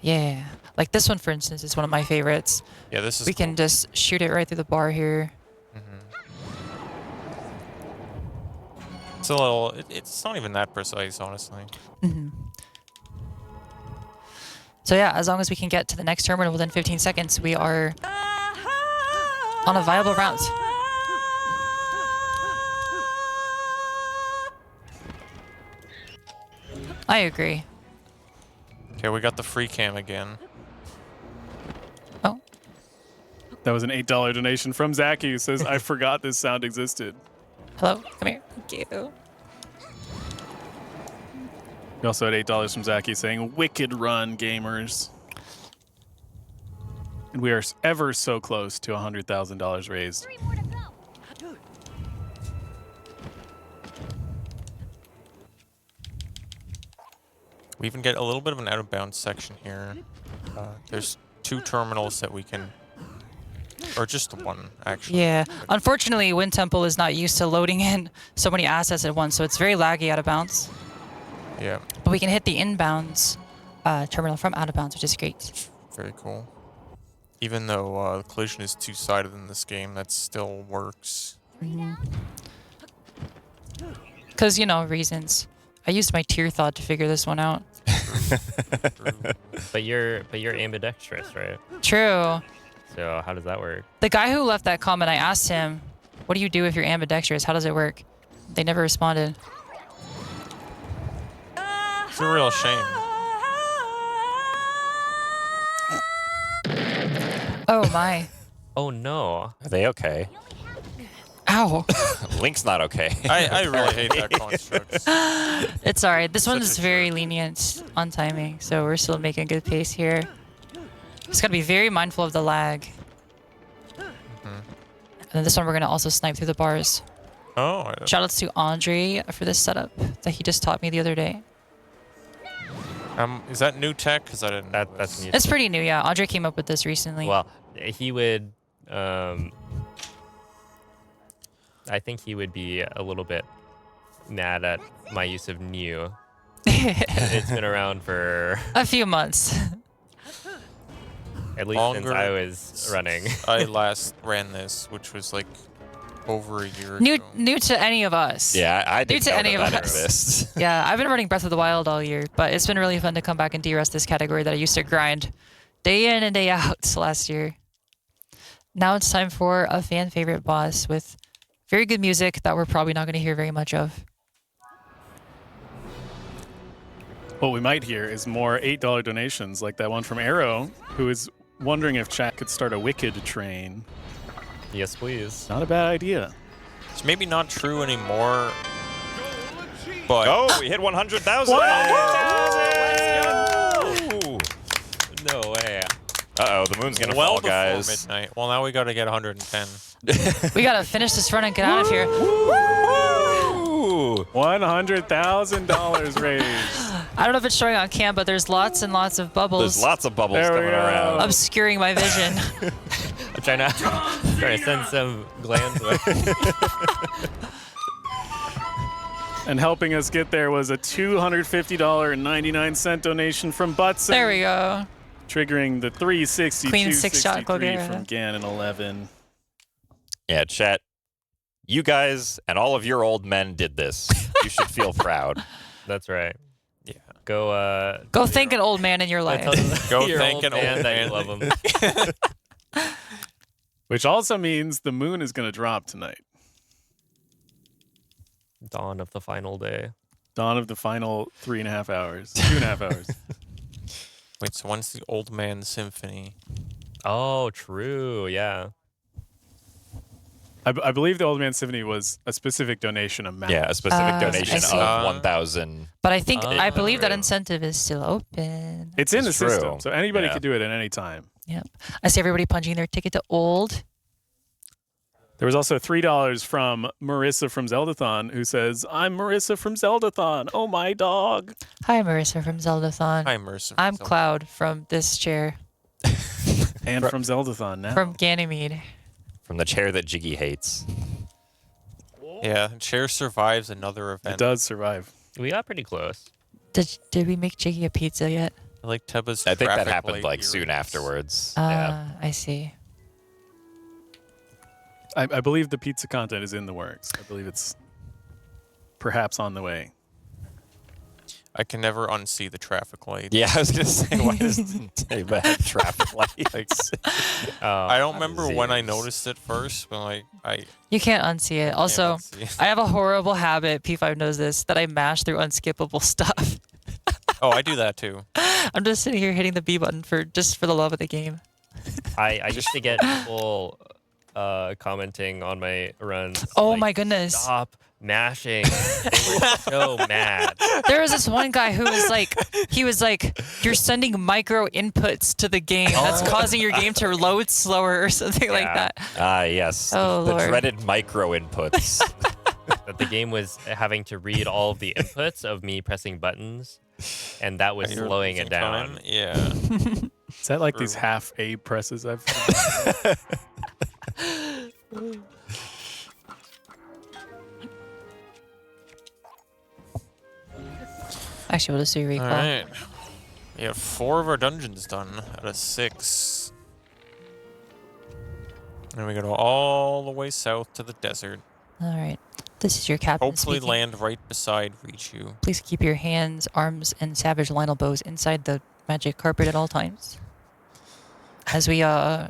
Yeah, like this one, for instance, is one of my favorites. Yeah, this is We can just shoot it right through the bar here. It's a little... It's not even that precise, honestly. So yeah, as long as we can get to the next terminal within 15 seconds, we are on a viable route. I agree. Okay, we got the free cam again. Oh, That was an $8 donation from Zaki, who says, "I forgot this sound existed." hello, come here. Thank you. We also had $8 from Zaki saying, "Wicked run, gamers." And we are ever so close to $100,000 raised. We even get a little bit of an out of bounds section here. There's 2 terminals that we can, or just one actually. Yeah. Unfortunately, Wind Temple is not used to loading in so many assets at once, so it's very laggy out of bounds. Yeah. But we can hit the inbounds terminal from out of bounds, which is great. Very cool. Even though the collision is 2-sided in this game, that still works. Because, you know, reasons. I used my tear thought to figure this one out. But you're ambidextrous, right? True. So how does that work? The guy who left that comment, I asked him, what do you do if you're ambidextrous? How does it work? They never responded. It's a real shame. Oh, my. Oh no. Are they okay? Ow. Link's not okay. I really hate that construct. It's all right. This Such one's a very lenient on timing, so we're still making good pace here. Just got to be very mindful of the lag. And then this one, we're going to also snipe through the bars. Oh. Shoutouts to Andre for this setup that he just taught me the other day. Is that new tech? Because I didn't. That's new. It's pretty new, yeah. Andre came up with this recently. Well, he would. I think he would be a little bit mad at my use of new. It's been around for a few months. At least since I was running. I last ran this, which was like over a year ago. New to any of us. Yeah, I didn't New to know any that of that us. exists. Yeah, I've been running Breath of the Wild all year, but it's been really fun to come back and de-rest this category that I used to grind day in and day out last year. Now it's time for a fan favorite boss with very good music that we're probably not going to hear very much of. What we might hear is more $8 donations like that one from Arrow, who is wondering if chat could start a Wicked train. Yes, please. Not a bad idea. It's maybe not true anymore, but... Oh, we hit 100,000! No way. Uh-oh, the moon's gonna well fall, guys. before midnight. Well, now we got to get 110. We got to finish this run and get out of here. $100,000 raised. I don't know if it's showing on cam, but there's lots and lots of bubbles. There's lots of bubbles There we coming go. around. obscuring my vision. I'm trying to send some glands away. And helping us get there was a $250.99 donation from Butson. There we go. Triggering the 362 Clean 6-shot Cloguera. from Ganon11. Yeah, chat. You guys and all of your old men did this. You should feel proud. That's right. Yeah. Go Thank an old man in your life. Go your thank an old that man. you love him. Which also means the moon is going to drop tonight. Dawn of the final day. Dawn of the final 3.5 hours. 2.5 hours. Wait, so when's the Old Man Symphony? Oh, true. Yeah. I believe the Old Man Symphony was a specific donation amount. Yeah, a specific I donation see. of 1,000. But I think I believe that right. incentive is still open. It's in It's the system, true. so anybody Yeah. could do it at any time. Yep. I see everybody punching their ticket to old. There was also $3 from Marissa from Zeldathon, who says, "I'm Marissa from Zeldathon. Oh, my dog." Hi, Marissa from Zeldathon. Hi, Mercer. I'm Cloud from this chair. And from Zeldathon now. From Ganymede. From the chair that Jiggy hates. Yeah, Chair survives another It event. does survive. We got pretty close. Did we make Jiggy a pizza yet? I like Teba's I think that traffic happened light like soon earrings. afterwards. Yeah. I see. I believe the pizza content is in the works. I believe it's perhaps on the way. I can never unsee the traffic light. Yeah, I was gonna say, why doesn't Teba have traffic lights? I don't remember when I Disease. noticed it first, but like I You can't unsee it. Also, unsee it. I have a horrible habit, P5 knows this, that I mash through unskippable stuff. oh, I do that too. I'm just sitting here hitting the B button for the love of the game. I used to get people commenting on my runs. Oh like, my goodness. Stop mashing. They were so mad. There was this one guy who was like, you're sending micro inputs to the game. That's causing your game to load slower or something like that. Ah, yes. Oh, the Lord. dreaded micro inputs. That the game was having to read all of the inputs of me pressing buttons, and that was You're slowing losing it down. time? Yeah. Is that like these half A presses I've Actually, we'll just do recall. All right. We have 4 of our dungeons done out of 6. And we go all the way south to the desert. All right. This is your captain Hopefully speaking. land right beside Richu. Please keep your hands, arms, and savage Lionel bows inside the magic carpet at all times. As we I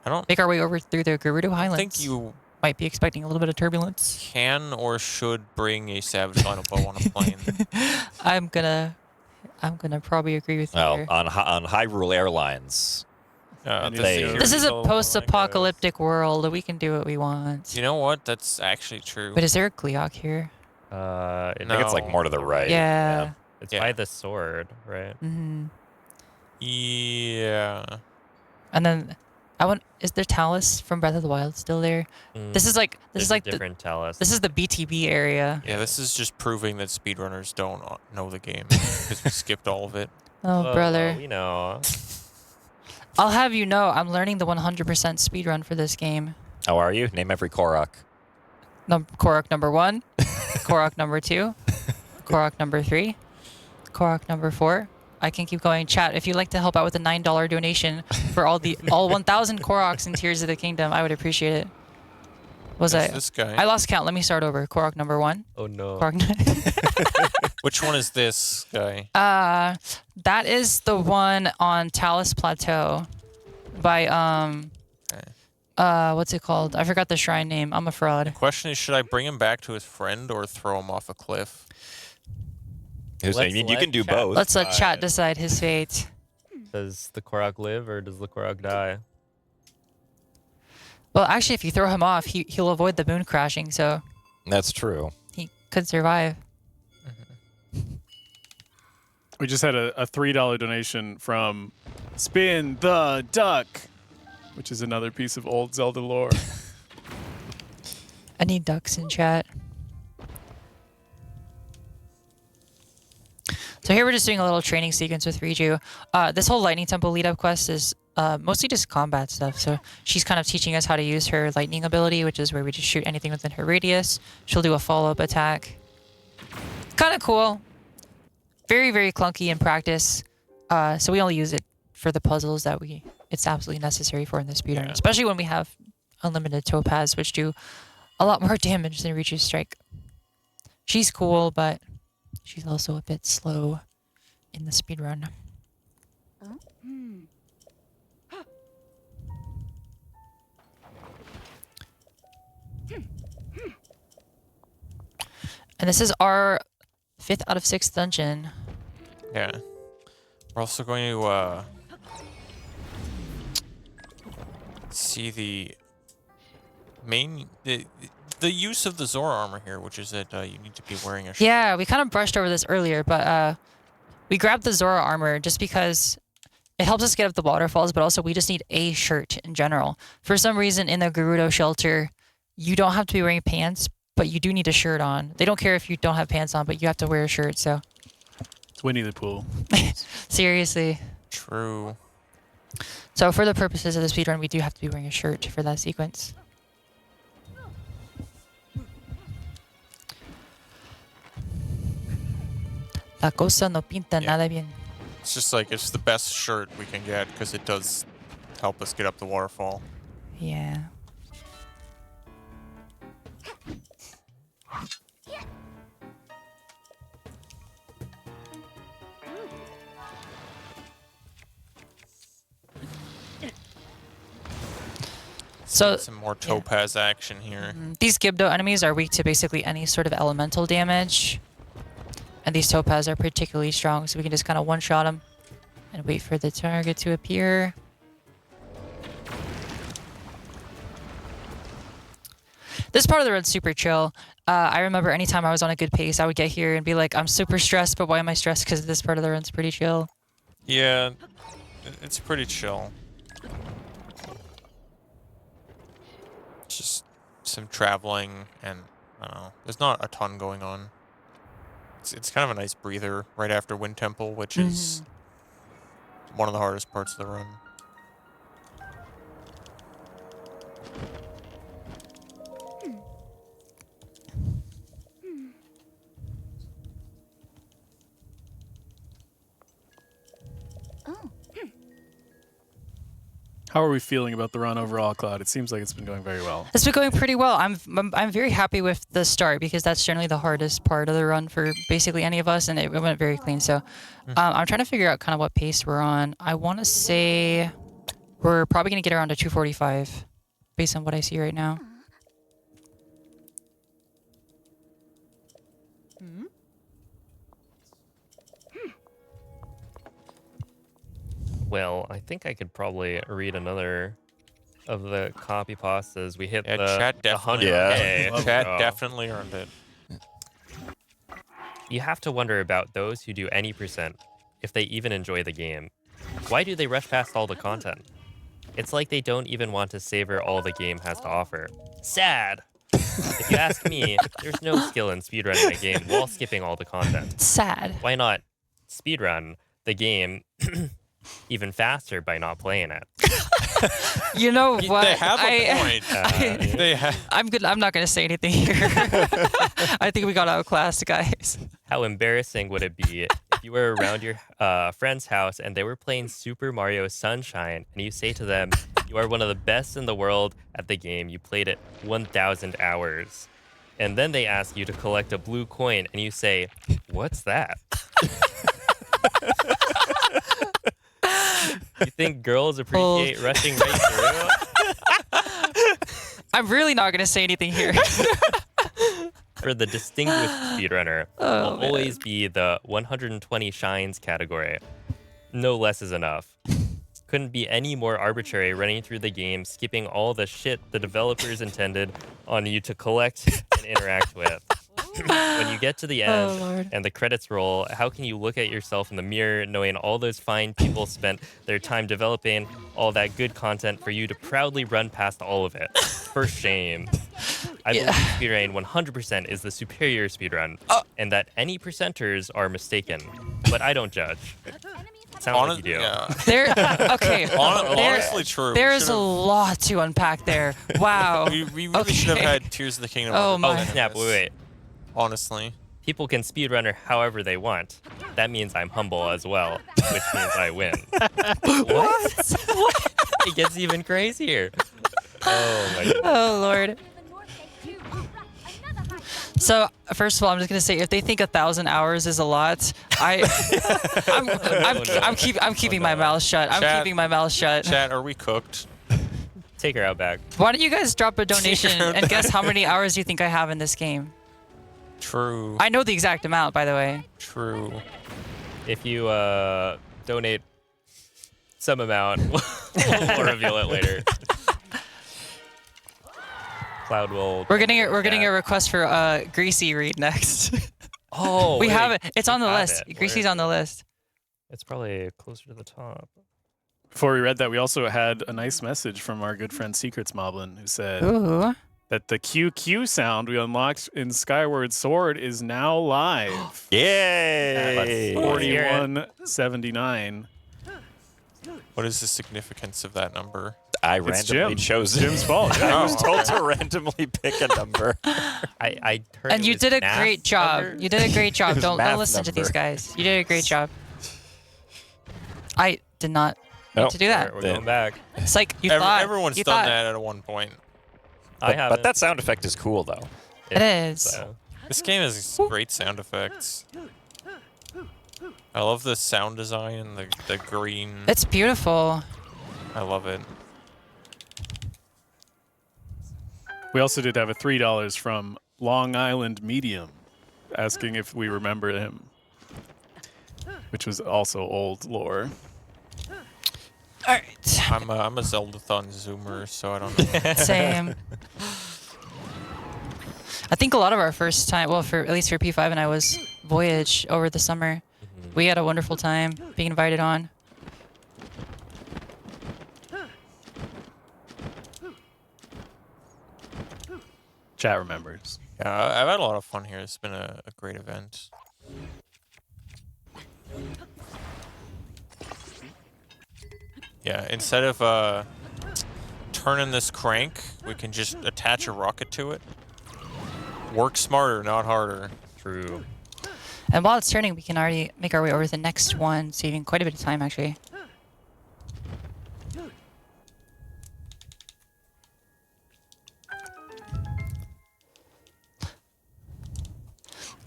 don't make our way over through the Gerudo Highlands. think you Might be expecting a little bit of turbulence. can or should bring a Savage Lionel bow on a plane. I'm gonna probably agree with you. Well, here. on Hyrule Airlines. This is a post-apocalyptic world. We can do what we want. You know what? That's actually true. But is there a Gleeok here? I think it's like more to the right. Yeah. It's by the sword, right? Mm-hmm. Yeah. And then is there Talus from Breath of the Wild still there? This is like a different Talus. This is the BTB area. Yeah, this is just proving that speedrunners don't know the game because we skipped all of it. Oh, brother. We know. I'll have you know, I'm learning the 100% speedrun for this game. How are you? Name every Korok. Korok number 1, Korok number 2, Korok number 3, Korok number 4. I can keep going. Chat, if you'd like to help out with a $9 donation for all 1,000 Koroks in Tears of the Kingdom, I would appreciate it. This guy. I lost count. Let me start over. Korok number 1. Oh no. Which one is this guy? That is the one on Talus Plateau by what's it called? I forgot the shrine name. I'm a fraud. The question is, should I bring him back to his friend or throw him off a cliff? I mean, you can do both. Let's let chat decide his fate. Does the Korok live or does the Korok die? Well, actually, if you throw him off, he'll avoid the moon crashing, so That's true. he could survive. We just had a $3 donation from Spin the Duck, which is another piece of old Zelda lore. I need ducks in chat. So here we're just doing a little training sequence with Riju. This whole Lightning Temple lead-up quest is mostly just combat stuff. So she's kind of teaching us how to use her lightning ability, which is where we just shoot anything within her radius. She'll do a follow-up attack. Kind of cool. Very, very clunky in practice. So we only use it for the puzzles that it's absolutely necessary for in the speedrun, especially when we have unlimited topaz, which do a lot more damage than Riju's strike. She's cool, but she's also a bit slow in the speedrun. And this is our 5th out of 6th dungeon. Yeah. We're also going to see the main the use of the Zora armor here, which is that you need to be wearing a shirt. Yeah, we kind of brushed over this earlier, but we grabbed the Zora armor just because it helps us get up the waterfalls, but also we just need a shirt in general. For some reason in the Gerudo shelter, you don't have to be wearing pants, but you do need a shirt on. They don't care if you don't have pants on, but you have to wear a shirt, so. It's Winnie the Pooh. Seriously. True. So for the purposes of the speedrun, we do have to be wearing a shirt for that sequence. La cosa no pinta nada bien. It's just like, it's the best shirt we can get because it does help us get up the waterfall. Yeah. So some more topaz action here. These Gibdo enemies are weak to basically any sort of elemental damage. And these topaz are particularly strong, so we can just kind of one-shot them and wait for the target to appear. This part of the run's super chill. I remember anytime I was on a good pace, I would get here and be like, I'm super stressed, but why am I stressed? Because this part of the run's pretty chill. Yeah, it's pretty chill. Just some traveling, and I don't know. There's not a ton going on. It's kind of a nice breather right after Wind Temple, which is one of the hardest parts of the run. How are we feeling about the run overall, Cloud? It seems like it's been going very well. It's been going pretty well. I'm very happy with the start because that's generally the hardest part of the run for basically any of us, and it went very clean. So I'm trying to figure out kind of what pace we're on. I want to say we're probably going to get around to 245 based on what I see right now. Well, I think I could probably read another of the copy pastas. We hit Yeah, the chat definitely. 100K. Chat Oh. definitely earned it. You have to wonder about those who do any percent, if they even enjoy the game. Why do they rush past all the content? It's like they don't even want to savor all the game has to offer. Sad! If you ask me, there's no skill in speedrunning a game while skipping all the content. Sad. Why not speedrun the game even faster by not playing it? You know what? They have a point. They have. I'm good. I'm not going to say anything here. I think we got outclassed, guys. How embarrassing would it be if you were around your friend's house and they were playing Super Mario Sunshine and you say to them, you are one of the best in the world at the game. You played it 1,000 hours. And then they ask you to collect a blue coin and you say, what's that? You think girls appreciate rushing right through? I'm really not going to say anything here. For the distinguished speedrunner, will always be the 120 shines category. No less is enough. Couldn't be any more arbitrary running through the game, skipping all the shit the developers intended on you to collect and interact with. When you get to the end and the credits roll, how can you look at yourself in the mirror knowing all those fine people spent their time developing all that good content for you to proudly run past all of it? For shame. I believe speedrunning 100% is the superior speedrun, and that any percenters are mistaken. But I don't judge. Sounds like you do. Yeah. Honestly true. There's a lot to unpack there. Wow. We really should have had Tears of the Kingdom. Oh on my. Oh snap! Wait. Honestly. People can speedrunner however they want. That means I'm humble as well, which means I win. What? What? It gets even crazier. Oh my god. Oh Lord. So first of all, I'm just gonna say, if they think 1,000 hours is a lot, I'm keeping my mouth shut. I'm keeping my mouth shut. Chat, are we cooked? Take her out back. Why don't you guys drop a donation and guess how many hours you think I have in this game? True. I know the exact amount, by the way. True. If you donate some amount, we'll reveal it later. Cloud will. We're getting a request for Greasy read next. Oh, we wait, have it. It's on the have list. it. Greasy's Where- on the list. It's probably closer to the top. Before we read that, we also had a nice message from our good friend Secrets Moblin, who said Ooh. that the QQ sound we unlocked in Skyward Sword is now live. Yay! 4179. What is the significance of that number? I It's randomly Jim. chose it. Jim's fault. I was told to randomly pick a number. I heard And it you was did a math great job. number. You did a great job. was Don't math listen to these number. guys. You did a great job. I did not mean to do that. We're going back. It's like you thought. Everyone's you done thought. that at one point. I haven't. But that sound effect is cool, though. It is. So. This game has great sound effects. I love the sound design and the green. It's beautiful. I love it. We also did have a $3 from Long Island Medium asking if we remember him, which was also old lore. All right. I'm a Zeldathon zoomer, so I don't know. Same. I think a lot of our first time, well, for at least for P5 and I, was Voyage over the summer. We had a wonderful time being invited on. Chat remembers. Yeah, I've had a lot of fun here. It's been a great event. Yeah, instead of turning this crank, we can just attach a rocket to it. Work smarter, not harder. True. And while it's turning, we can already make our way over to the next one, saving quite a bit of time, actually.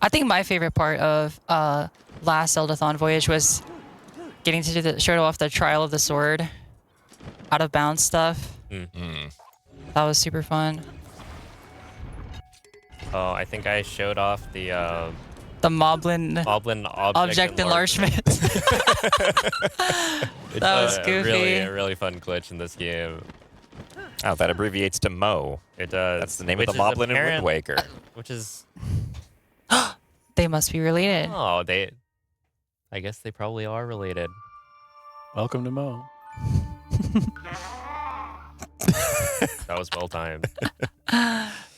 I think my favorite part of last Zeldathon Voyage was getting to do show off the Trial of the Sword out of bounds stuff. That was super fun. Oh, I think I showed off the Moblin object enlargement. That was goofy. A really fun glitch in this game. Oh, that abbreviates to Mo. It does. That's the name of the Moblin in Wind Waker. Which is... They must be related. Oh, I guess they probably are related. Welcome to Mo. That was well timed.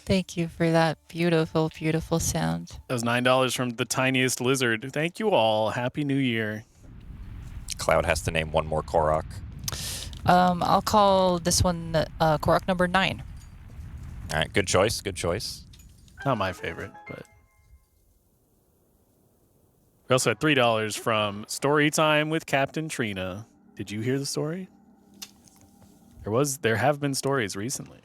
Thank you for that beautiful, beautiful sound. That was $9 from the tiniest lizard. Thank you all. Happy New Year. Cloud has to name one more Korok. I'll call this one Korok number 9. All right, good choice. Good choice. Not my favorite, but we also had $3 from Story Time with Captain Trina. Did you hear the story? There have been stories recently.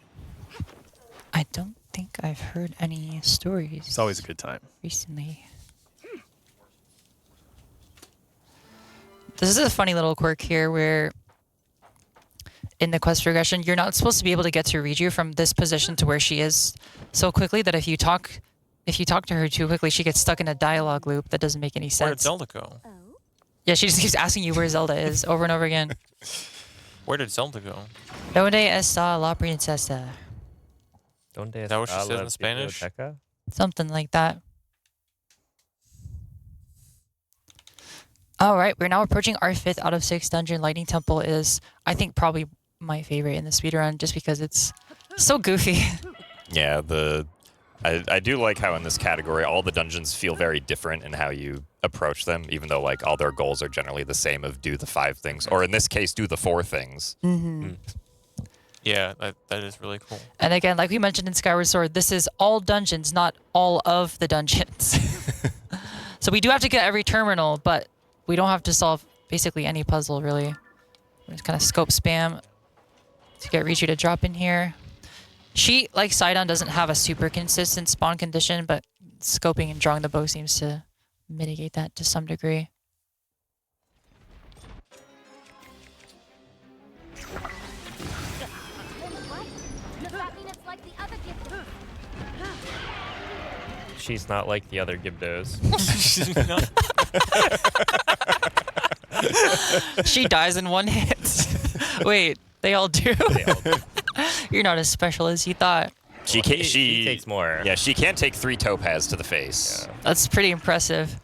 I don't think I've heard any stories. It's always a good time. Recently. This is a funny little quirk here where in the quest progression, you're not supposed to be able to get to Riju from this position to where she is so quickly that if you talk to her too quickly, she gets stuck in a dialogue loop that doesn't make any sense. Where did Zelda go? Yeah, she just keeps asking you where Zelda is over and over again. Where did Zelda go? Donde está la princesa? Donde Is that what she está says la in Spanish? biblioteca? Something like that. All right, we're now approaching our 5th out of 6 dungeon. Lightning Temple is, I think, probably my favorite in the speedrun just because it's so goofy. Yeah, I do like how in this category all the dungeons feel very different in how you approach them, even though like all their goals are generally the same of do the 5 things, or in this case, do the 4 things. Yeah, that is really cool. And again, like we mentioned in Skyward Sword, this is all dungeons, not all of the dungeons. So we do have to get every terminal, but we don't have to solve basically any puzzle, really. We just kind of scope spam to get Riju to drop in here. She, like Sidon, doesn't have a super consistent spawn condition, but scoping and drawing the bow seems to mitigate that to some degree. She's not like the other Gibdos. She dies in one hit. Wait, they all do? They all do. You're not as special as you thought. She takes more. Yeah, she can take 3 topaz to the face. Yeah. That's pretty impressive.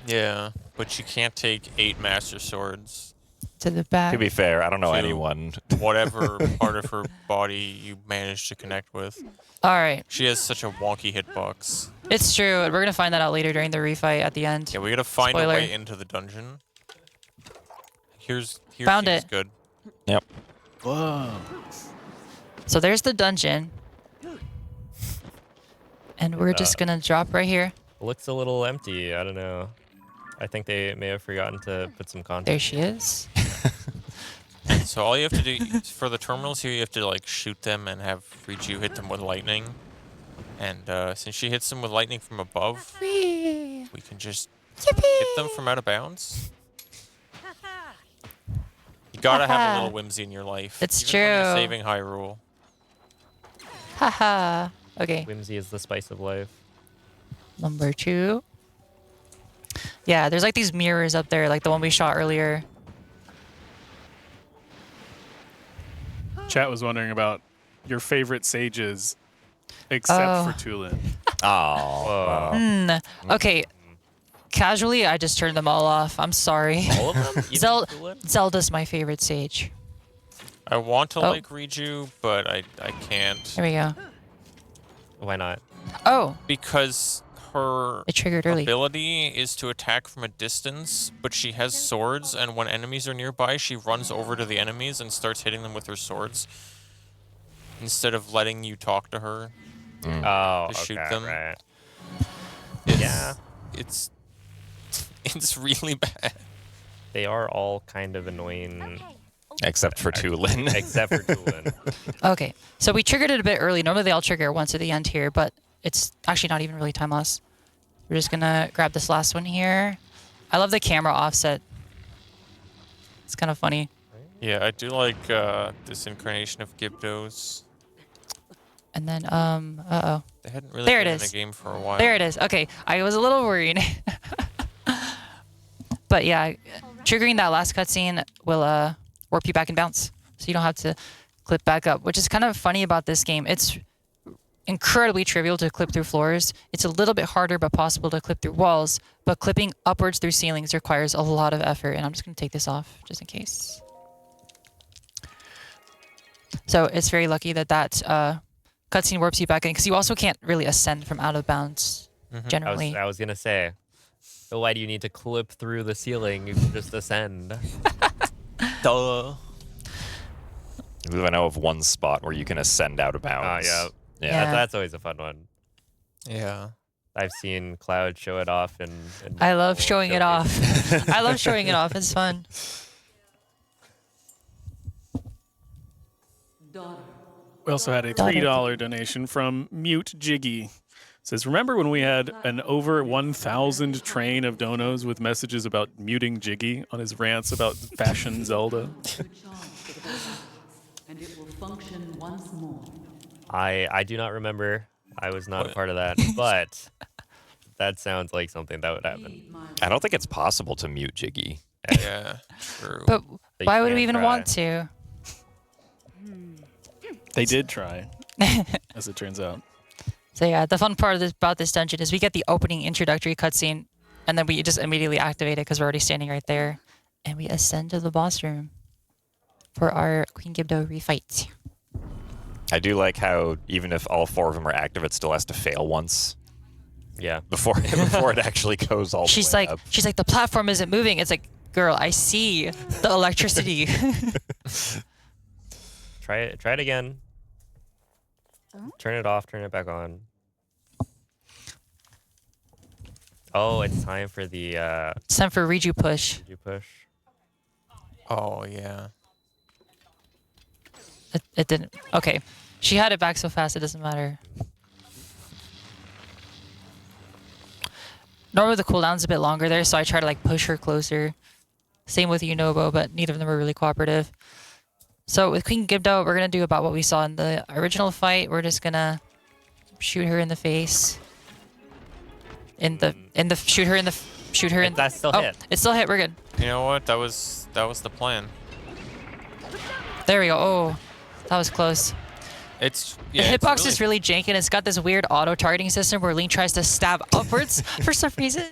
Yeah, but you can't take 8 Master Swords. To the back. To be fair, I don't know To anyone. Whatever part of her body you managed to connect with. All right. She has such a wonky hitbox. It's true. We're going to find that out later during the refight at the end. Yeah, we gotta find Spoiler. a way into the dungeon. Here's Found seems it. good. Yep. Whoa. So there's the dungeon. And we're just going to drop right here. Looks a little empty. I don't know. I think they may have forgotten to put some content. There she is. So all you have to do for the terminals here, you have to like shoot them and have Riju hit them with lightning. And since she hits them with lightning from above, we can just hit them from out of bounds. You gotta have a little whimsy in your life. It's even when you're true. saving Hyrule. Haha. Okay. Whimsy is the spice of life. Number 2. Yeah, there's like these mirrors up there, like the one we shot earlier. Chat was wondering about your favorite sages, except Oh. for Tulin. Oh. Okay. Casually, I just turned them all off. I'm sorry. All of them? Even Tulin? Zelda's my favorite stage. I want to Oh. like Riju, but I can't. There we go. Why not? Oh, Because her it triggered early. ability is to attack from a distance, but she has swords, and when enemies are nearby, she runs over to the enemies and starts hitting them with her swords. Instead of letting you talk to her. Oh, To shoot okay, them. right. Yeah. It's really bad. They are all kind of annoying, Except for Tulin. except for Tulin. Okay, so we triggered it a bit early. Normally they all trigger once at the end here, but it's actually not even really time loss. We're just gonna grab this last one here. I love the camera offset. It's kind of funny. Yeah, I do like this incarnation of Gibdos. And then, uh-oh. They hadn't really There it been is. in a game for a while. There it is. Okay, I was a little worried. But yeah, triggering that last cutscene will warp you back and bounce. So you don't have to clip back up, which is kind of funny about this game. It's incredibly trivial to clip through floors. It's a little bit harder but possible to clip through walls, but clipping upwards through ceilings requires a lot of effort, and I'm just going to take this off just in case. So it's very lucky that cutscene warps you back in, because you also can't really ascend from out of bounds generally. I was gonna say, so why do you need to clip through the ceiling? You can just ascend. Duh. I know of one spot where you can ascend out of bounds. Yeah. Yeah. That's always a fun one. Yeah. I've seen Cloud show it off, and I love showing it off. showcase. I love showing it off. It's fun. We also had a $3 donation from Mute Jiggy. It says, remember when we had an over 1,000 train of donos with messages about muting Jiggy on his rants about fashion Zelda? And it will function once more. I do not remember. I was not a part of that, but that sounds like something that would happen. I don't think it's possible to mute Jiggy. Yeah, true. But They why would can we even try. want to? They did try, as it turns out. So yeah, the fun part of about this dungeon is we get the opening introductory cutscene, and then we just immediately activate it because we're already standing right there, and we ascend to the boss room for our Queen Gibdo refight. I do like how even if all 4 of them are active, it still has to fail once Yeah. before it actually goes all the She's way like, up. the platform isn't moving. It's like, girl, I see the electricity. Try it again. Turn it off, turn it back on. Oh, it's time for the It's time for Riju push. did you push? Oh, yeah. It didn't. Okay. She had it back so fast, it doesn't matter. Normally the cooldown's a bit longer there, so I try to like push her closer. Same with Yunobo, but neither of them are really cooperative. So with Queen Gibdo, we're gonna do about what we saw in the original fight. We're just gonna shoot her in the face. Shoot her in the. That still hit. It still hit. We're good. You know what? That was the plan. There we go. Oh, that was close. It's The yeah. it's hitbox really- is really janky, and it's got this weird auto-targeting system where Link tries to stab upwards for some reason,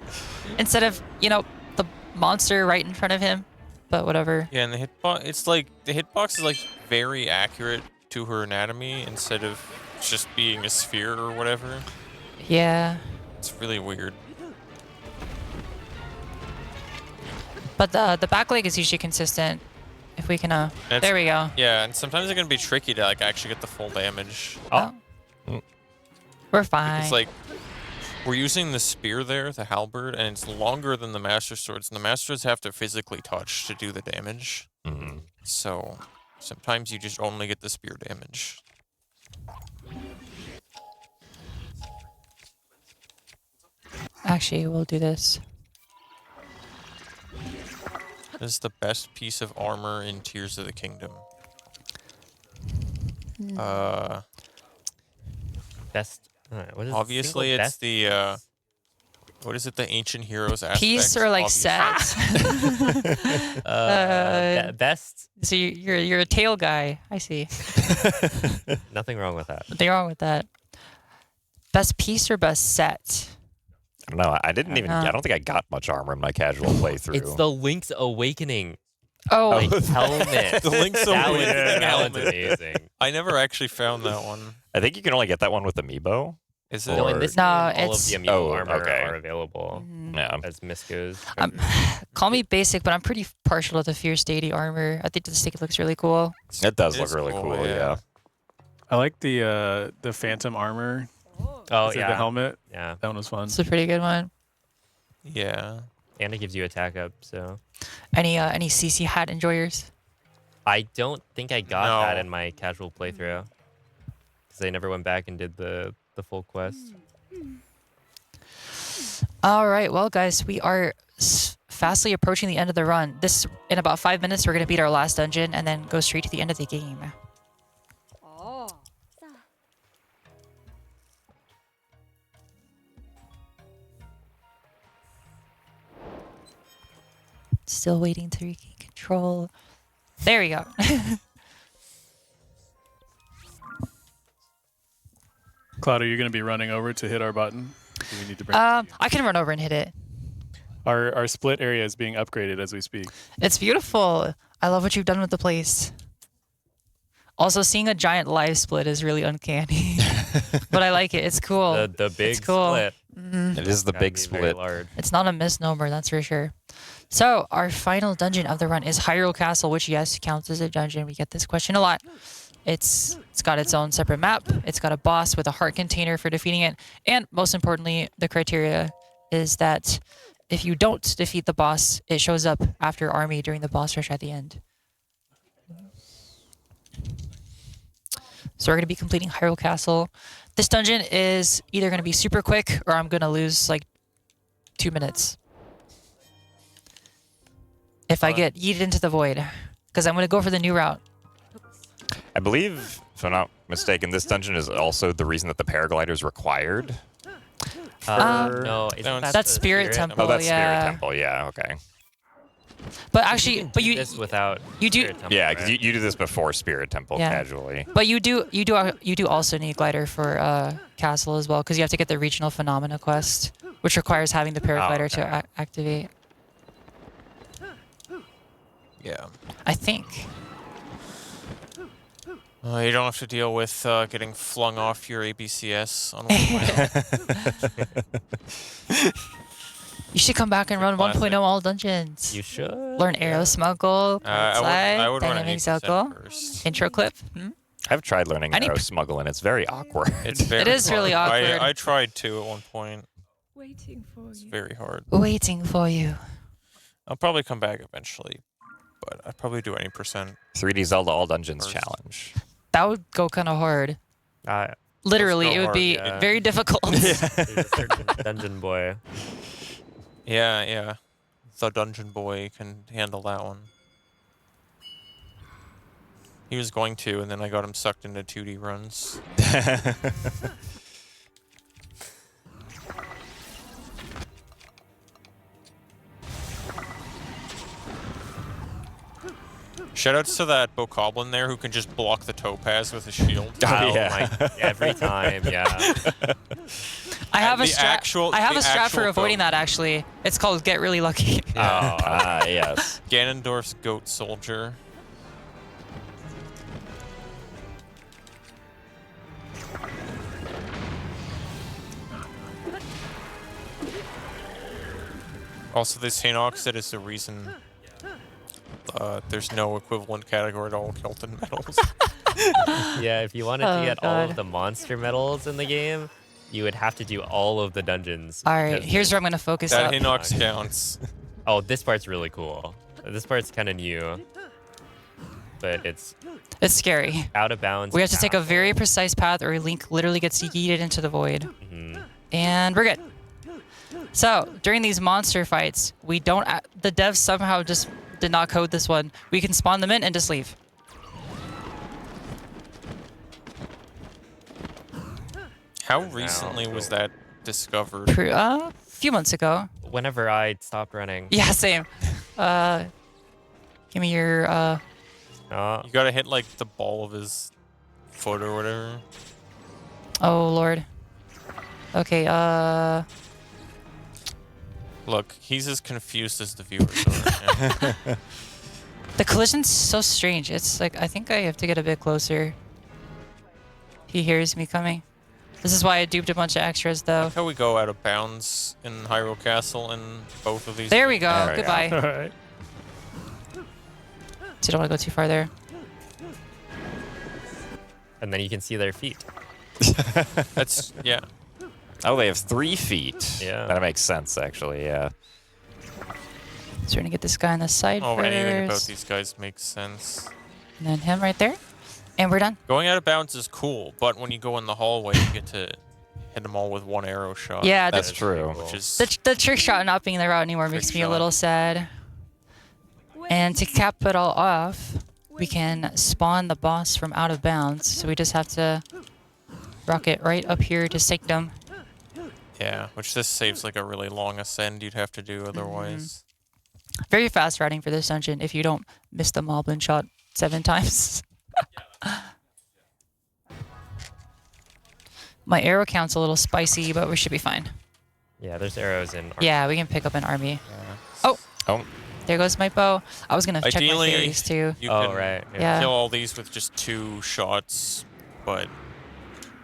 instead of, the monster right in front of him. But whatever. Yeah, and the hitbox. It's like the hitbox is like very accurate to her anatomy instead of just being a sphere or whatever. Yeah. It's really weird. But the back leg is usually consistent. If we can, That's- there we go. Yeah, and sometimes it can be tricky to like actually get the full damage. Oh. We're fine. It's like we're using the spear there, the halberd, and it's longer than the master swords, and the master swords have to physically touch to do the damage. So sometimes you just only get the spear damage. Actually, we'll do this. This is the best piece of armor in Tears of the Kingdom. Best. What is Obviously, single it's best? the what is it? The ancient heroes aspect. Piece or like obviously. set? Best. So you're a tail guy. I see. Nothing wrong with that. Nothing wrong with that. Best piece or best set? I don't know. I didn't even. I don't think I got much armor in my casual playthrough. It's the Link's Awakening Oh, helmet. The Link's Awakening That one's helmet. amazing. I never actually found that one. I think you can only get that one with amiibo. Is No, in it? this No, game, all of it's- the amiibo Oh, armor okay. are available Yeah. as Miss goes. call me basic, but I'm pretty partial to the Fierce Deity armor. I think this stick looks really cool. It does It look is really cool, cool. yeah. Yeah. I like the Phantom armor. Oh Is it yeah, the helmet. yeah, That one was fun. It's a pretty good one. Yeah. and it gives you attack up. So Any CC hat enjoyers? I don't think I got that No. in my casual playthrough because I never went back and did the full quest. All right, well, guys, we are fastly approaching the end of the run. This in about 5 minutes, we're gonna beat our last dungeon and then go straight to the end of the game. Still waiting to regain control. There we go. Cloud, are you going to be running over to hit our button? Do we need to bring it to you? I can run over and hit it. Our split area is being upgraded as we speak. It's beautiful. I love what you've done with the place. Also, seeing a giant live split is really uncanny, but I like it. It's cool. The big It's cool. split. It is the Gotta big be very split. large. It's not a misnomer, that's for sure. So our final dungeon of the run is Hyrule Castle, which yes counts as a dungeon. We get this question a lot. It's got its own separate map. It's got a boss with a heart container for defeating it, and most importantly, the criteria is that if you don't defeat the boss, it shows up after your army during the boss rush at the end. So we're going to be completing Hyrule Castle. This dungeon is either going to be super quick or I'm going to lose like 2 minutes. If I get yeeted into the void. Because I'm going to go for the new route. I believe, if I'm not mistaken, this dungeon is also the reason that the paraglider is required. No, isn't No, that That's the Spirit Temple. Oh, that's yeah. Spirit Temple. Yeah. Okay. But actually, can but do you this without you do- Spirit Temple, Yeah, because right? you do this before Spirit Temple Yeah. casually. but you do also need glider for castle as well because you have to get the regional phenomena quest, which requires having the paraglider to okay. activate. Yeah. I think. You don't have to deal with getting flung off your ABCS on 1.0. You should come back and run Classic. 1.0 all dungeons. You should Learn arrow smuggle, I would run dynamic an 8% circle, first. intro clip. Hmm? I've tried learning Any arrow p- smuggle, and it's very awkward. It's very is really hard. awkward. I tried to at one point. Waiting for It's you. very hard. Waiting for you. I'll probably come back eventually, but I'd probably do any percent. 3D Zelda All Dungeons First. challenge. That would go kind of hard. uh, Literally, go it would hard, be yeah. very difficult. there's a certain dungeon boy. Yeah, yeah. The Dungeon Boy can handle that one. He was going to, and then I got him sucked into 2D runs. Shoutouts to that Bokoblin there who can just block the topaz with his shield. Oh yeah. my! Every time, yeah. I have a The strat. actual- I have the a strat for actual avoiding goat. that actually. It's called Get Really Lucky. Ah, yes. Ganondorf's Goat Soldier. Also, this Saint Oxide is the reason there's no equivalent category to all Kelton medals. Yeah, if you wanted Oh, to get all God. of the monster medals in the game, you would have to do all of the dungeons. All right, because here's where I'm gonna focus That up. Hinox counts. Oh, this part's really cool. This part's kind of new, but it's It's scary. out of bounds. We have to take a powerful. very precise path, or Link literally gets yeeted into the void. Mhm. And we're good. So during these monster fights, we don't. The devs somehow just did not code this one. We can spawn them in and just leave. How recently was that discovered? A few months ago. Whenever I stopped running. Yeah, same. Give me your. Oh, You gotta hit like the ball of his foot or whatever. Oh Lord. Okay, Look, he's as confused as the viewers are. Yeah. the collision's so strange. It's like, I think I have to get a bit closer. He hears me coming. This is why I duped a bunch of extras, though. Look how we go out of bounds in Hyrule Castle in both of these. There we go. There we go. Goodbye. All right. So you don't want to go too far there. And then you can see their feet. That's, yeah. Oh, they have 3 feet. Yeah. That makes sense, actually, yeah. So we're gonna get this guy on the side Oh, anything about first. these guys makes sense. And then him right there. And we're done. Going out of bounds is cool, but when you go in the hallway, you get to hit them all with one arrow shot. Yeah, That's the, true. Which is the trick shot not being the route anymore makes Trick me a shot. little sad. And to cap it all off, we can spawn the boss from out of bounds. So we just have to rocket right up here to Sanctum. yeah, which this saves like a really long ascend you'd have to do otherwise. Very fast routing for this dungeon if you don't miss the moblin shot 7 times. My arrow count's a little spicy, but we should be fine. Yeah, there's arrows in. Yeah, we can pick up an army. Yeah. Oh, Oh, there goes my bow. I was gonna check my Ideally, theories too. you Oh, can right. Yeah. kill all these with just 2 shots, but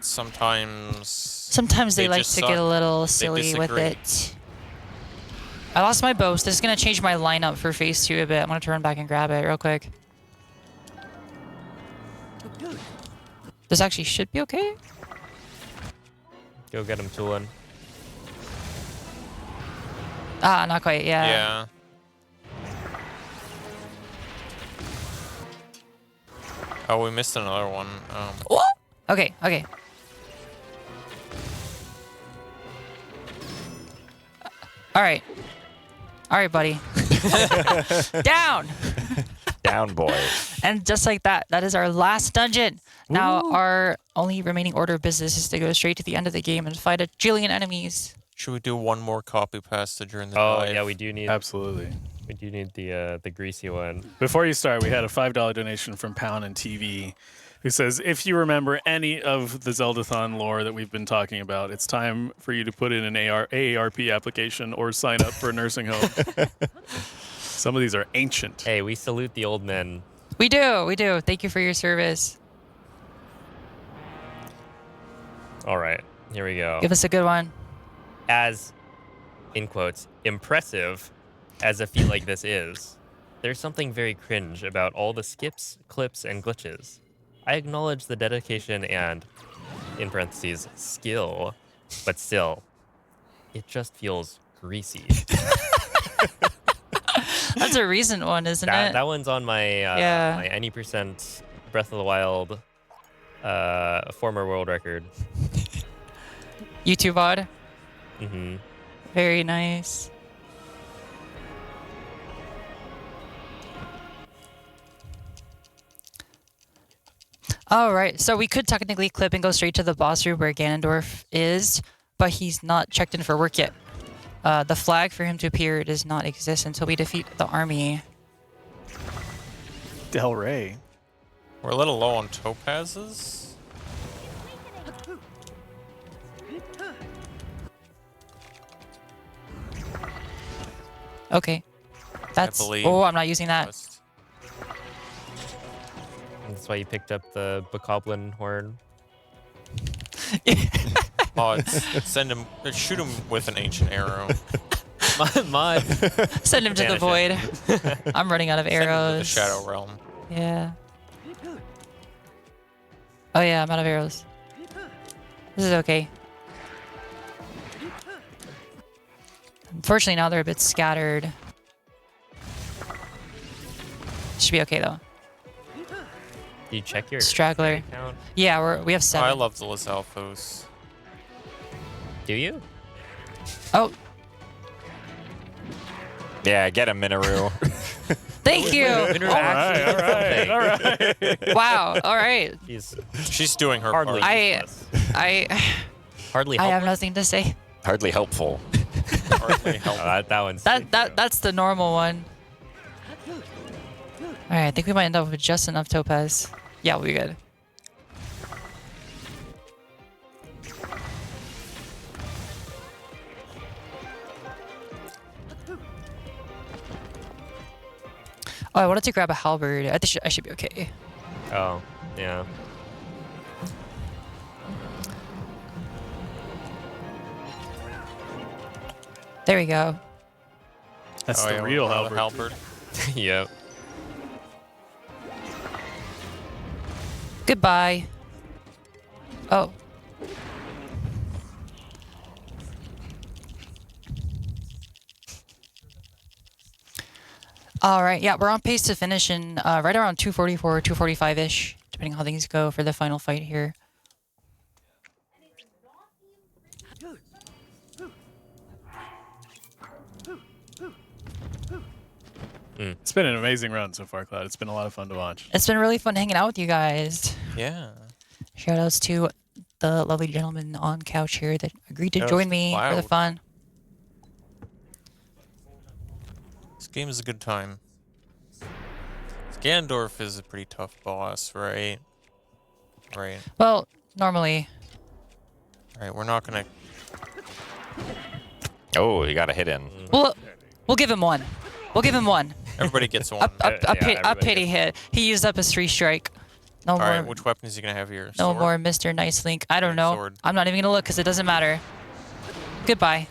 sometimes Sometimes they they like just to get a suck. little silly with disagree. it. I lost my bow, so this is gonna change my lineup for phase 2 a bit. I'm gonna turn back and grab it real quick. This actually should be okay. Go get him, Tulin. Ah, not quite. Yeah. yeah. Oh, we missed another one. What? Okay. Okay. All right. All right, buddy. Down. down boy. And just like that, that is our last dungeon. Now, our only remaining order of business is to go straight to the end of the game and fight a jillion enemies. Should we do one more copy pasta during the Oh dive? yeah, we do need. Absolutely. We do need the greasy one. Before you start, we had a $5 donation from Pound and TV, who says, if you remember any of the Zeldathon lore that we've been talking about, it's time for you to put in an AARP application or sign up for a nursing home. Some of these are ancient. Hey, we salute the old men. We do. We do. Thank you for your service. All right, here we go. Give us a good one. As, in quotes, impressive as a feat like this is, there's something very cringe about all the skips, clips, and glitches. I acknowledge the dedication and, in parentheses, skill, but still, it just feels greasy. That's a recent one, isn't it? That one's on my Yeah. my any percent Breath of the Wild former world record. YouTube VOD. Mm-hmm. Very nice. All right, so we could technically clip and go straight to the boss room where Ganondorf is, but he's not checked in for work yet. The flag for him to appear does not exist until we defeat the army. Del Rey. We're a little low on topazes. Okay. That's... believe. Oh, I'm not using that. That's why you picked up the Bokoblin horn. Send him, shoot him with an ancient arrow. Mod. Send him to the Banish void. I'm running out of Send him to the arrows. Shadow Realm. Yeah. Oh yeah, I'm out of arrows. This is okay. Unfortunately, now they're a bit scattered. Should be okay though. Do you check your Straggler. count? Yeah, we have Oh, 7. I love the Lizalfos. Do you? Oh, Yeah, get him, Minoru. thank you. Minoru All actually right, did something. Wow. All right. She's doing her Hardly. part. Hardly I have helpless. nothing to say. Hardly helpful. Hardly Oh, help. that one's That's the normal one. All right, I think we might end up with just enough topaz. Yeah, we'll be good. Oh, I wanted to grab a halberd. I should be okay. Oh, yeah. There we go. That's Oh, the yeah, real one of the halberd. Yep. Goodbye. Oh. All right, yeah, we're on pace to finish in right around 244, 245-ish, depending on how things go for the final fight here. It's been an amazing run so far, Cloud. It's been a lot of fun to watch. It's been really fun hanging out with you guys. Yeah. Shout outs to the lovely gentleman on couch here that agreed to Shout outs join to me for the Cloud. fun. This game is a good time. Ganondorf is a pretty tough boss, right? Right. Well, normally. Right, we're not gonna... Oh, you got a hit in. We'll give him one. We'll give him one. Everybody gets one. A pity hit. He used up his 3 strike. No more. Alright, which weapon is he gonna have here? No Sword? more Mr. Nice Link. I don't know. Sword. I'm not even gonna look because it doesn't matter. Goodbye.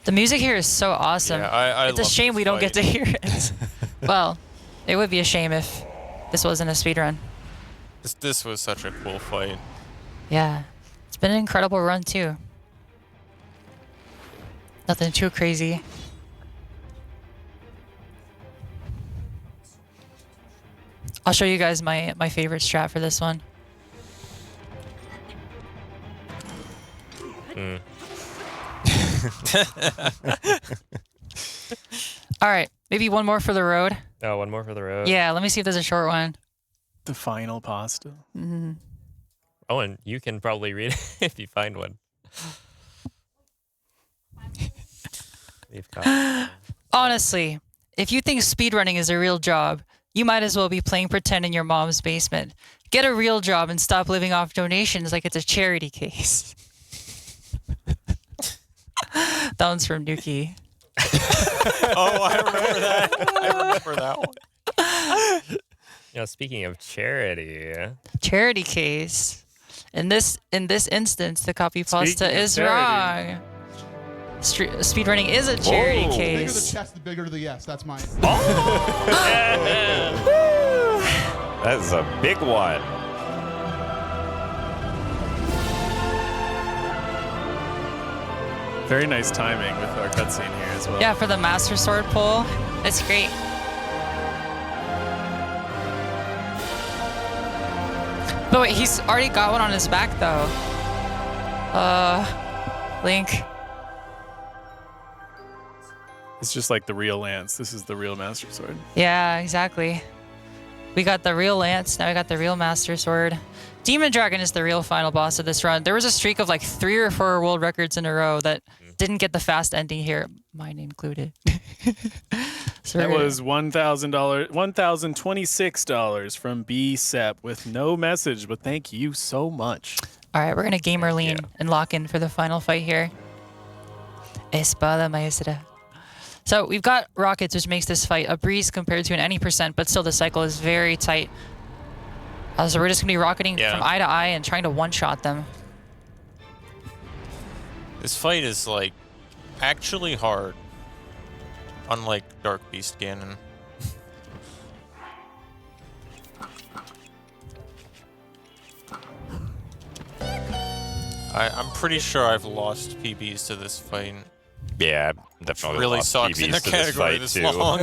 The music here is so awesome. Yeah, I it's a love shame this we don't get to fight. hear it. Well, it would be a shame if this wasn't a speedrun. This was such a cool fight. Yeah. It's been an incredible run too. Nothing too crazy. I'll show you guys my favorite strat for this one. All right, maybe one more for the road. Oh, one more for the road. Yeah, let me see if there's a short one. The final pasta. Oh, and you can probably read it if you find one. We've got... Honestly, if you think speedrunning is a real job, you might as well be playing pretend in your mom's basement. Get a real job and stop living off donations like it's a charity case. That one's from Nuki. Oh, I remember that. I remember that one. Yeah, speaking of charity. Charity case. In this instance, the copy pasta Speaking of is charity. wrong. Speedrunning is a charity The bigger the case. chest, the bigger the yes. That's mine. That is a big one. Very nice timing with our cutscene here as well. Yeah, for the Master Sword pull. It's great. But wait, he's already got one on his back though. Link. It's just like the real Lance. This is the real Master Sword. Yeah, exactly. We got the real Lance, now we got the real Master Sword. Demon Dragon is the real final boss of this run. There was a streak of like 3 or 4 world records in a row that didn't get the fast ending here, mine included. So That was $1,000, $1,026 from B Sep with no message, but thank you so much. all right, we're gonna gamer lean and lock in for the final fight here. Espada Maestra. So we've got rockets, which makes this fight a breeze compared to an any percent, but still the cycle is very tight. So we're just gonna be rocketing from eye to eye and trying to one-shot them. This fight is like actually hard. Unlike Dark Beast Ganon. I'm pretty sure I've lost PBs to this fight. Yeah, definitely really lost sucks in PBs a to category this this fight, too. long.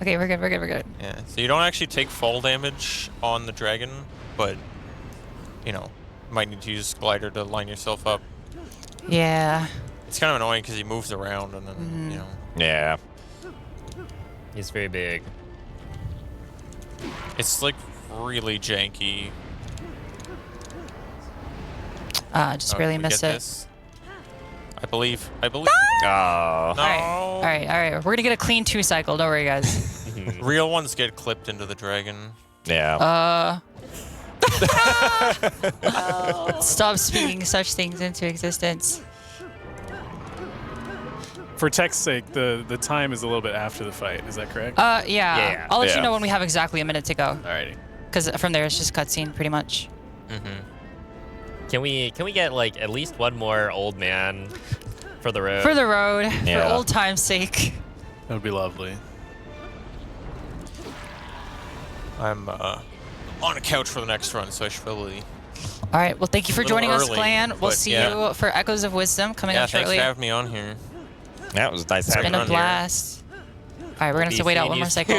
Okay, we're good, we're good, we're good. Yeah, so you don't actually take fall damage on the dragon, but, you know, might need to use glider to line yourself up. Yeah. It's kind of annoying because he moves around and then, you know. Yeah. He's very big. It's like really janky. Just barely Did we missed get it. this? I believe. Oh. No. All right. We're gonna get a clean 2 cycle. Don't worry, guys. Real ones get clipped into the dragon. Yeah. Stop speaking such things into existence. For tech's sake, the time is a little bit after the fight. Is that correct? Yeah. I'll let you Yeah. know when we have exactly a minute to go. Alrighty. Because from there, it's just cutscene, pretty much. Can we get like at least one more old man for the road? For the road, Yeah. for old time's sake. That would be lovely. I'm on a couch for the next run, so I should probably. All right. Well, thank you for little joining us, early, Clan. We'll but see yeah. you for Echoes of Wisdom coming Yeah, up thanks shortly. for having me on here. That was nice It's having been you. a blast. All right, we're gonna have to wait out one more cycle.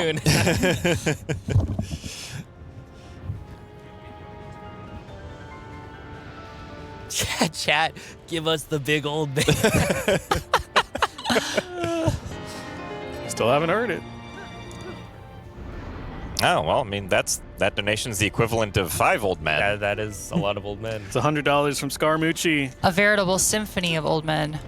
Chat, give us the big old man. Still haven't heard it. Oh, well, I mean, that donation's the equivalent of 5 old men. That is a lot of old men. It's $100 from Scaramucci. A veritable symphony of old men.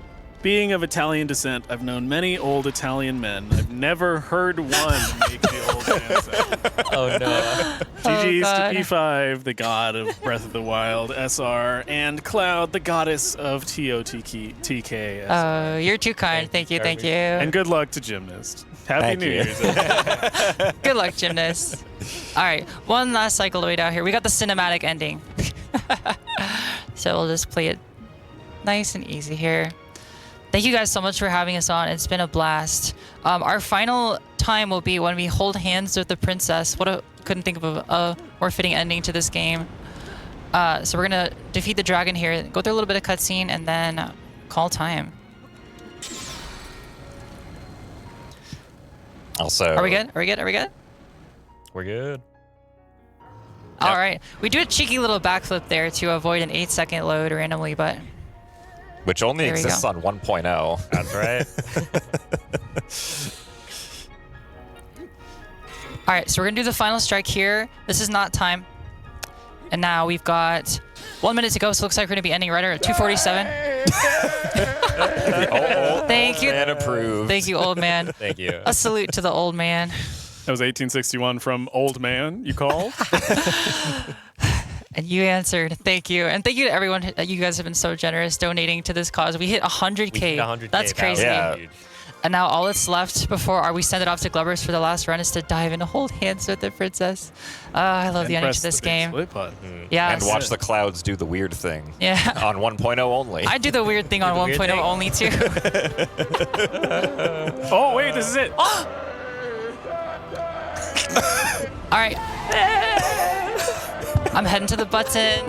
Being of Italian descent, I've known many old Italian men. I've never heard one make the old man sound. Oh no. GG's God. to P5, the god of Breath of the Wild, SR, and Cloud, the goddess of TOTK. Oh, you're too kind. Thank you. Thank you. And good luck to Gymnast. Happy Thank New you. Year's. Good luck, Gymnast. All right, one last cycle to wait out here. We got the cinematic ending. So we'll just play it nice and easy here. Thank you guys so much for having us on. It's been a blast. Our final time will be when we hold hands with the princess. Couldn't think of a more fitting ending to this game. So we're gonna defeat the dragon here, go through a little bit of cutscene, and then call time. Also, Are we good? Are we good? Are we good? We're good. All right. We do a cheeky little backflip there to avoid an 8-second load randomly, but which only There we exists go. on 1.0. That's right. all right. So we're gonna do the final strike here. This is not time. And now we've got 1 minute to go. So it looks like we're gonna be ending right at 2:47. Thank you. Man approved. Thank you, old man. Thank you. A salute to the old man. That was 1861 from Old Man, you called? And you answered. Thank you. And thank you to everyone. You guys have been so generous donating to this cause. We hit 100K. We hit 100K. That's That was crazy. Yeah. huge. And now all that's left before we send it off to Glubbers for the last run is to dive in and hold hands with the princess. I love the And ending press to this the big game. split button. Yeah. And watch the clouds do the weird thing. Yeah. On 1.0 only. I do the weird thing on the weird 1.0 thing? only too. Oh, wait, this is it. All right. I'm heading to the button.